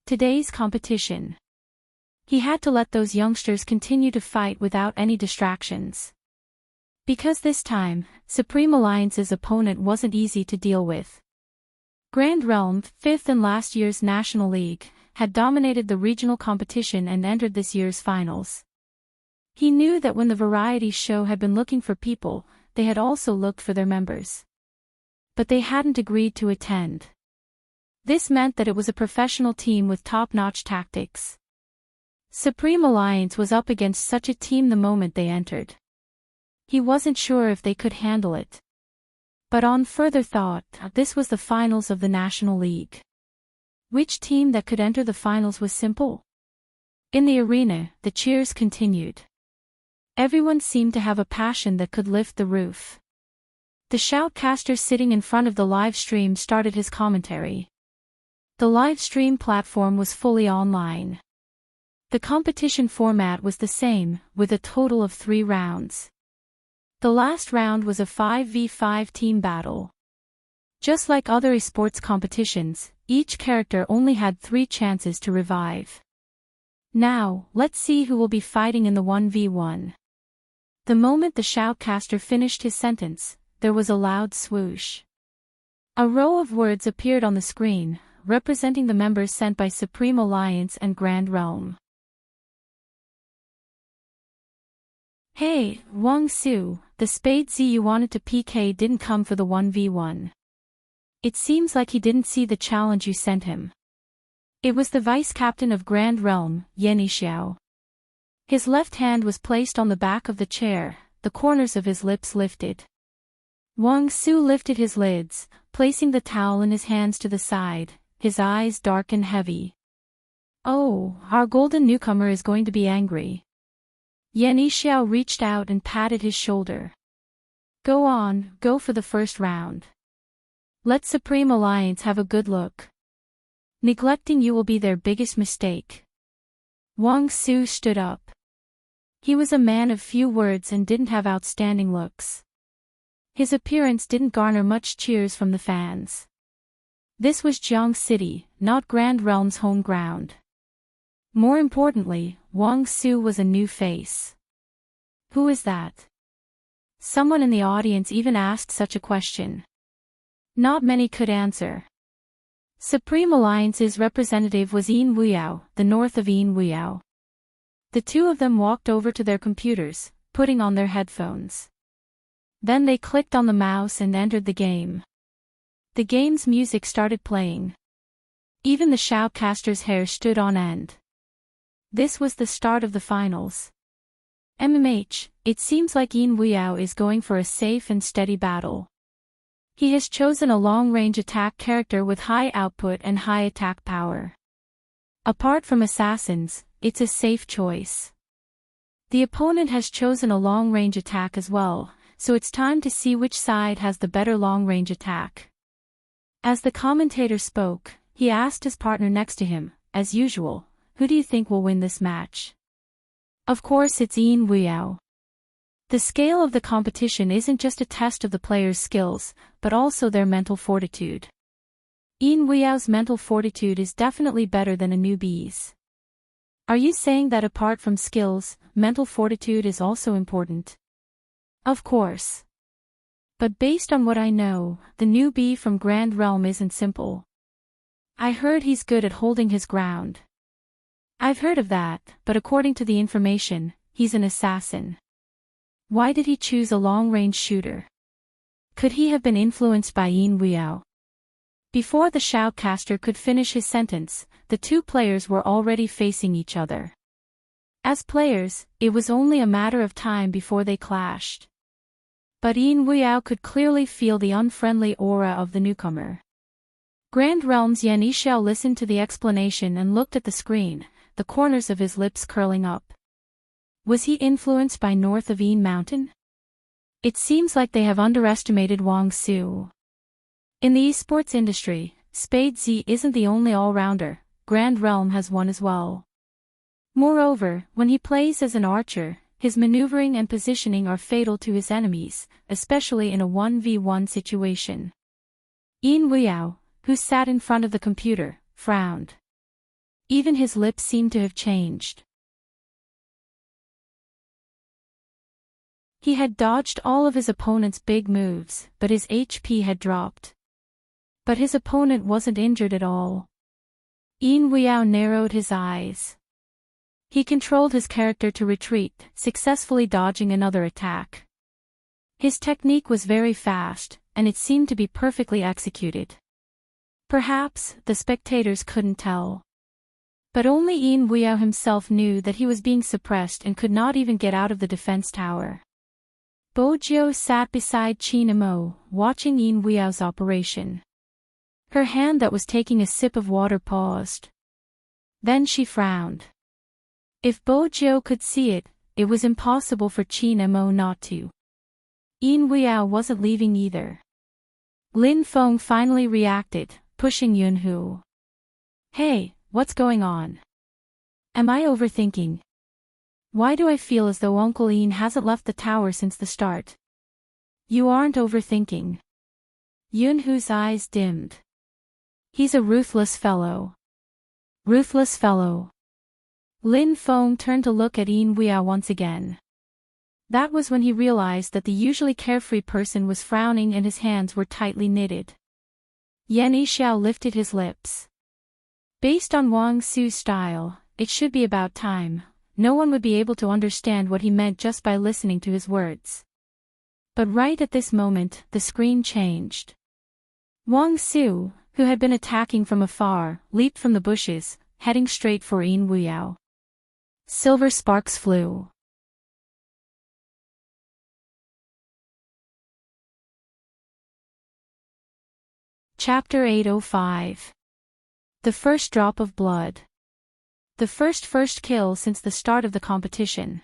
Today's competition. He had to let those youngsters continue to fight without any distractions. Because this time, Supreme Alliance's opponent wasn't easy to deal with. Grand Realm, fifth in last year's National League, had dominated the regional competition and entered this year's finals. He knew that when the variety show had been looking for people, they had also looked for their members. But they hadn't agreed to attend. This meant that it was a professional team with top-notch tactics. Supreme Alliance was up against such a team the moment they entered. He wasn't sure if they could handle it. But on further thought, this was the finals of the National League. Which team that could enter the finals was simple? In the arena, the cheers continued. Everyone seemed to have a passion that could lift the roof. The shoutcaster sitting in front of the live stream started his commentary. The live stream platform was fully online. The competition format was the same, with a total of 3 rounds. The last round was a 5v5 team battle. Just like other esports competitions, each character only had 3 chances to revive. Now, let's see who will be fighting in the 1v1. The moment the shoutcaster finished his sentence, there was a loud swoosh. A row of words appeared on the screen, representing the members sent by Supreme Alliance and Grand Realm. Hey, Wang Su, the Spade Z you wanted to PK didn't come for the 1v1. It seems like he didn't see the challenge you sent him. It was the vice-captain of Grand Realm, Yenny Xiao. His left hand was placed on the back of the chair, the corners of his lips lifted. Wang Su lifted his lids, placing the towel in his hands to the side, his eyes dark and heavy. Oh, our golden newcomer is going to be angry. Yan Yixiao reached out and patted his shoulder. Go on, go for the first round. Let Supreme Alliance have a good look. Neglecting you will be their biggest mistake. Wang Su stood up. He was a man of few words and didn't have outstanding looks. His appearance didn't garner much cheers from the fans. This was Jiang City, not Grand Realm's home ground. More importantly, Wang Su was a new face. Who is that? Someone in the audience even asked such a question. Not many could answer. Supreme Alliance's representative was Yin Wuyao, the north of Yin Wuyao. The two of them walked over to their computers, putting on their headphones. Then they clicked on the mouse and entered the game. The game's music started playing. Even the shoutcaster's hair stood on end. This was the start of the finals. It seems like Yin Wuyao is going for a safe and steady battle. He has chosen a long-range attack character with high output and high attack power. Apart from assassins, it's a safe choice. The opponent has chosen a long-range attack as well, so it's time to see which side has the better long-range attack. As the commentator spoke, he asked his partner next to him, as usual, who do you think will win this match? Of course it's Yin Wuyao. The scale of the competition isn't just a test of the players' skills, but also their mental fortitude. Yin Wuyao's mental fortitude is definitely better than a newbie's. Are you saying that apart from skills, mental fortitude is also important? Of course. But based on what I know, the newbie from Grand Realm isn't simple. I heard he's good at holding his ground. I've heard of that, but according to the information, he's an assassin. Why did he choose a long-range shooter? Could he have been influenced by Yin Wuyao? Before the shoutcaster could finish his sentence, the two players were already facing each other. As players, it was only a matter of time before they clashed. But Yin Wuyao could clearly feel the unfriendly aura of the newcomer. Grand Realm's Yan Yixiao listened to the explanation and looked at the screen, the corners of his lips curling up. Was he influenced by North of Yin Mountain? It seems like they have underestimated Wang Su. In the esports industry, Spade Z isn't the only all-rounder, Grand Realm has one as well. Moreover, when he plays as an archer, his maneuvering and positioning are fatal to his enemies, especially in a 1v1 situation. Yin Wuyao, who sat in front of the computer, frowned. Even his lips seemed to have changed. He had dodged all of his opponent's big moves, but his HP had dropped. But his opponent wasn't injured at all. Yin Wuyao narrowed his eyes. He controlled his character to retreat, successfully dodging another attack. His technique was very fast, and it seemed to be perfectly executed. Perhaps, the spectators couldn't tell. But only Yin Wuyao himself knew that he was being suppressed and could not even get out of the defense tower. Bo Jiao sat beside Qin Imo, watching Yin Wuyao's operation. Her hand that was taking a sip of water paused. Then she frowned. If Bo Jiao could see it, it was impossible for Qin Imo not to. Yin Wuyao wasn't leaving either. Lin Feng finally reacted, pushing Yunhu. Hey, what's going on? Am I overthinking? Why do I feel as though Uncle Yin hasn't left the tower since the start? You aren't overthinking. Yunhu's eyes dimmed. He's a ruthless fellow. Ruthless fellow. Lin Feng turned to look at Yin Wuyao once again. That was when he realized that the usually carefree person was frowning and his hands were tightly knitted. Yan Yixiao lifted his lips. Based on Wang Su's style, it should be about time. No one would be able to understand what he meant just by listening to his words. But right at this moment, the screen changed. Wang Su, who had been attacking from afar, leaped from the bushes, heading straight for Yin Wuyao. Silver sparks flew. Chapter 805. The First Drop of Blood. The first kill since the start of the competition.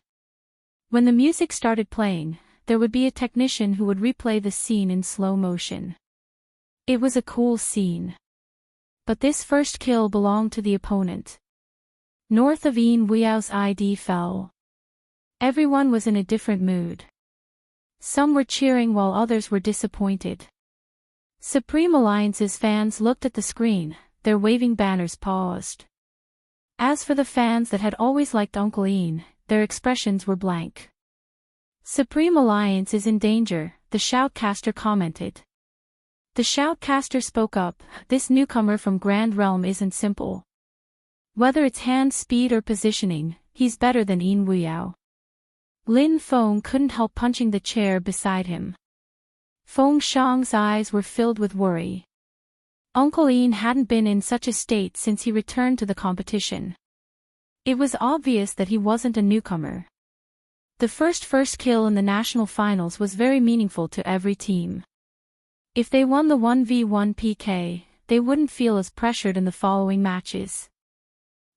When the music started playing, there would be a technician who would replay the scene in slow motion. It was a cool scene. But this first kill belonged to the opponent. North of Ian Weow's ID fell. Everyone was in a different mood. Some were cheering while others were disappointed. Supreme Alliance's fans looked at the screen, their waving banners paused. As for the fans that had always liked Uncle Ian, their expressions were blank. Supreme Alliance is in danger, the shoutcaster commented. The shoutcaster spoke up, this newcomer from Grand Realm isn't simple. Whether it's hand speed or positioning, he's better than Ian Weow. Lin Feng couldn't help punching the chair beside him. Feng Shang's eyes were filled with worry. Uncle Ian hadn't been in such a state since he returned to the competition. It was obvious that he wasn't a newcomer. The first kill in the national finals was very meaningful to every team. If they won the 1v1 PK, they wouldn't feel as pressured in the following matches.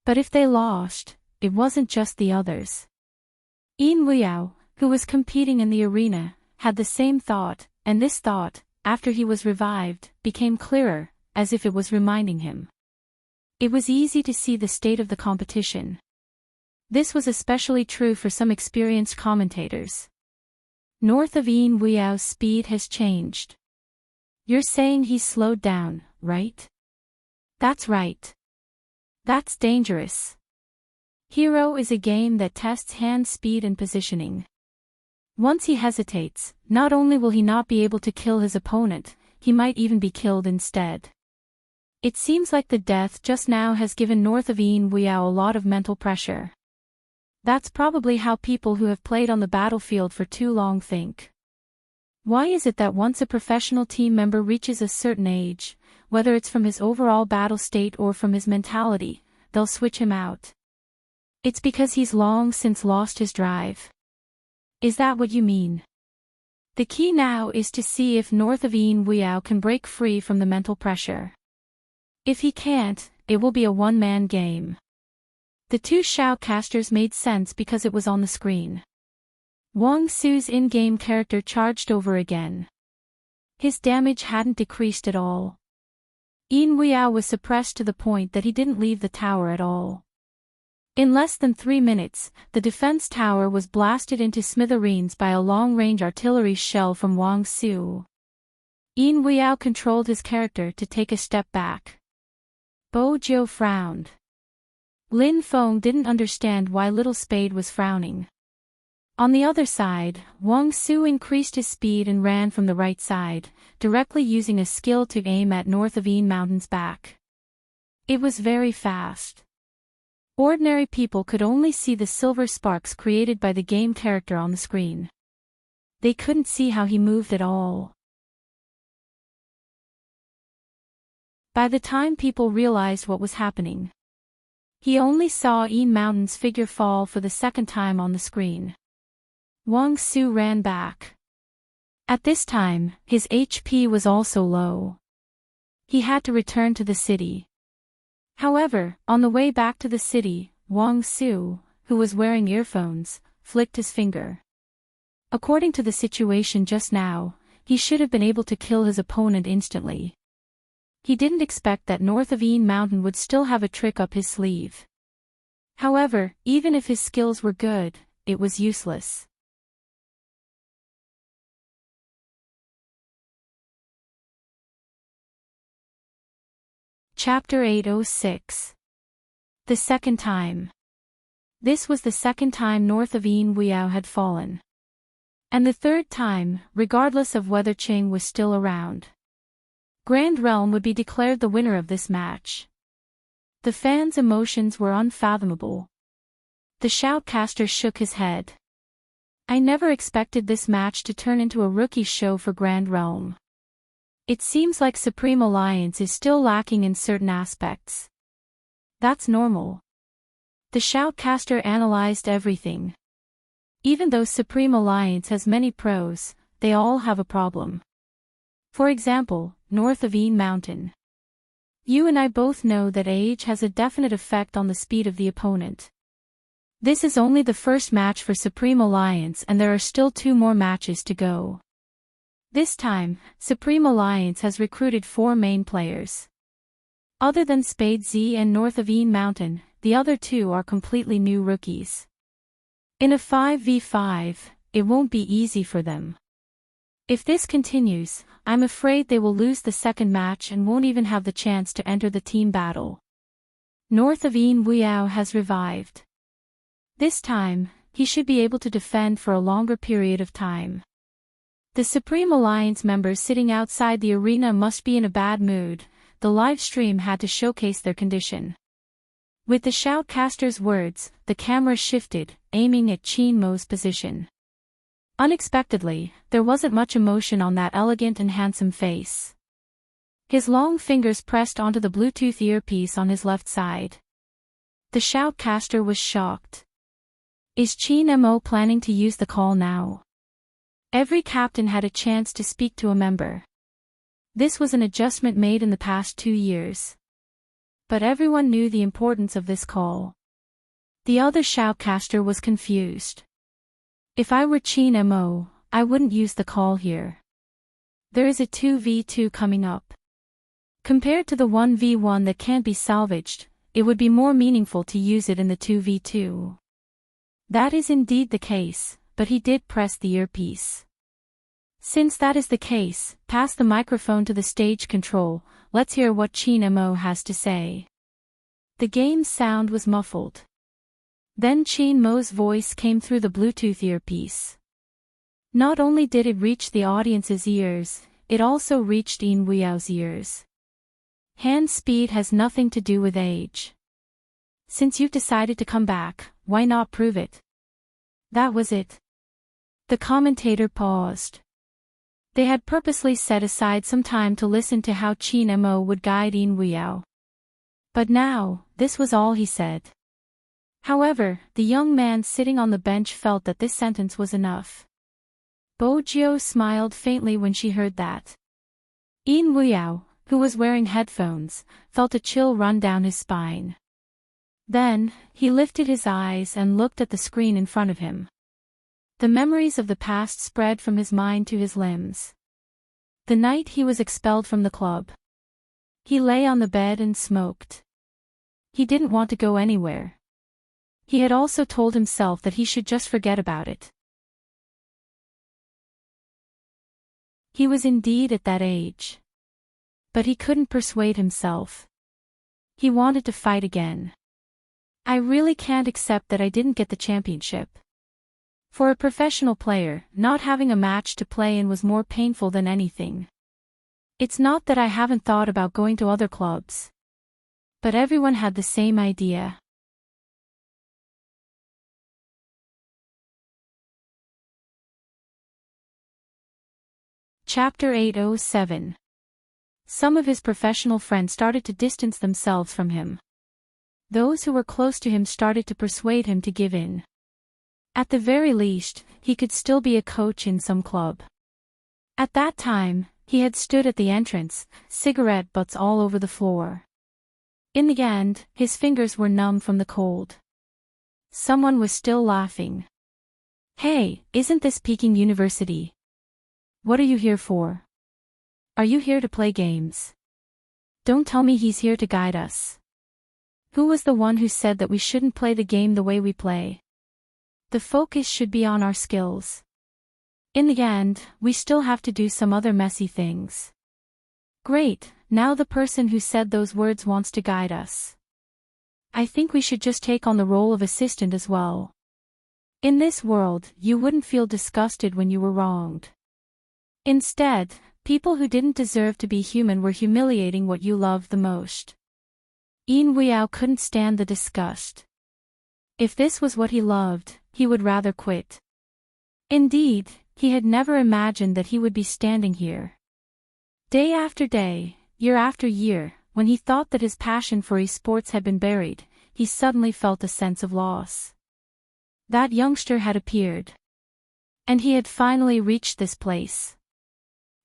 But if they lost, it wasn't just the others. Ian Weow, who was competing in the arena, had the same thought, and this thought, after he was revived, became clearer, as if it was reminding him. It was easy to see the state of the competition. This was especially true for some experienced commentators. North of Ian Weow's speed has changed. You're saying he's slowed down, right? That's right. That's dangerous. Hero is a game that tests hand speed and positioning. Once he hesitates, not only will he not be able to kill his opponent, he might even be killed instead. It seems like the death just now has given North of Ian Weow a lot of mental pressure. That's probably how people who have played on the battlefield for too long think. Why is it that once a professional team member reaches a certain age, whether it's from his overall battle state or from his mentality, they'll switch him out? It's because he's long since lost his drive. Is that what you mean? The key now is to see if North of Ian Weow can break free from the mental pressure. If he can't, it will be a one-man game. The two shoutcasters made sense because it was on the screen. Wang Su's in-game character charged over again. His damage hadn't decreased at all. Ian Weow was suppressed to the point that he didn't leave the tower at all. In less than 3 minutes, the defense tower was blasted into smithereens by a long-range artillery shell from Wang Su. Ian Weow controlled his character to take a step back. Bo Jiu frowned. Lin Feng didn't understand why Little Spade was frowning. On the other side, Wang Su increased his speed and ran from the right side, directly using a skill to aim at North of Ian Mountain's back. It was very fast. Ordinary people could only see the silver sparks created by the game character on the screen. They couldn't see how he moved at all. By the time people realized what was happening, he only saw Ian Mountain's figure fall for the second time on the screen. Wang Su ran back. At this time, his HP was also low. He had to return to the city. However, on the way back to the city, Wang Su, who was wearing earphones, flicked his finger. According to the situation just now, he should have been able to kill his opponent instantly. He didn't expect that North of Ian Mountain would still have a trick up his sleeve. However, even if his skills were good, it was useless. Chapter 806. The second time. This was the second time North of Ian Weow had fallen. And the third time, regardless of whether Ching was still around. Grand Realm would be declared the winner of this match. The fans' emotions were unfathomable. The shoutcaster shook his head. I never expected this match to turn into a rookie show for Grand Realm. It seems like Supreme Alliance is still lacking in certain aspects. That's normal. The shoutcaster analyzed everything. Even though Supreme Alliance has many pros, they all have a problem. For example, North of Ian Mountain. You and I both know that age has a definite effect on the speed of the opponent. This is only the first match for Supreme Alliance and there are still 2 more matches to go. This time, Supreme Alliance has recruited 4 main players. Other than Spade Z and North of Een Mountain, the other 2 are completely new rookies. In a 5v5, it won't be easy for them. If this continues, I'm afraid they will lose the second match and won't even have the chance to enter the team battle. North of Een Weao has revived. This time, he should be able to defend for a longer period of time. The Supreme Alliance members sitting outside the arena must be in a bad mood. The live stream had to showcase their condition. With the shoutcaster's words, the camera shifted, aiming at Chin Mo's position. Unexpectedly, there wasn't much emotion on that elegant and handsome face. His long fingers pressed onto the Bluetooth earpiece on his left side. The shoutcaster was shocked. Is Chin Mo planning to use the call now? Every captain had a chance to speak to a member. This was an adjustment made in the past 2 years. But everyone knew the importance of this call. The other shoutcaster was confused. If I were Chin Mo, I wouldn't use the call here. There is a 2v2 coming up. Compared to the 1v1 that can't be salvaged, it would be more meaningful to use it in the 2v2. That is indeed the case, but he did press the earpiece. Since that is the case, pass the microphone to the stage control, let's hear what Chin Mo has to say. The game's sound was muffled. Then Chin Mo's voice came through the Bluetooth earpiece. Not only did it reach the audience's ears, it also reached Een Weao's ears. Hand speed has nothing to do with age. Since you've decided to come back, why not prove it? That was it. The commentator paused. They had purposely set aside some time to listen to how Chin Mo would guide Een Weao. But now, this was all he said. However, the young man sitting on the bench felt that this sentence was enough. Bo Jiao smiled faintly when she heard that. Een Weao, who was wearing headphones, felt a chill run down his spine. Then, he lifted his eyes and looked at the screen in front of him. The memories of the past spread from his mind to his limbs. The night he was expelled from the club. He lay on the bed and smoked. He didn't want to go anywhere. He had also told himself that he should just forget about it. He was indeed at that age. But he couldn't persuade himself. He wanted to fight again. I really can't accept that I didn't get the championship. For a professional player, not having a match to play in was more painful than anything. It's not that I haven't thought about going to other clubs. But everyone had the same idea. Chapter 807. Some of his professional friends started to distance themselves from him. Those who were close to him started to persuade him to give in. At the very least, he could still be a coach in some club. At that time, he had stood at the entrance, cigarette butts all over the floor. In the end, his fingers were numb from the cold. Someone was still laughing. Hey, isn't this Peking University? What are you here for? Are you here to play games? Don't tell me he's here to guide us. Who was the one who said that we shouldn't play the game the way we play? The focus should be on our skills. In the end, we still have to do some other messy things. Great, now the person who said those words wants to guide us. I think we should just take on the role of assistant as well. In this world, you wouldn't feel disgusted when you were wronged. Instead, people who didn't deserve to be human were humiliating what you loved the most. Een Weao couldn't stand the disgust. If this was what he loved, he would rather quit. Indeed, he had never imagined that he would be standing here. Day after day, year after year, when he thought that his passion for esports had been buried, he suddenly felt a sense of loss. That youngster had appeared. And he had finally reached this place.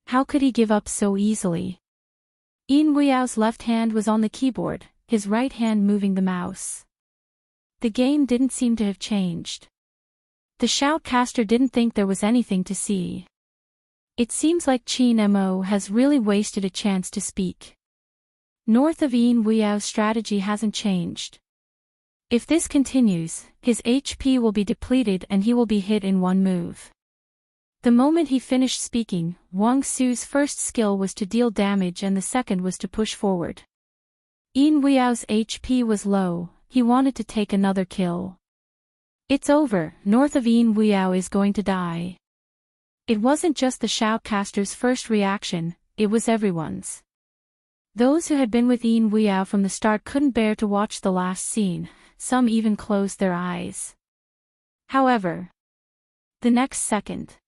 How could he give up so easily? Yin Wuyao's left hand was on the keyboard, his right hand moving the mouse. The game didn't seem to have changed. The shoutcaster didn't think there was anything to see. It seems like Chen Mo has really wasted a chance to speak. North of Yin Wuyao's strategy hasn't changed. If this continues, his HP will be depleted and he will be hit in one move. The moment he finished speaking, Wang Su's first skill was to deal damage and the second was to push forward. Yin Wuyao's HP was low, he wanted to take another kill. It's over, North of Yin Wuyao is going to die. It wasn't just the shoutcaster's first reaction, it was everyone's. Those who had been with Yin Wuyao from the start couldn't bear to watch the last scene, some even closed their eyes. However, the next second,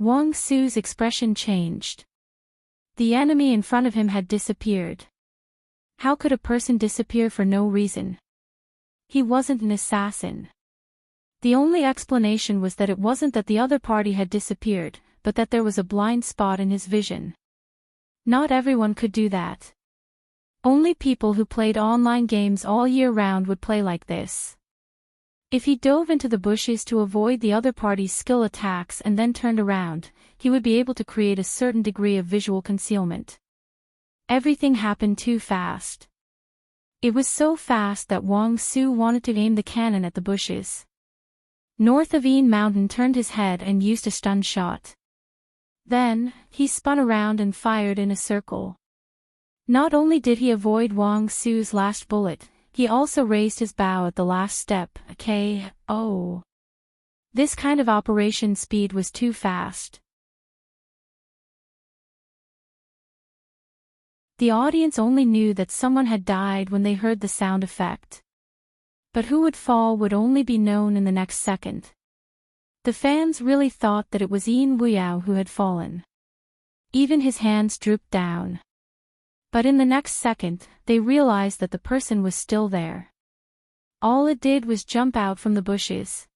Wang Su's expression changed. The enemy in front of him had disappeared. How could a person disappear for no reason? He wasn't an assassin. The only explanation was that it wasn't that the other party had disappeared, but that there was a blind spot in his vision. Not everyone could do that. Only people who played online games all year round would play like this. If he dove into the bushes to avoid the other party's skill attacks and then turned around, he would be able to create a certain degree of visual concealment. Everything happened too fast. It was so fast that Wang Su wanted to aim the cannon at the bushes. North of Yin Mountain turned his head and used a stun shot. Then, he spun around and fired in a circle. Not only did he avoid Wang Su's last bullet, he also raised his bow at the last step, KO. This kind of operation speed was too fast. The audience only knew that someone had died when they heard the sound effect. But who would fall would only be known in the next second. The fans really thought that it was Yin Wuyao who had fallen. Even his hands drooped down. But in the next second, they realized that the person was still there. All it did was jump out from the bushes.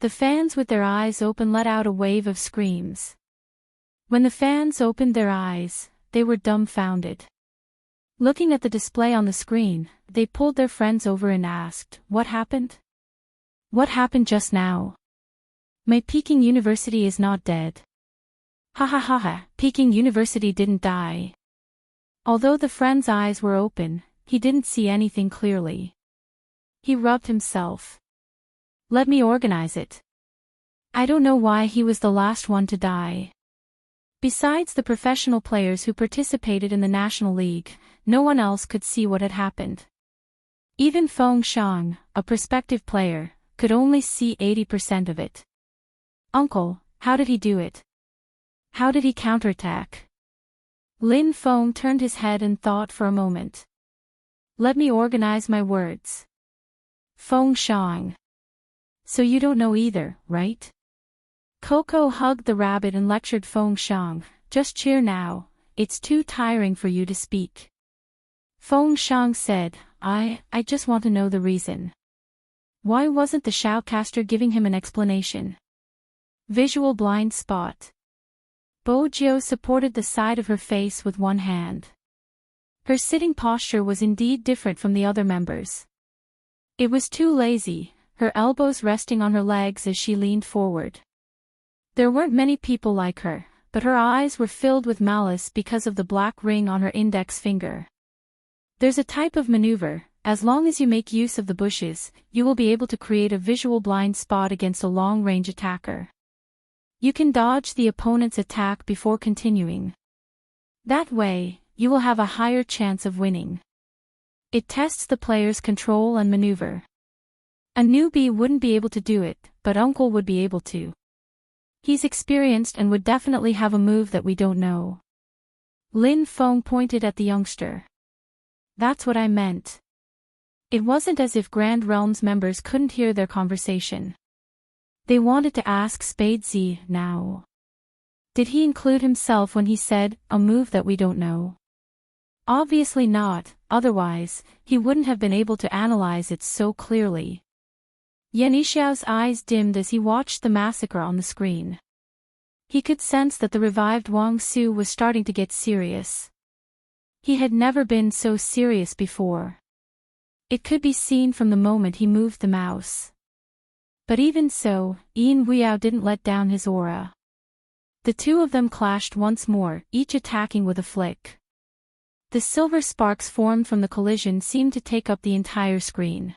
The fans with their eyes open let out a wave of screams. When the fans opened their eyes, they were dumbfounded. Looking at the display on the screen, they pulled their friends over and asked, "What happened? What happened just now? My Peking University is not dead." Ha ha ha ha, Peking University didn't die. Although the friend's eyes were open, he didn't see anything clearly. He rubbed himself. Let me organize it. I don't know why he was the last one to die. Besides the professional players who participated in the National League, no one else could see what had happened. Even Feng Shang, a prospective player, could only see 80% of it. Uncle, how did he do it? How did he counterattack? Lin Feng turned his head and thought for a moment. Let me organize my words. Feng Shang. So you don't know either, right? Coco hugged the rabbit and lectured Feng Shang, just cheer now, it's too tiring for you to speak. Feng Shang said, I just want to know the reason. Why wasn't the shoutcaster giving him an explanation? Visual blind spot. Bojiu supported the side of her face with one hand. Her sitting posture was indeed different from the other members. It was too lazy, her elbows resting on her legs as she leaned forward. There weren't many people like her, but her eyes were filled with malice because of the black ring on her index finger. There's a type of maneuver, as long as you make use of the bushes, you will be able to create a visual blind spot against a long-range attacker. You can dodge the opponent's attack before continuing. That way, you will have a higher chance of winning. It tests the player's control and maneuver. A newbie wouldn't be able to do it, but Uncle would be able to. He's experienced and would definitely have a move that we don't know. Lin Feng pointed at the youngster. That's what I meant. It wasn't as if Grand Realms members couldn't hear their conversation. They wanted to ask Spadesy now. Did he include himself when he said, a move that we don't know? Obviously not, otherwise, he wouldn't have been able to analyze it so clearly. Yanxiao's eyes dimmed as he watched the massacre on the screen. He could sense that the revived Wang Su was starting to get serious. He had never been so serious before. It could be seen from the moment he moved the mouse. But even so, Yin Weiyao didn't let down his aura. The two of them clashed once more, each attacking with a flick. The silver sparks formed from the collision seemed to take up the entire screen.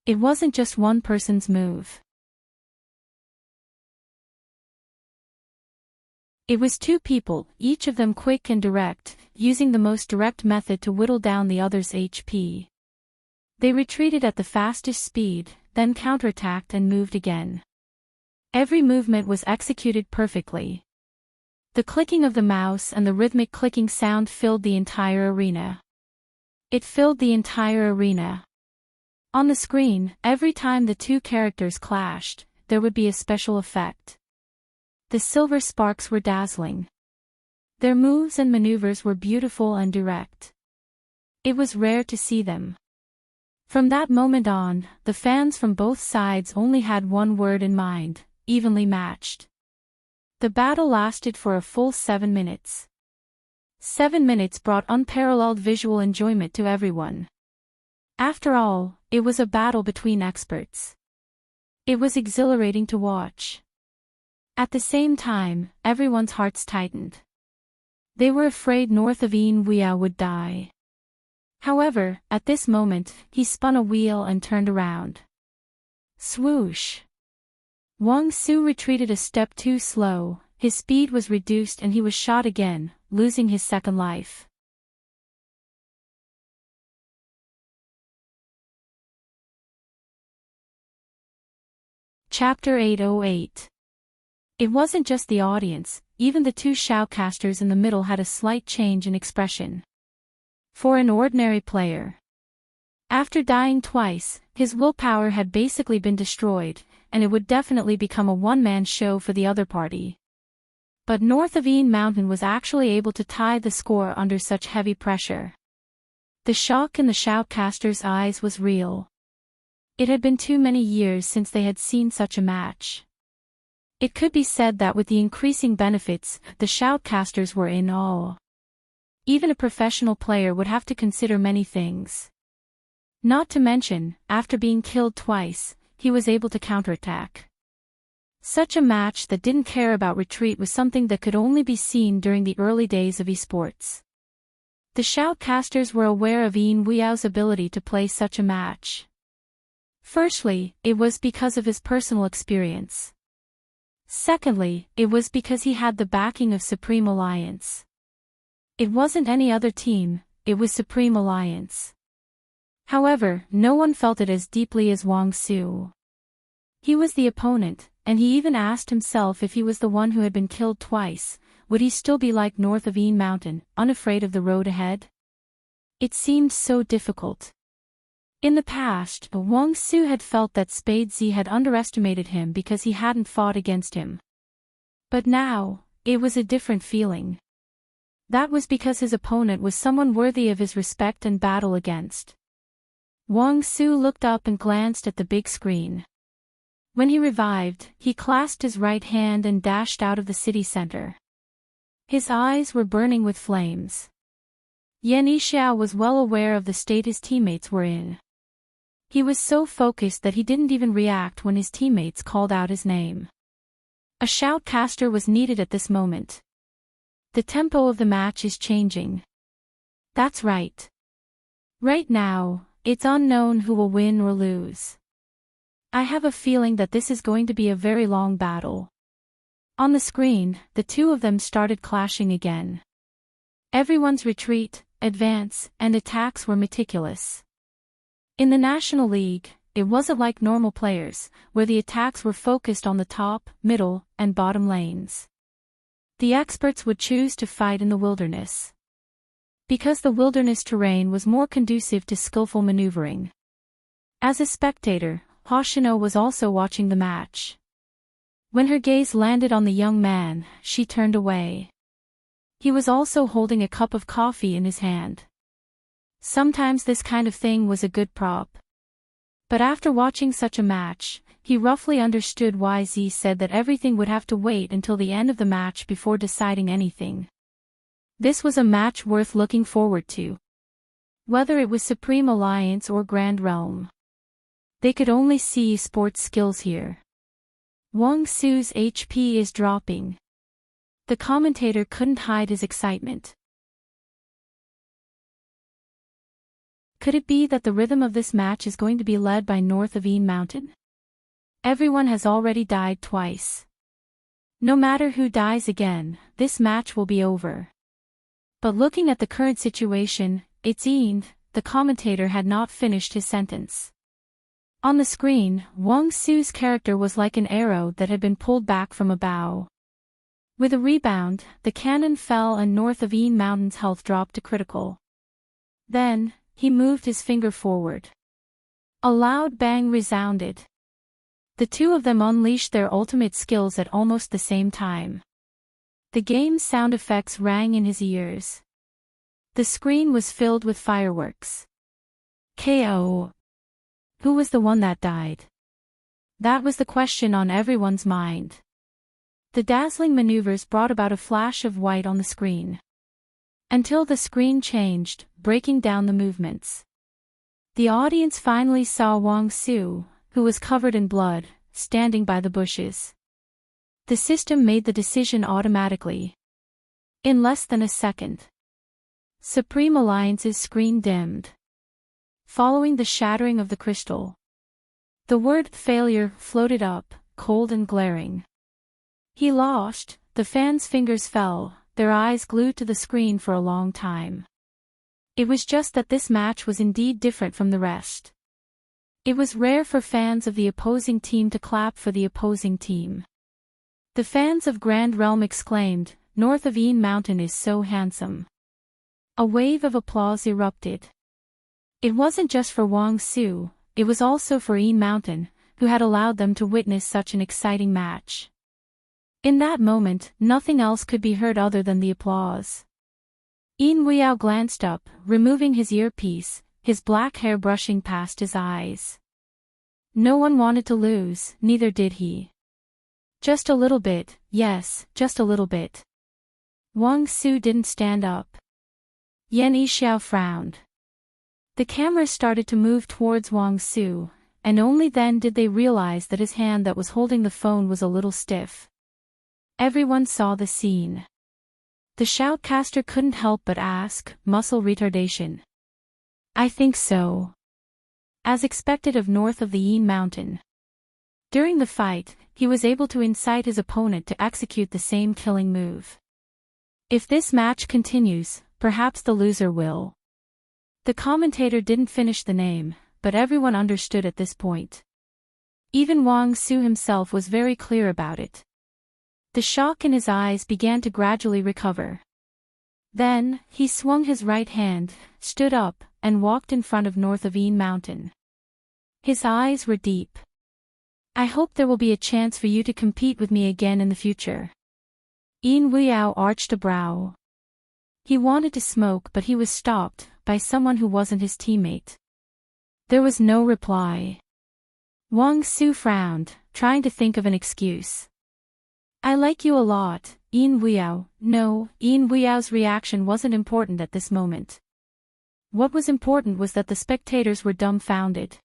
It wasn't just one person's move. It was two people, each of them quick and direct, using the most direct method to whittle down the other's HP. They retreated at the fastest speed, then counterattacked and moved again. Every movement was executed perfectly. The clicking of the mouse and the rhythmic clicking sound filled the entire arena. It filled the entire arena. On the screen, every time the two characters clashed, there would be a special effect. The silver sparks were dazzling. Their moves and maneuvers were beautiful and direct. It was rare to see them. From that moment on, the fans from both sides only had one word in mind: evenly matched. The battle lasted for a full 7 minutes. 7 minutes brought unparalleled visual enjoyment to everyone. After all, it was a battle between experts. It was exhilarating to watch. At the same time, everyone's hearts tightened. They were afraid North of Yin Weiyao would die. However, at this moment, he spun a wheel and turned around. Swoosh! Wang Su retreated a step too slow, his speed was reduced and he was shot again, losing his second life. Chapter 808. It wasn't just the audience, even the two shoutcasters in the middle had a slight change in expression. For an ordinary player, after dying twice, his willpower had basically been destroyed, and it would definitely become a one-man show for the other party. But North of Yin Mountain was actually able to tie the score under such heavy pressure. The shock in the shoutcasters' eyes was real. It had been too many years since they had seen such a match. It could be said that with the increasing benefits, the shoutcasters were in awe. Even a professional player would have to consider many things. Not to mention, after being killed twice, he was able to counterattack. Such a match that didn't care about retreat was something that could only be seen during the early days of esports. The shoutcasters were aware of Yin Weiao's ability to play such a match. Firstly, it was because of his personal experience. Secondly, it was because he had the backing of Supreme Alliance. It wasn't any other team, it was Supreme Alliance. However, no one felt it as deeply as Wang Su. He was the opponent, and he even asked himself if he was the one who had been killed twice, would he still be like North of Yin Mountain, unafraid of the road ahead? It seemed so difficult. In the past, Wang Su had felt that Spade Z had underestimated him because he hadn't fought against him. But now, it was a different feeling. That was because his opponent was someone worthy of his respect and battle against. Wang Su looked up and glanced at the big screen. When he revived, he clasped his right hand and dashed out of the city center. His eyes were burning with flames. Yan Yixiao was well aware of the state his teammates were in. He was so focused that he didn't even react when his teammates called out his name. A shoutcaster was needed at this moment. The tempo of the match is changing. That's right. Right now, it's unknown who will win or lose. I have a feeling that this is going to be a very long battle. On the screen, the two of them started clashing again. Everyone's retreat, advance, and attacks were meticulous. In the National League, it wasn't like normal players, where the attacks were focused on the top, middle, and bottom lanes. The experts would choose to fight in the wilderness. Because the wilderness terrain was more conducive to skillful maneuvering. As a spectator, Hoshino was also watching the match. When her gaze landed on the young man, she turned away. He was also holding a cup of coffee in his hand. Sometimes this kind of thing was a good prop. But after watching such a match, he roughly understood why Z said that everything would have to wait until the end of the match before deciding anything. This was a match worth looking forward to. Whether it was Supreme Alliance or Grand Realm, they could only see sports skills here. Wang Su's HP is dropping. The commentator couldn't hide his excitement. Could it be that the rhythm of this match is going to be led by north of Een Mountain? Everyone has already died twice. No matter who dies again, this match will be over. But looking at the current situation, it's Een. The commentator had not finished his sentence. On the screen, Wang Su's character was like an arrow that had been pulled back from a bow. With a rebound, the cannon fell and north of Een Mountain's health dropped to critical. Then, he moved his finger forward. A loud bang resounded. The two of them unleashed their ultimate skills at almost the same time. The game's sound effects rang in his ears. The screen was filled with fireworks. KO. Who was the one that died? That was the question on everyone's mind. The dazzling maneuvers brought about a flash of white on the screen. Until the screen changed, breaking down the movements. The audience finally saw Wang Su, who was covered in blood, standing by the bushes. The system made the decision automatically. In less than a second, Supreme Alliance's screen dimmed. Following the shattering of the crystal, the word failure floated up, cold and glaring. He lost. The fans' fingers fell, their eyes glued to the screen for a long time. It was just that this match was indeed different from the rest. It was rare for fans of the opposing team to clap for the opposing team. The fans of Grand Realm exclaimed, "North of Een Mountain is so handsome." A wave of applause erupted. It wasn't just for Wang Su, it was also for Een Mountain, who had allowed them to witness such an exciting match. In that moment, nothing else could be heard other than the applause. Een Weiyao glanced up, removing his earpiece, his black hair brushing past his eyes. No one wanted to lose, neither did he. Just a little bit, yes, just a little bit. Wang Su didn't stand up. Yan Yixiao frowned. The camera started to move towards Wang Su, and only then did they realize that his hand that was holding the phone was a little stiff. Everyone saw the scene. The shoutcaster couldn't help but ask, "Muscle retardation?" "I think so." As expected of north of the Een Mountain. During the fight, he was able to incite his opponent to execute the same killing move. If this match continues, perhaps the loser will. The commentator didn't finish the name, but everyone understood at this point. Even Wang Su himself was very clear about it. The shock in his eyes began to gradually recover. Then, he swung his right hand, stood up, and walked in front of north of Een Mountain. His eyes were deep. "I hope there will be a chance for you to compete with me again in the future." Een Weiyao arched a brow. He wanted to smoke, but he was stopped by someone who wasn't his teammate. There was no reply. Wang Su frowned, trying to think of an excuse. "I like you a lot, Een Weiyao." No, Een Weiyao's reaction wasn't important at this moment. What was important was that the spectators were dumbfounded.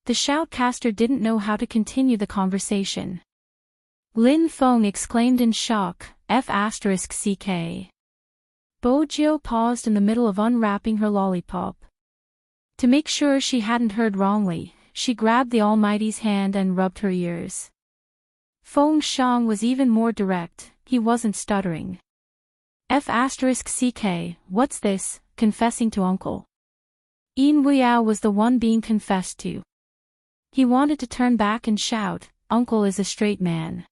The shoutcaster didn't know how to continue the conversation. Lin Feng exclaimed in shock, "F***CK." Bojiu paused in the middle of unwrapping her lollipop. To make sure she hadn't heard wrongly, she grabbed the Almighty's hand and rubbed her ears. Feng Shang was even more direct, he wasn't stuttering. "F***CK, what's this, confessing to uncle?" Een Weiyao was the one being confessed to. He wanted to turn back and shout, "Uncle is a straight man."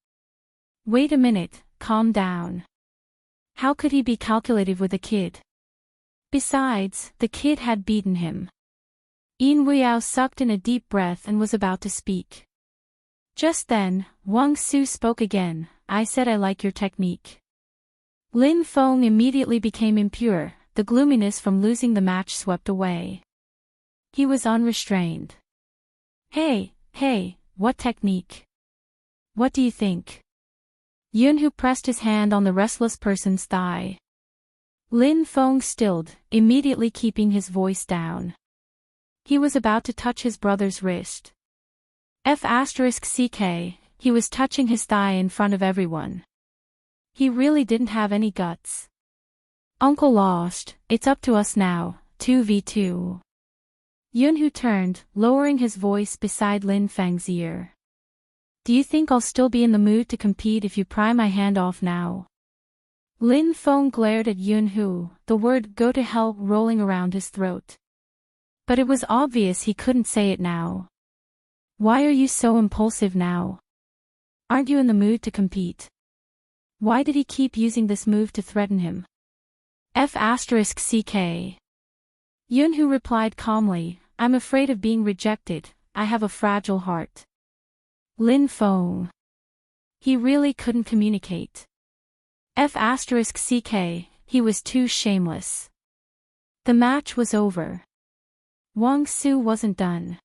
Wait a minute, calm down. How could he be calculative with a kid? Besides, the kid had beaten him. Een Weiyao sucked in a deep breath and was about to speak. Just then, Wang Su spoke again, "I said I like your technique." Lin Feng immediately became impure, the gloominess from losing the match swept away. He was unrestrained. Hey, what technique? What do you think?" Yunhu pressed his hand on the restless person's thigh. Lin Feng stilled, immediately keeping his voice down. He was about to touch his brother's wrist. F***ck, he was touching his thigh in front of everyone. He really didn't have any guts. Uncle lost, it's up to us now, 2v2. Yunhu turned, lowering his voice beside Lin Feng's ear. Do you think I'll still be in the mood to compete if you pry my hand off now? Lin Feng glared at Yunhu, the word go to hell rolling around his throat. But it was obvious he couldn't say it now. Why are you so impulsive now? Aren't you in the mood to compete? Why did he keep using this move to threaten him? F***ck. Yunhu replied calmly, I'm afraid of being rejected, I have a fragile heart. Lin Feng. He really couldn't communicate. F***ck, he was too shameless. The match was over. Wang Su wasn't done.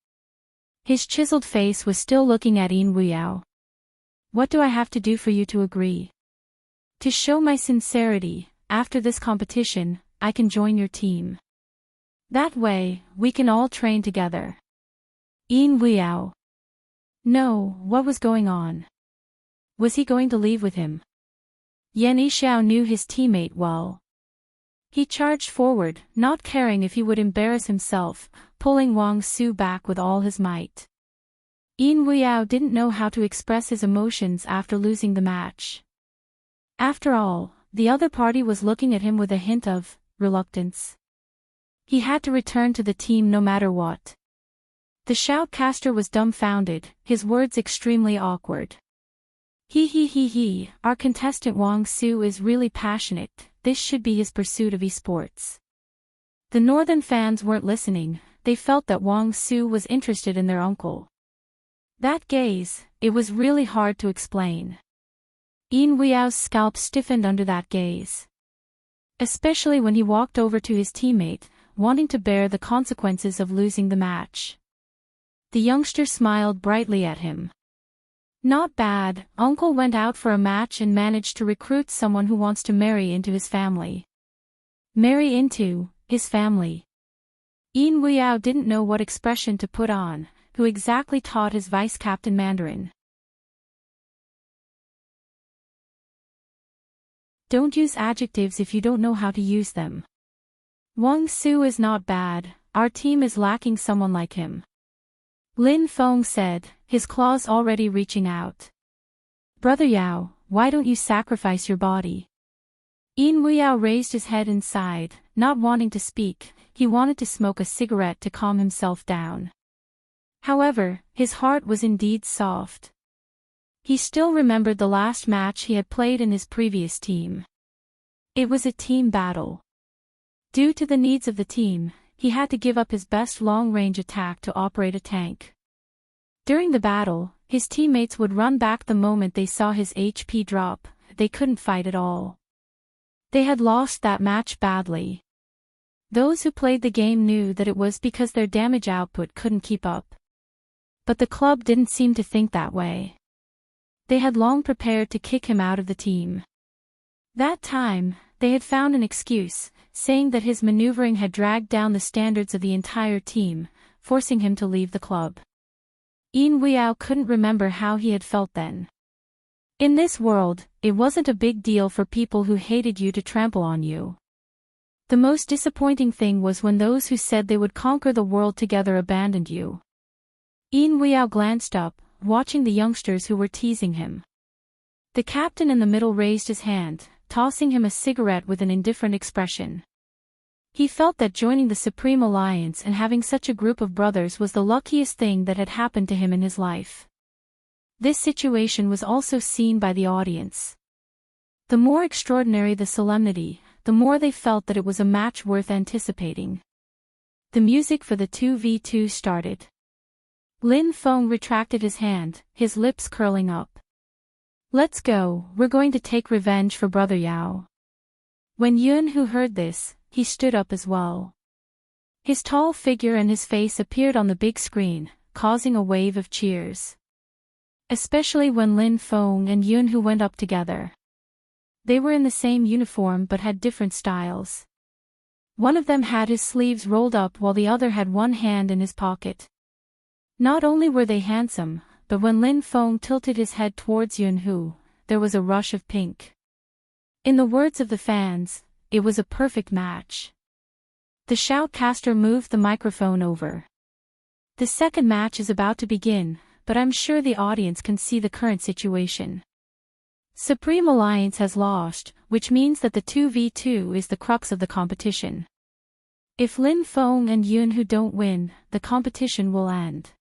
His chiseled face was still looking at Yin Wuyao. What do I have to do for you to agree? To show my sincerity, after this competition, I can join your team. That way, we can all train together. Yin Wuyao. No, what was going on? Was he going to leave with him? Yan Yixiao knew his teammate well. He charged forward, not caring if he would embarrass himself, pulling Wang Su back with all his might. Yin Wuyao didn't know how to express his emotions after losing the match. After all, the other party was looking at him with a hint of reluctance. He had to return to the team no matter what. The shoutcaster was dumbfounded, his words extremely awkward. He, our contestant Wang Su is really passionate, this should be his pursuit of esports. The northern fans weren't listening, they felt that Wang Su was interested in their uncle. That gaze, it was really hard to explain. Yin Wuyao's scalp stiffened under that gaze. Especially when he walked over to his teammate, wanting to bear the consequences of losing the match. The youngster smiled brightly at him. Not bad, uncle went out for a match and managed to recruit someone who wants to marry into his family. Marry into his family. Yin Wuyao didn't know what expression to put on, who exactly taught his vice-captain Mandarin. Don't use adjectives if you don't know how to use them. Wang Su is not bad, our team is lacking someone like him. Lin Feng said, his claws already reaching out. Brother Yao, why don't you sacrifice your body? Yin Wuyao raised his head and sighed, not wanting to speak, he wanted to smoke a cigarette to calm himself down. However, his heart was indeed soft. He still remembered the last match he had played in his previous team. It was a team battle. Due to the needs of the team, he had to give up his best long-range attack to operate a tank. During the battle, his teammates would run back the moment they saw his HP drop, they couldn't fight at all. They had lost that match badly. Those who played the game knew that it was because their damage output couldn't keep up. But the club didn't seem to think that way. They had long prepared to kick him out of the team. That time, they had found an excuse, saying that his maneuvering had dragged down the standards of the entire team, forcing him to leave the club. Yin Wuyao couldn't remember how he had felt then. In this world, it wasn't a big deal for people who hated you to trample on you. The most disappointing thing was when those who said they would conquer the world together abandoned you. Yin Wuyao glanced up, watching the youngsters who were teasing him. The captain in the middle raised his hand, tossing him a cigarette with an indifferent expression. He felt that joining the Supreme Alliance and having such a group of brothers was the luckiest thing that had happened to him in his life. This situation was also seen by the audience. The more extraordinary the solemnity, the more they felt that it was a match worth anticipating. The music for the 2v2 started. Lin Feng retracted his hand, his lips curling up. Let's go, we're going to take revenge for Brother Yao. When Yunhu heard this, he stood up as well. His tall figure and his face appeared on the big screen, causing a wave of cheers. Especially when Lin Feng and Yunhu went up together. They were in the same uniform but had different styles. One of them had his sleeves rolled up while the other had one hand in his pocket. Not only were they handsome, but when Lin Feng tilted his head towards Yunhu, there was a rush of pink. In the words of the fans, it was a perfect match. The shoutcaster moved the microphone over. The second match is about to begin, but I'm sure the audience can see the current situation. Supreme Alliance has lost, which means that the 2v2 is the crux of the competition. If Lin Feng and Yunhu don't win, the competition will end.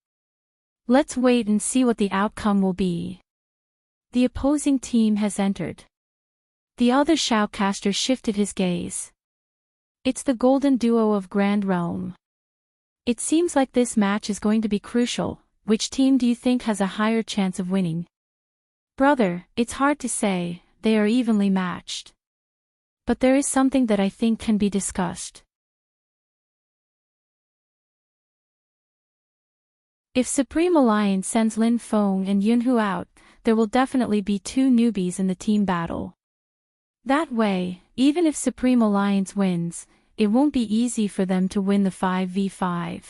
Let's wait and see what the outcome will be. The opposing team has entered. The other shoutcaster shifted his gaze. It's the golden duo of Grand Realm. It seems like this match is going to be crucial. Which team do you think has a higher chance of winning? Brother, it's hard to say, they are evenly matched. But there is something that I think can be discussed. If Supreme Alliance sends Lin Feng and Yunhu out, there will definitely be two newbies in the team battle. That way, even if Supreme Alliance wins, it won't be easy for them to win the 5v5.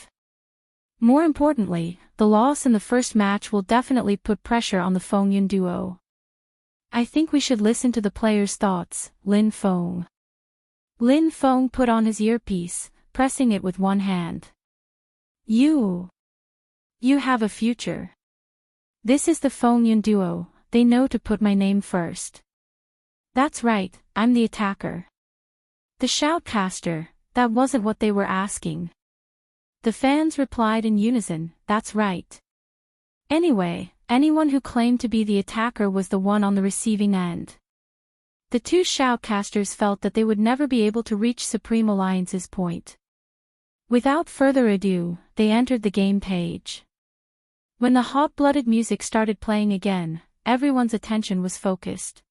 More importantly, the loss in the first match will definitely put pressure on the Feng-Yun duo. I think we should listen to the players' thoughts. Lin Feng. Lin Feng put on his earpiece, pressing it with one hand. You have a future. This is the Feng-Yun duo, they know to put my name first. That's right, I'm the attacker. The shoutcaster, that wasn't what they were asking. The fans replied in unison, that's right. Anyway, anyone who claimed to be the attacker was the one on the receiving end. The two shoutcasters felt that they would never be able to reach Supreme Alliance's point. Without further ado, they entered the game page. When the hot-blooded music started playing again, everyone's attention was focused.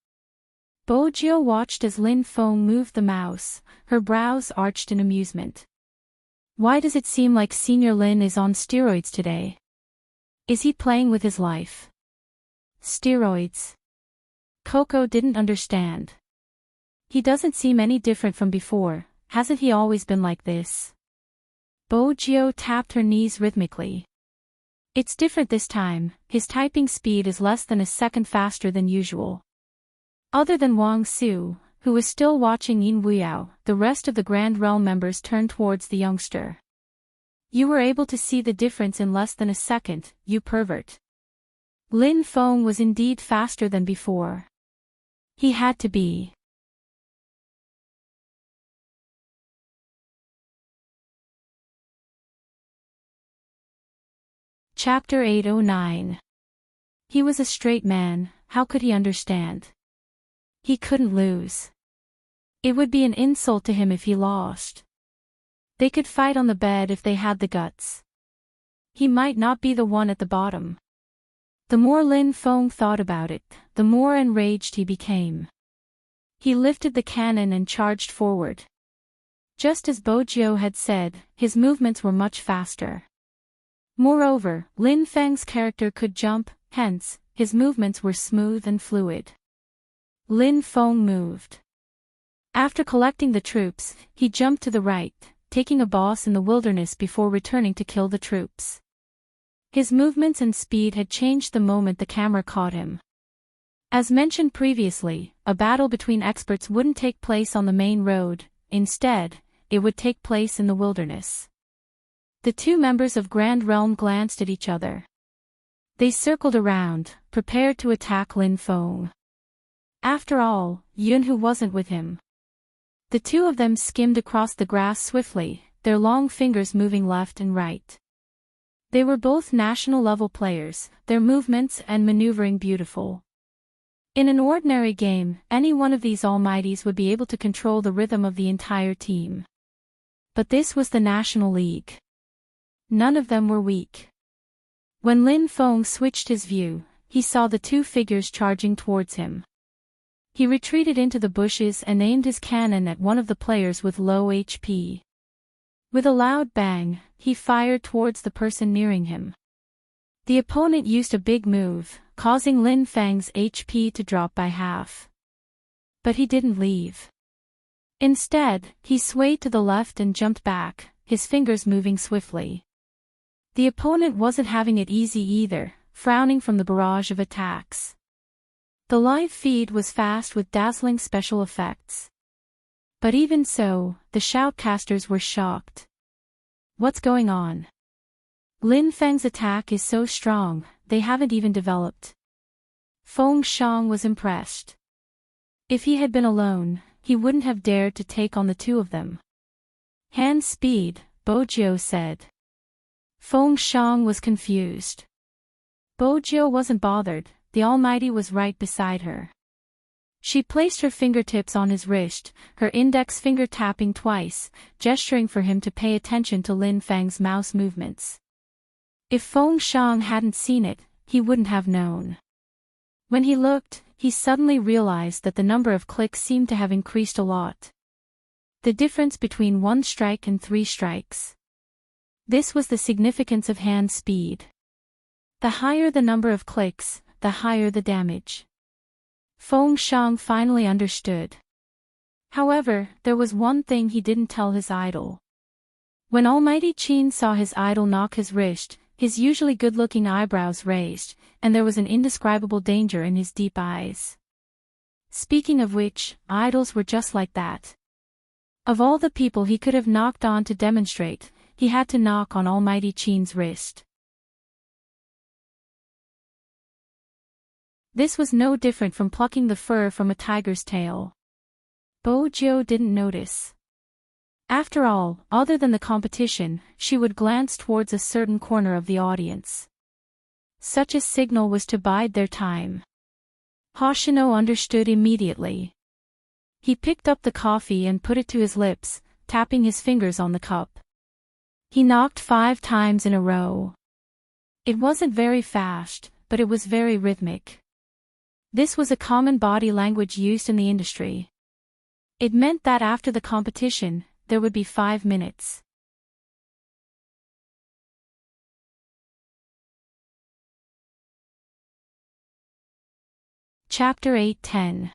Bojiu watched as Lin Feng moved the mouse, her brows arched in amusement. Why does it seem like Senior Lin is on steroids today? Is he playing with his life? Steroids. Coco didn't understand. He doesn't seem any different from before, hasn't he always been like this? Bojiu tapped her knees rhythmically. It's different this time, his typing speed is less than a second faster than usual. Other than Wang Su, who was still watching Yin Wuyao, the rest of the Grand Realm members turned towards the youngster. You were able to see the difference in less than a second, you pervert. Lin Feng was indeed faster than before. He had to be. Chapter 809. He was a straight man, how could he understand? He couldn't lose. It would be an insult to him if he lost. They could fight on the bed if they had the guts. He might not be the one at the bottom. The more Lin Feng thought about it, the more enraged he became. He lifted the cannon and charged forward. Just as Bojiu had said, his movements were much faster. Moreover, Lin Feng's character could jump, hence, his movements were smooth and fluid. Lin Feng moved. After collecting the troops, he jumped to the right, taking a boss in the wilderness before returning to kill the troops. His movements and speed had changed the moment the camera caught him. As mentioned previously, a battle between experts wouldn't take place on the main road, instead, it would take place in the wilderness. The two members of Grand Realm glanced at each other. They circled around, prepared to attack Lin Feng. After all, Yunhu wasn't with him. The two of them skimmed across the grass swiftly, their long fingers moving left and right. They were both national-level players, their movements and maneuvering beautiful. In an ordinary game, any one of these almighties would be able to control the rhythm of the entire team. But this was the National League. None of them were weak. When Lin Feng switched his view, he saw the two figures charging towards him. He retreated into the bushes and aimed his cannon at one of the players with low HP. With a loud bang, he fired towards the person nearing him. The opponent used a big move, causing Lin Feng's HP to drop by half. But he didn't leave. Instead, he swayed to the left and jumped back, his fingers moving swiftly. The opponent wasn't having it easy either, frowning from the barrage of attacks. The live feed was fast with dazzling special effects. But even so, the shoutcasters were shocked. What's going on? Lin Feng's attack is so strong, they haven't even developed. Feng Shang was impressed. If he had been alone, he wouldn't have dared to take on the two of them. Hand speed, Bojiu said. Feng Shang was confused. Bojiu wasn't bothered, the Almighty was right beside her. She placed her fingertips on his wrist, her index finger tapping twice, gesturing for him to pay attention to Lin Feng's mouse movements. If Feng Shang hadn't seen it, he wouldn't have known. When he looked, he suddenly realized that the number of clicks seemed to have increased a lot. The difference between 1 strike and 3 strikes. This was the significance of hand speed. The higher the number of clicks, the higher the damage. Feng Shang finally understood. However, there was one thing he didn't tell his idol. When Almighty Qin saw his idol knock his wrist, his usually good-looking eyebrows raised, and there was an indescribable danger in his deep eyes. Speaking of which, idols were just like that. Of all the people he could have knocked on to demonstrate, he had to knock on Almighty Qin's wrist. This was no different from plucking the fur from a tiger's tail. Bojiu didn't notice. After all, other than the competition, she would glance towards a certain corner of the audience. Such a signal was to bide their time. Hoshino understood immediately. He picked up the coffee and put it to his lips, tapping his fingers on the cup. He knocked 5 times in a row. It wasn't very fast, but it was very rhythmic. This was a common body language used in the industry. It meant that after the competition, there would be 5 minutes. Chapter 8:10.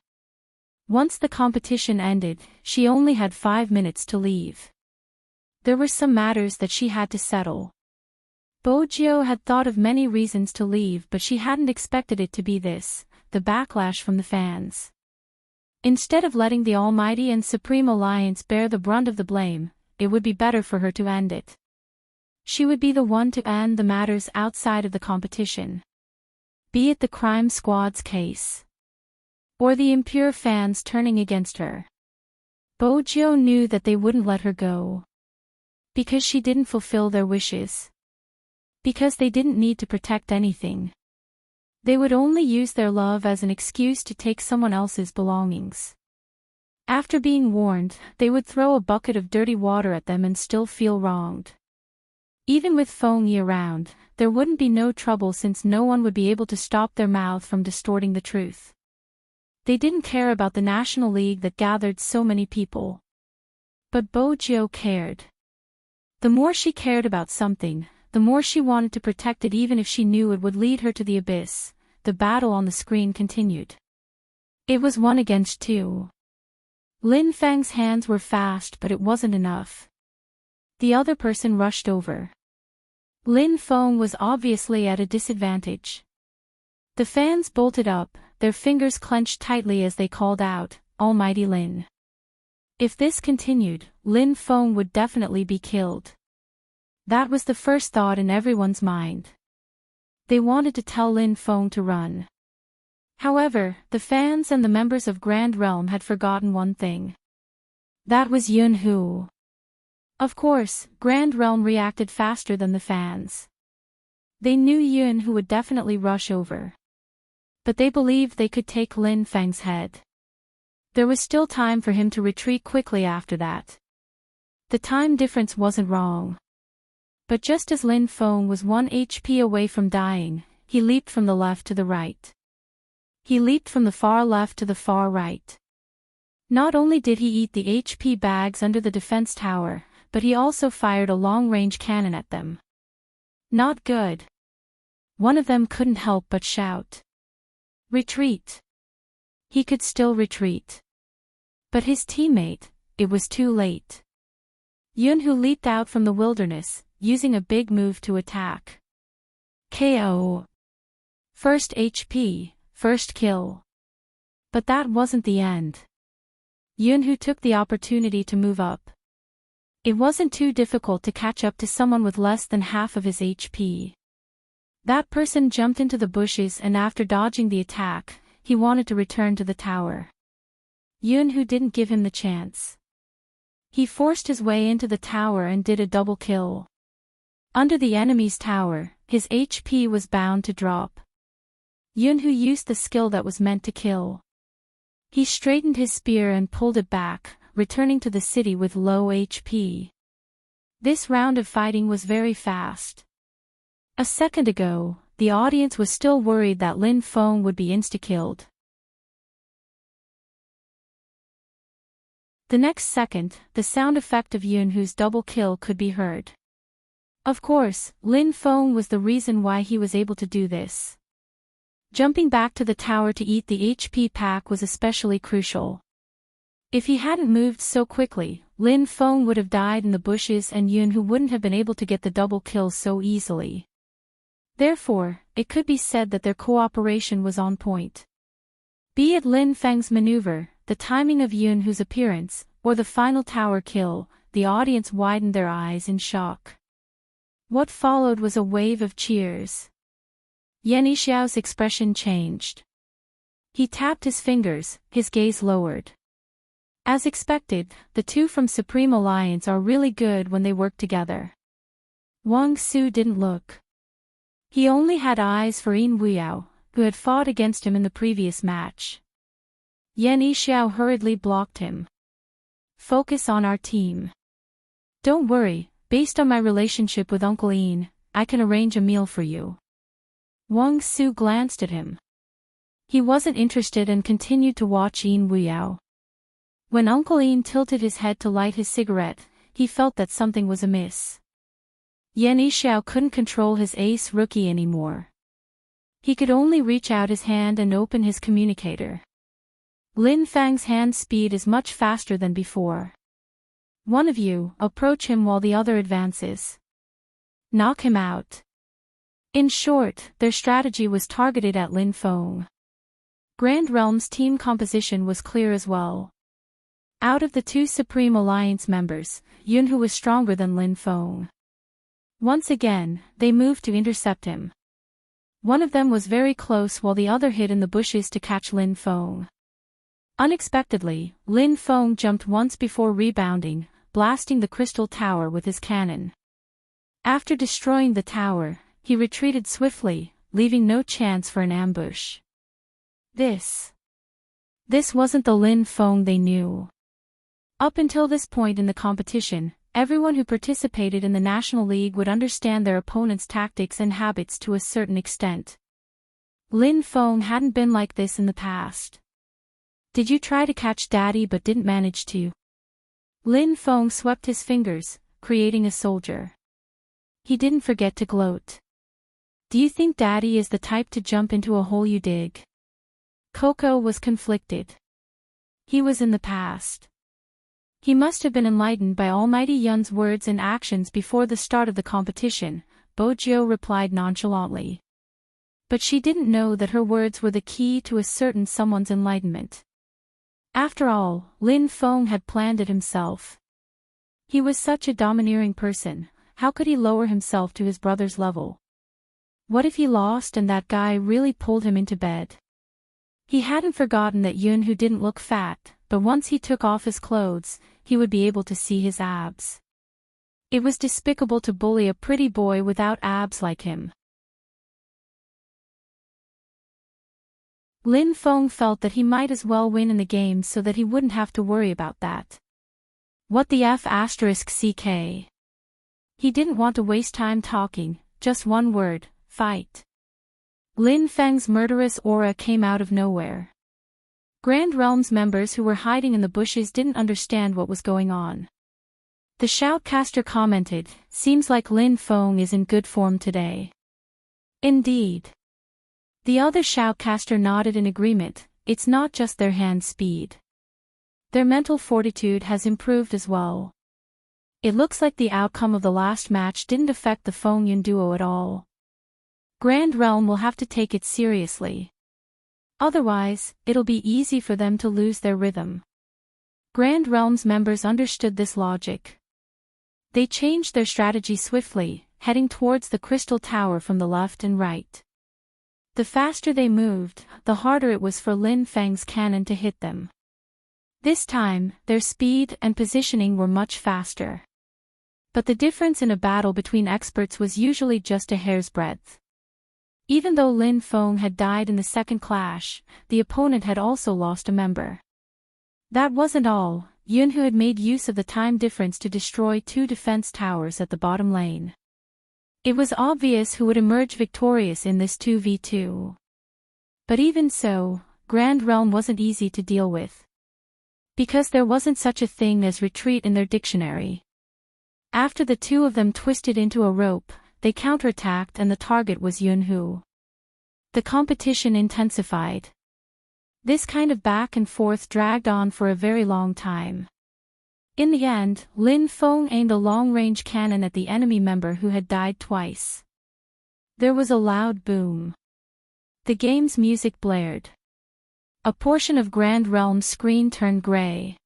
Once the competition ended, she only had 5 minutes to leave. There were some matters that she had to settle. Bojiu had thought of many reasons to leave, but she hadn't expected it to be this, the backlash from the fans. Instead of letting the Almighty and Supreme Alliance bear the brunt of the blame, it would be better for her to end it. She would be the one to end the matters outside of the competition. Be it the crime squad's case, or the impure fans turning against her. Bojiu knew that they wouldn't let her go. Because she didn't fulfill their wishes. Because they didn't need to protect anything. They would only use their love as an excuse to take someone else's belongings. After being warned, they would throw a bucket of dirty water at them and still feel wronged. Even with Feng Yi around, there wouldn't be no trouble since no one would be able to stop their mouth from distorting the truth. They didn't care about the National League that gathered so many people. But Bojiu cared. The more she cared about something, the more she wanted to protect it even if she knew it would lead her to the abyss. The battle on the screen continued. It was 1 against 2. Lin Feng's hands were fast, but it wasn't enough. The other person rushed over. Lin Feng was obviously at a disadvantage. The fans bolted up, their fingers clenched tightly as they called out, "Almighty Lin." If this continued, Lin Feng would definitely be killed. That was the first thought in everyone's mind. They wanted to tell Lin Feng to run. However, the fans and the members of Grand Realm had forgotten one thing. That was Yun Hu. Of course, Grand Realm reacted faster than the fans. They knew Yun Hu would definitely rush over. But they believed they could take Lin Feng's head. There was still time for him to retreat quickly after that. The time difference wasn't wrong. But just as Lin Feng was 1 HP away from dying, he leaped from the left to the right. He leaped from the far left to the far right. Not only did he eat the HP bags under the defense tower, but he also fired a long-range cannon at them. Not good. One of them couldn't help but shout. Retreat. He could still retreat. But his teammate, it was too late. Yunhu leaped out from the wilderness, using a big move to attack. KO. First HP, first kill. But that wasn't the end. Yunhu took the opportunity to move up. It wasn't too difficult to catch up to someone with less than half of his HP. That person jumped into the bushes, and after dodging the attack, he wanted to return to the tower. Yunhu didn't give him the chance. He forced his way into the tower and did a double kill. Under the enemy's tower, his HP was bound to drop. Yunhu used the skill that was meant to kill. He straightened his spear and pulled it back, returning to the city with low HP. This round of fighting was very fast. A second ago, the audience was still worried that Lin Feng would be insta-killed. The next second, the sound effect of Yunhu's double kill could be heard. Of course, Lin Feng was the reason why he was able to do this. Jumping back to the tower to eat the HP pack was especially crucial. If he hadn't moved so quickly, Lin Feng would have died in the bushes and Yunhu wouldn't have been able to get the double kill so easily. Therefore, it could be said that their cooperation was on point. Be it Lin Feng's maneuver, the timing of Yunhu's appearance, or the final tower kill, the audience widened their eyes in shock. What followed was a wave of cheers. Yan Yixiao's expression changed. He tapped his fingers, his gaze lowered. As expected, the two from Supreme Alliance are really good when they work together. Wang Su didn't look. He only had eyes for Yin Wuyao, who had fought against him in the previous match. Yan Yixiao hurriedly blocked him. Focus on our team. Don't worry, based on my relationship with Uncle Yin, I can arrange a meal for you. Wang Su glanced at him. He wasn't interested and continued to watch Yin Wuyao. When Uncle Yin tilted his head to light his cigarette, he felt that something was amiss. Yan Yixiao couldn't control his ace rookie anymore. He could only reach out his hand and open his communicator. Lin Feng's hand speed is much faster than before. One of you, approach him while the other advances. Knock him out. In short, their strategy was targeted at Lin Feng. Grand Realm's team composition was clear as well. Out of the two Supreme Alliance members, Yunhu was stronger than Lin Feng. Once again, they moved to intercept him. One of them was very close while the other hid in the bushes to catch Lin Feng. Unexpectedly, Lin Feng jumped once before rebounding, blasting the crystal tower with his cannon. After destroying the tower, he retreated swiftly, leaving no chance for an ambush. This wasn't the Lin Feng they knew. Up until this point in the competition, everyone who participated in the National League would understand their opponent's tactics and habits to a certain extent. Lin Feng hadn't been like this in the past. Did you try to catch Daddy but didn't manage to? Lin Feng swept his fingers, creating a soldier. He didn't forget to gloat. Do you think Daddy is the type to jump into a hole you dig? Coco was conflicted. He was in the past. He must have been enlightened by Almighty Yun's words and actions before the start of the competition, Bojiu replied nonchalantly. But she didn't know that her words were the key to a certain someone's enlightenment. After all, Lin Feng had planned it himself. He was such a domineering person, how could he lower himself to his brother's level? What if he lost and that guy really pulled him into bed? He hadn't forgotten that Yunhu didn't look fat, but once he took off his clothes, he would be able to see his abs. It was despicable to bully a pretty boy without abs like him. Lin Feng felt that he might as well win in the game so that he wouldn't have to worry about that. What the F***ck? He didn't want to waste time talking, just one word, fight. Lin Feng's murderous aura came out of nowhere. Grand Realm's members who were hiding in the bushes didn't understand what was going on. The shoutcaster commented, seems like Lin Feng is in good form today. Indeed. The other shoutcaster nodded in agreement. It's not just their hand speed. Their mental fortitude has improved as well. It looks like the outcome of the last match didn't affect the Feng Yun duo at all. Grand Realm will have to take it seriously. Otherwise, it'll be easy for them to lose their rhythm. Grand Realm's members understood this logic. They changed their strategy swiftly, heading towards the crystal tower from the left and right. The faster they moved, the harder it was for Lin Feng's cannon to hit them. This time, their speed and positioning were much faster. But the difference in a battle between experts was usually just a hair's breadth. Even though Lin Feng had died in the second clash, the opponent had also lost a member. That wasn't all. Yunhu had made use of the time difference to destroy 2 defense towers at the bottom lane. It was obvious who would emerge victorious in this 2v2. But even so, Grand Realm wasn't easy to deal with. Because there wasn't such a thing as retreat in their dictionary. After the two of them twisted into a rope, they counterattacked and the target was Yunhu. The competition intensified. This kind of back and forth dragged on for a very long time. In the end, Lin Feng aimed a long-range cannon at the enemy member who had died twice. There was a loud boom. The game's music blared. A portion of Grand Realm's screen turned gray.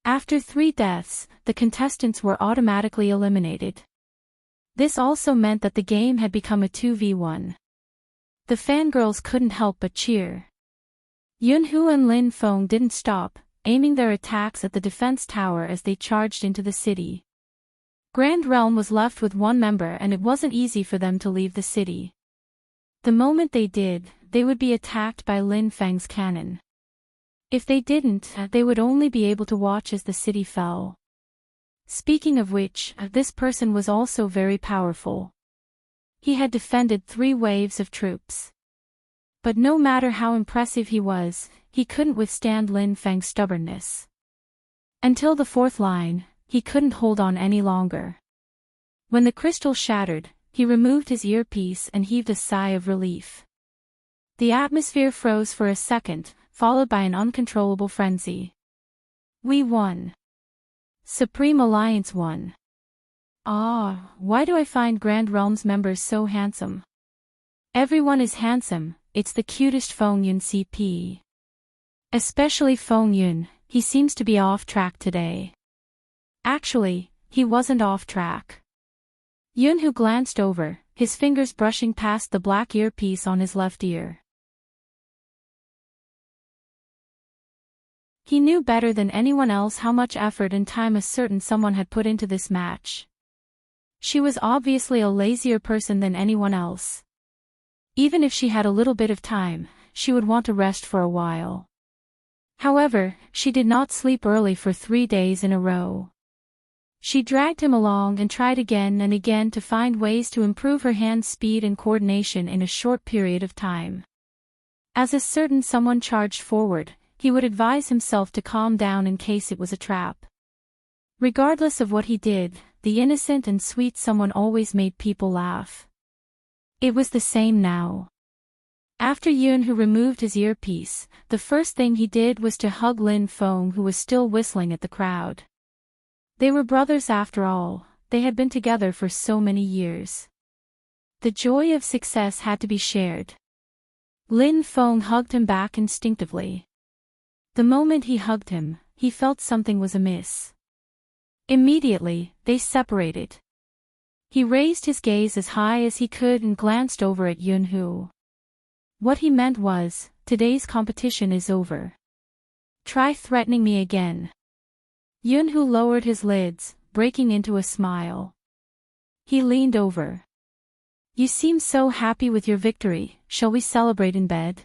After 3 deaths, the contestants were automatically eliminated. This also meant that the game had become a 2v1. The fangirls couldn't help but cheer. Yunhu and Lin Feng didn't stop, aiming their attacks at the defense tower as they charged into the city. Grand Realm was left with 1 member and it wasn't easy for them to leave the city. The moment they did, they would be attacked by Lin Feng's cannon. If they didn't, they would only be able to watch as the city fell. Speaking of which, this person was also very powerful. He had defended 3 waves of troops. But no matter how impressive he was, he couldn't withstand Lin Feng's stubbornness. Until the 4th line, he couldn't hold on any longer. When the crystal shattered, he removed his earpiece and heaved a sigh of relief. The atmosphere froze for a second, followed by an uncontrollable frenzy. We won. Supreme Alliance won. Ah, why do I find Grand Realm's members so handsome? Everyone is handsome, it's the cutest Feng Yun CP. Especially Feng Yun, he seems to be off track today. Actually, he wasn't off track. Yunhu glanced over, his fingers brushing past the black earpiece on his left ear. He knew better than anyone else how much effort and time a certain someone had put into this match. She was obviously a lazier person than anyone else. Even if she had a little bit of time, she would want to rest for a while. However, she did not sleep early for 3 days in a row. She dragged him along and tried again and again to find ways to improve her hand speed and coordination in a short period of time. As a certain someone charged forward, he would advise himself to calm down in case it was a trap. Regardless of what he did, the innocent and sweet someone always made people laugh. It was the same now. After Yunhu removed his earpiece, the first thing he did was to hug Lin Feng, who was still whistling at the crowd. They were brothers after all, they had been together for so many years. The joy of success had to be shared. Lin Feng hugged him back instinctively. The moment he hugged him, he felt something was amiss. Immediately, they separated. He raised his gaze as high as he could and glanced over at Yunhu. What he meant was, today's competition is over. Try threatening me again. Yunhu lowered his lids, breaking into a smile. He leaned over. You seem so happy with your victory, shall we celebrate in bed?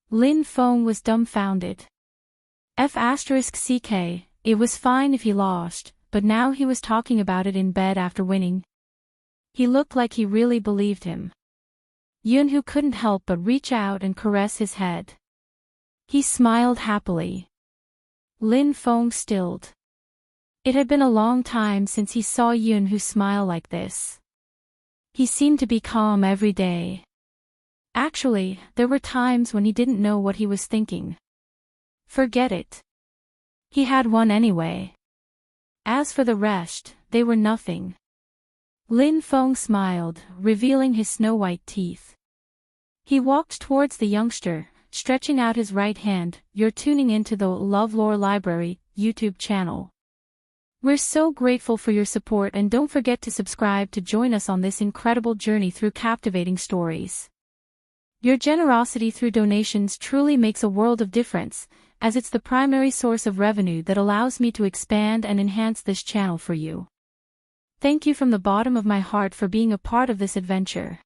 Lin Feng was dumbfounded. *CK, it was fine if he lost, but now he was talking about it in bed after winning. He looked like he really believed him. Yunhu couldn't help but reach out and caress his head. He smiled happily. Lin Feng stilled. It had been a long time since he saw Yunhu smile like this. He seemed to be calm every day. Actually, there were times when he didn't know what he was thinking. Forget it. He had one anyway. As for the rest, they were nothing. Lin Feng smiled, revealing his snow-white teeth. He walked towards the youngster, stretching out his right hand. You're tuning into the LoveLore Library YouTube channel. We're so grateful for your support, and don't forget to subscribe to join us on this incredible journey through captivating stories. Your generosity through donations truly makes a world of difference, as it's the primary source of revenue that allows me to expand and enhance this channel for you. Thank you from the bottom of my heart for being a part of this adventure.